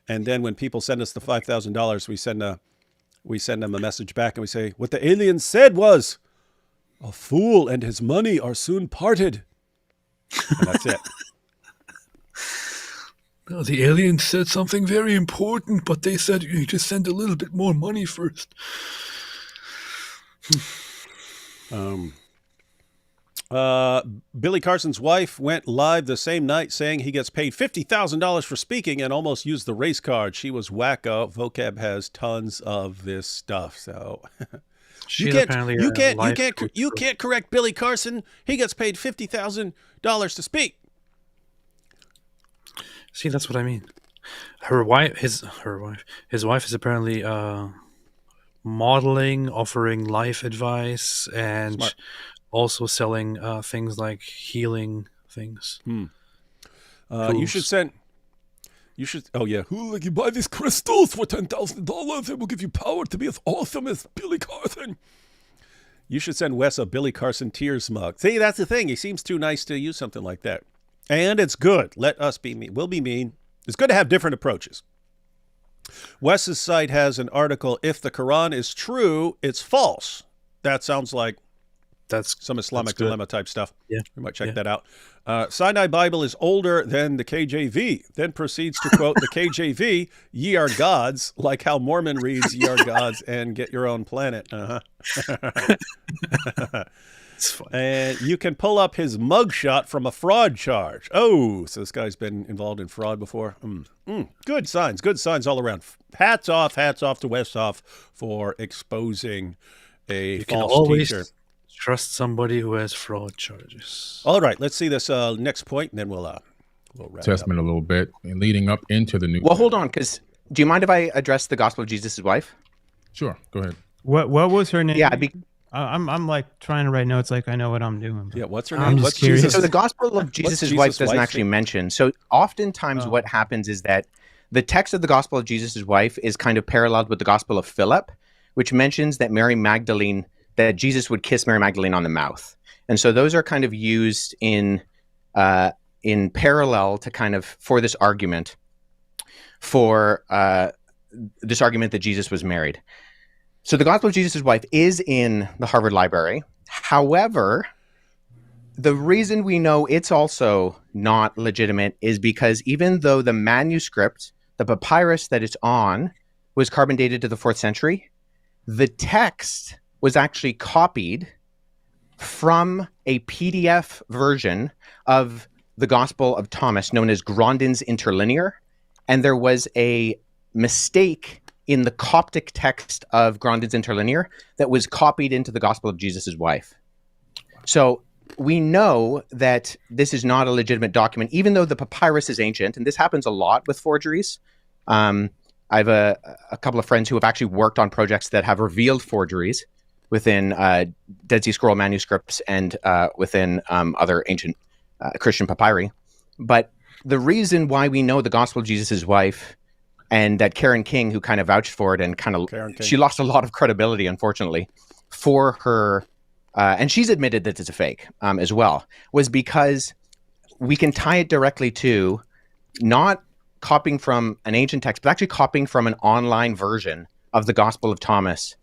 And then when people send us the $5,000, we send them a message back and we say, what the aliens said was, a fool and his money are soon parted. And that's it. No, the aliens said something very important, but they said you need to send a little bit more money first. Billy Carson's wife went live the same night saying he gets paid $50,000 for speaking and almost used the race card. She was wacko. Vocab has tons of this stuff. So you can't correct Billy Carson. He gets paid $50,000 to speak. See, that's what I mean. His wife is apparently modeling, offering life advice, and Smart. also selling things like healing things. You should. Oh yeah. Like you buy these crystals for $10,000, it will give you power to be as awesome as Billy Carson. You should send Wes a Billy Carson tears mug. See, that's the thing. He seems too nice to use something like that. And it's good. Let us be mean. We'll be mean. It's good to have different approaches. Wes's site has an article, if the Quran is true, it's false. That sounds like that's some Islamic dilemma type stuff. Yeah. We might check that out. Sinai Bible is older than the KJV, then proceeds to quote the KJV, ye are gods, like how Mormon reads ye are gods and get your own planet. It's fun. And you can pull up his mugshot from a fraud charge. Oh, so this guy's been involved in fraud before. Good signs all around. Hats off to Wes Huff for exposing a You false can always teacher. trust somebody who has fraud charges. All right, let's see this next point, and then we'll wrap it up. Testament a little bit and leading up into the new. Well, hold on, because do you mind if I address the Gospel of Jesus' wife? Sure, go ahead. What was her name? Yeah, I'm like trying to write notes like I know what I'm doing. Yeah, what's her I'm name? just What's curious. Jesus? So the Gospel of Jesus' wife Jesus' doesn't wife's actually name? mention. So oftentimes what happens is that the text of the Gospel of Jesus' wife is kind of paralleled with the Gospel of Philip, which mentions that that Jesus would kiss Mary Magdalene on the mouth. And so those are kind of used in parallel to kind of for this argument that Jesus was married. So the Gospel of Jesus' wife is in the Harvard Library. However, the reason we know it's also not legitimate is because even though the manuscript, the papyrus that it's on, was carbon dated to the 4th century, the text was actually copied from a PDF version of the Gospel of Thomas known as Grandin's Interlinear. And there was a mistake in the Coptic text of Grandin's Interlinear that was copied into the Gospel of Jesus' wife. So we know that this is not a legitimate document, even though the papyrus is ancient, and this happens a lot with forgeries. I have a couple of friends who have actually worked on projects that have revealed forgeries within Dead Sea Scroll manuscripts and within other ancient Christian papyri. But the reason why we know the Gospel of Jesus' wife, and that Karen King, who kind of vouched for it and she lost a lot of credibility, unfortunately, for her, and she's admitted that it's a fake as well, was because we can tie it directly to not copying from an ancient text, but actually copying from an online version of the Gospel of Thomas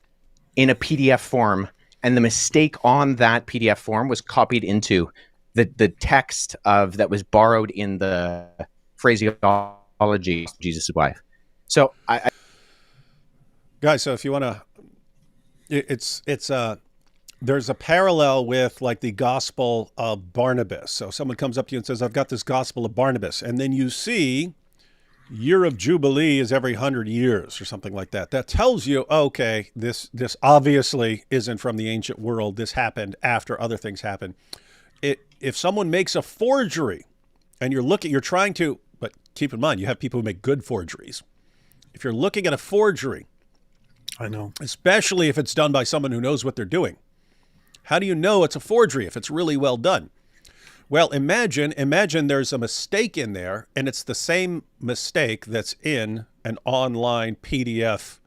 in a PDF form. And the mistake on that PDF form was copied into the text that was borrowed in the phraseology of Jesus' wife. So Guys, so if you want to, there's a parallel with like the Gospel of Barnabas. So someone comes up to you and says, I've got this Gospel of Barnabas. And then you see year of Jubilee is every 100 years or something like that. That tells you, okay, this obviously isn't from the ancient world. This happened after other things happened. If someone makes a forgery and you're trying to, but keep in mind, you have people who make good forgeries. If you're looking at a forgery, I know, especially if it's done by someone who knows what they're doing, how do you know it's a forgery if it's really well done? Well, imagine there's a mistake in there, and it's the same mistake that's in an online PDF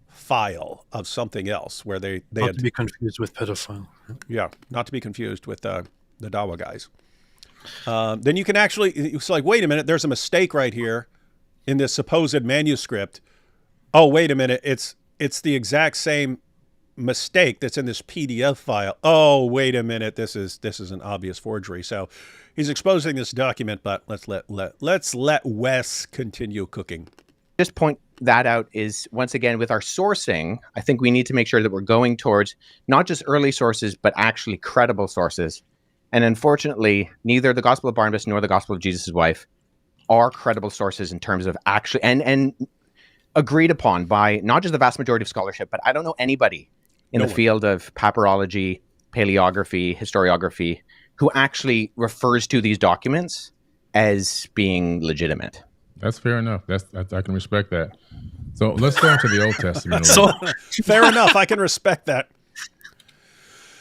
file of something else where they not had to be confused with pedophile. Yeah, not to be confused with the Dawa guys. Then you can actually, it's like, wait a minute, there's a mistake right here in this supposed manuscript. Oh, wait a minute, it's the exact same mistake that's in this PDF file. Oh, wait a minute, this is an obvious forgery. So he's exposing this document, but let's let Wes continue cooking. Just point that out is, once again, with our sourcing, I think we need to make sure that we're going towards not just early sources, but actually credible sources. And unfortunately, neither the Gospel of Barnabas nor the Gospel of Jesus' wife are credible sources in terms of actually, and agreed upon by not just the vast majority of scholarship, but I don't know anybody in the field of papyrology, paleography, historiography, who actually refers to these documents as being legitimate. That's fair enough. I can respect that. So let's go into the Old Testament. So fair enough. I can respect that.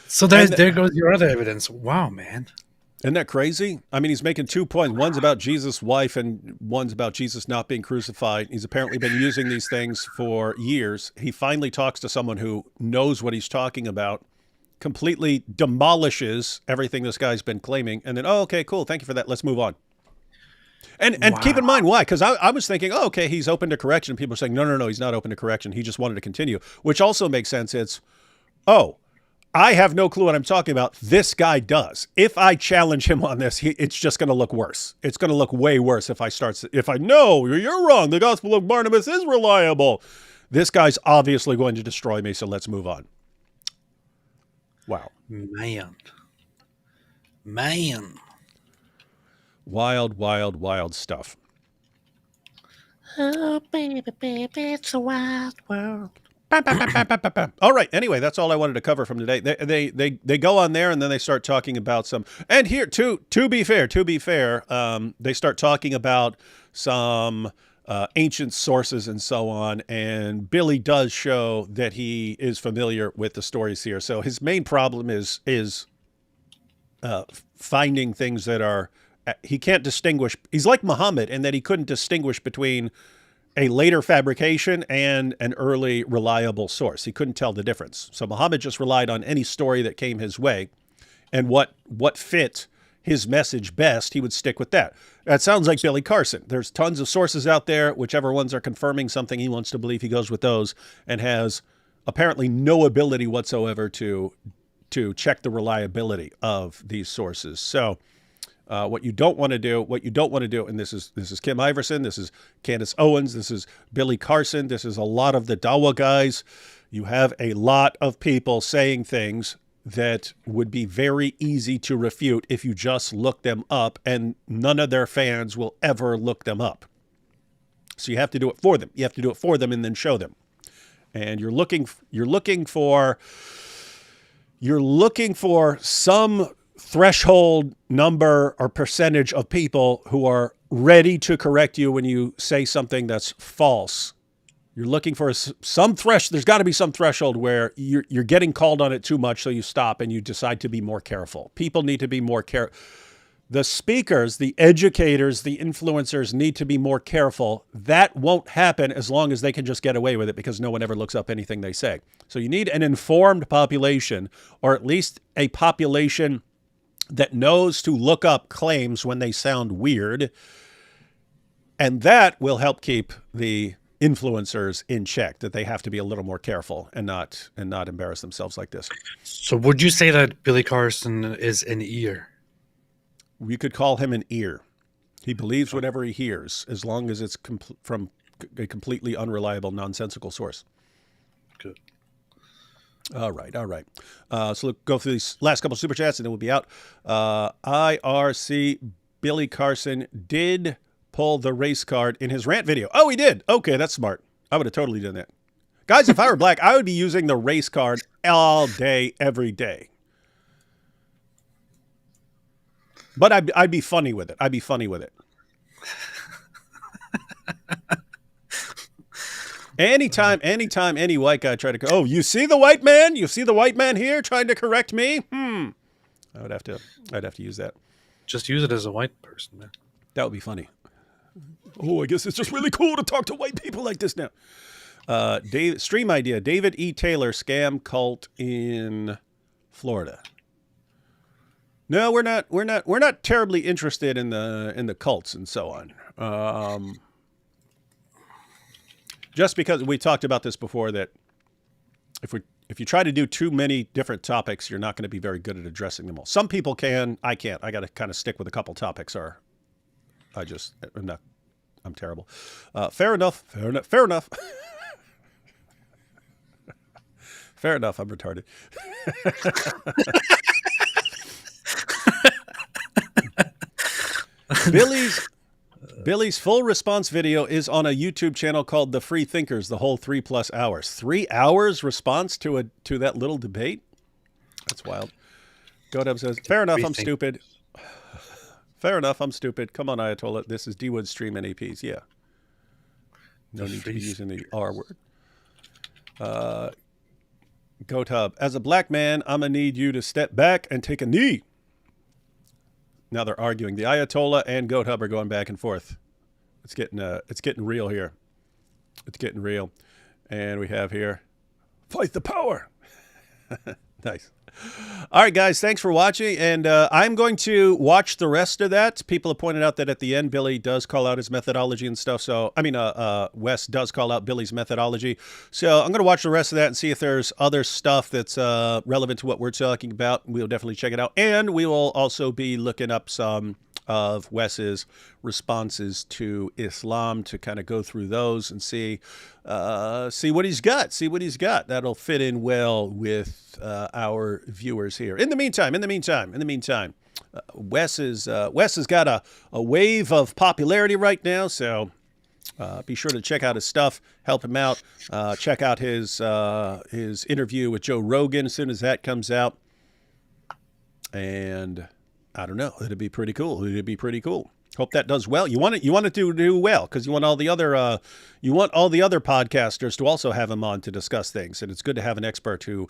So there goes your other evidence. Wow, man. Isn't that crazy? I mean, he's making 2 points. One's about Jesus' wife and one's about Jesus not being crucified. He's apparently been using these things for years. He finally talks to someone who knows what he's talking about, completely demolishes everything this guy's been claiming, and then, oh, okay, cool. Thank you for that. Let's move on. And Wow. keep in mind why, because I was thinking, oh, okay, he's open to correction. People are saying, no, he's not open to correction. He just wanted to continue, which also makes sense. It's, I have no clue what I'm talking about. This guy does. If I challenge him on this, it's just going to look worse. It's going to look way worse if I know you're wrong. The Gospel of Barnabas is reliable. This guy's obviously going to destroy me, so let's move on. Wow. Man. Wild stuff. Oh, baby, it's a wild world. All right. Anyway, that's all I wanted to cover from today. They go on there and then they start talking about some. And here, to be fair, they start talking about some ancient sources and so on. And Billy does show that he is familiar with the stories here. So his main problem is finding things that are, he can't distinguish. He's like Muhammad in that he couldn't distinguish between a later fabrication and an early reliable source. He couldn't tell the difference. So Muhammad just relied on any story that came his way, and what fit his message best, he would stick with that. That sounds like Billy Carson. There's tons of sources out there. Whichever ones are confirming something he wants to believe, he goes with those, and has apparently no ability whatsoever to check the reliability of these sources. So what you don't want to do, and this is Kim Iverson, this is Candace Owens, this is Billy Carson, this is a lot of the Dawa guys. You have a lot of people saying things that would be very easy to refute if you just look them up, and none of their fans will ever look them up. So you have to do it for them. You have to do it for them and then show them. And you're looking for some threshold number or percentage of people who are ready to correct you when you say something that's false. You're looking for some threshold. There's got to be some threshold where you're getting called on it too much, so you stop and you decide to be more careful. People need to be more careful. The speakers, the educators, the influencers need to be more careful. That won't happen as long as they can just get away with it, because no one ever looks up anything they say. So you need an informed population, or at least a population that knows to look up claims when they sound weird. And that will help keep the influencers in check, that they have to be a little more careful and not embarrass themselves like this. So would you say that Billy Carson is an ear? We could call him an ear. He believes whatever he hears, as long as it's from a completely unreliable, nonsensical source. Good. All right. So let's go through these last couple of super chats and then we'll be out. IRC Billy Carson did pull the race card in his rant video. Oh, he did. Okay, that's smart. I would have totally done that. Guys, if I were black, I would be using the race card all day, every day. But I'd be funny with it. Anytime any white guy tried to go, oh, you see the white man? You see the white man here trying to correct me? I'd have to use that. Just use it as a white person, man. That would be funny. Oh, I guess it's just really cool to talk to white people like this now. Stream idea: David E. Taylor scam cult in Florida. No, we're not terribly interested in the cults and so on. Just because we talked about this before, that if you try to do too many different topics, you're not going to be very good at addressing them all. Some people can, I can't. I got to kind of stick with a couple topics, or I'm terrible. Fair enough. Fair enough. Fair enough. I'm retarded. Billy's full response video is on a YouTube channel called The Free Thinkers, the whole 3+ hours. 3 hours response to that little debate? That's wild. Godub says, fair enough, I'm stupid. Fair enough, I'm stupid. Come on, Ayatollah. This is D-Wood Stream NAPs. Yeah. No need to be using the R word. Goathub, as a black man, I'm going to need you to step back and take a knee. Now they're arguing. The Ayatollah and Goathub are going back and forth. It's getting real here. It's getting real. And we have here, fight the power. Nice. All right, guys, thanks for watching. And I'm going to watch the rest of that. People have pointed out that at the end, Billy does call out his methodology and stuff. So, Wes does call out Billy's methodology. So I'm going to watch the rest of that and see if there's other stuff that's relevant to what we're talking about. We'll definitely check it out. And we will also be looking up some of Wes's responses to Islam to kind of go through those and see what he's got. That'll fit in well with our viewers here. In the meantime, Wes has got a wave of popularity right now, so be sure to check out his stuff, help him out. Check out his interview with Joe Rogan as soon as that comes out, and I don't know, it'd be pretty cool. Hope that does well. You want it to do well because you want all the other podcasters to also have him on to discuss things. And it's good to have an expert who,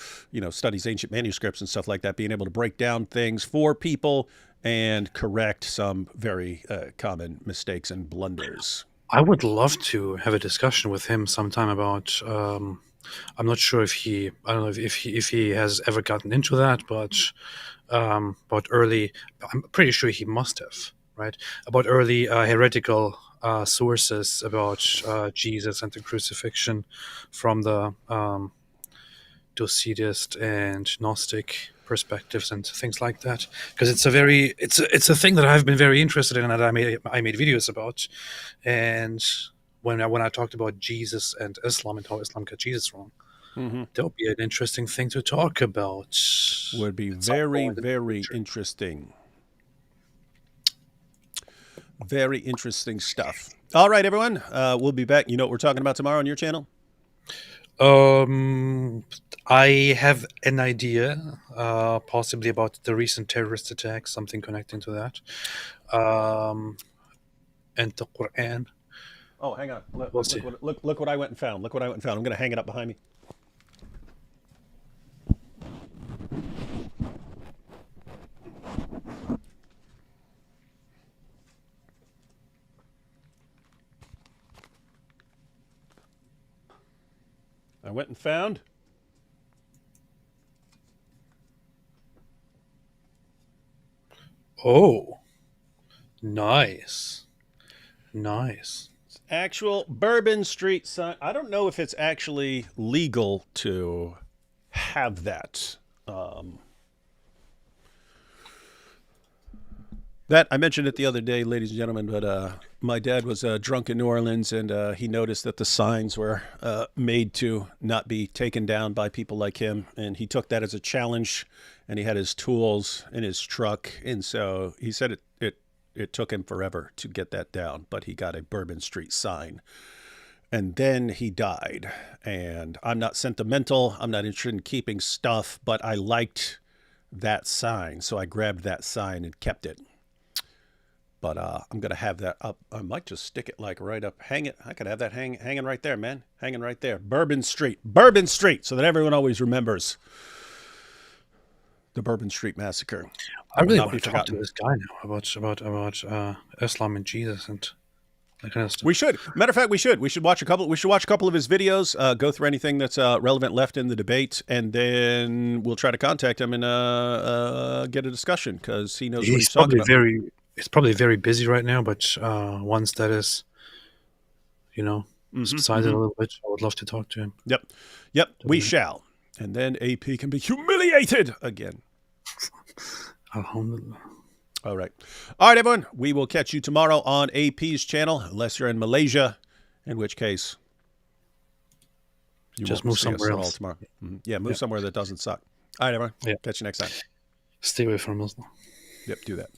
studies ancient manuscripts and stuff like that, being able to break down things for people and correct some very common mistakes and blunders. I would love to have a discussion with him sometime about. I'm not sure if he. I don't know if he has ever gotten into that, but about early. I'm pretty sure he must have. Right, about early heretical sources about Jesus and the crucifixion from the Doceitist and Gnostic perspectives and things like that. Because it's a thing that I've been very interested in and that I made videos about. And when I talked about Jesus and Islam and how Islam got Jesus wrong, that would be an interesting thing to talk about. Would be very, very interesting. Very interesting stuff. All right, everyone. We'll be back. You know what we're talking about tomorrow on your channel? I have an idea, possibly about the recent terrorist attack, something connecting to that, and the Quran. Oh, hang on. Look what I went and found. Look what I went and found. I'm going to hang it up behind me. I went and found Oh, nice. It's actual Bourbon Street sign. I don't know if it's actually legal to have that. That I mentioned it the other day, ladies and gentlemen, but my dad was drunk in New Orleans, and he noticed that the signs were made to not be taken down by people like him, and he took that as a challenge, and he had his tools in his truck, and so he said it took him forever to get that down, but he got a Bourbon Street sign. And then he died, and I'm not sentimental, I'm not interested in keeping stuff, but I liked that sign, so I grabbed that sign and kept it. But I'm going to have that up. I might just stick it like right up. Hang it. I could have that hanging right there, man. Hanging right there. Bourbon Street, so that everyone always remembers the Bourbon Street Massacre. I really want to talk to this guy now about Islam and Jesus and that kind of stuff. We should. Matter of fact, we should. We should watch a couple of his videos. Go through anything that's relevant left in the debate, and then we'll try to contact him and get a discussion because he knows what he's talking about. He's probably very busy right now, but once that is, subsided a little bit, I would love to talk to him. Yep, we shall. And then AP can be humiliated again. Alhamdulillah. All right, everyone. We will catch you tomorrow on AP's channel, unless you're in Malaysia, in which case you just move somewhere else tomorrow. Yeah, move somewhere that doesn't suck. All right, everyone. Catch you next time. Stay away from Muslim. Yep, do that.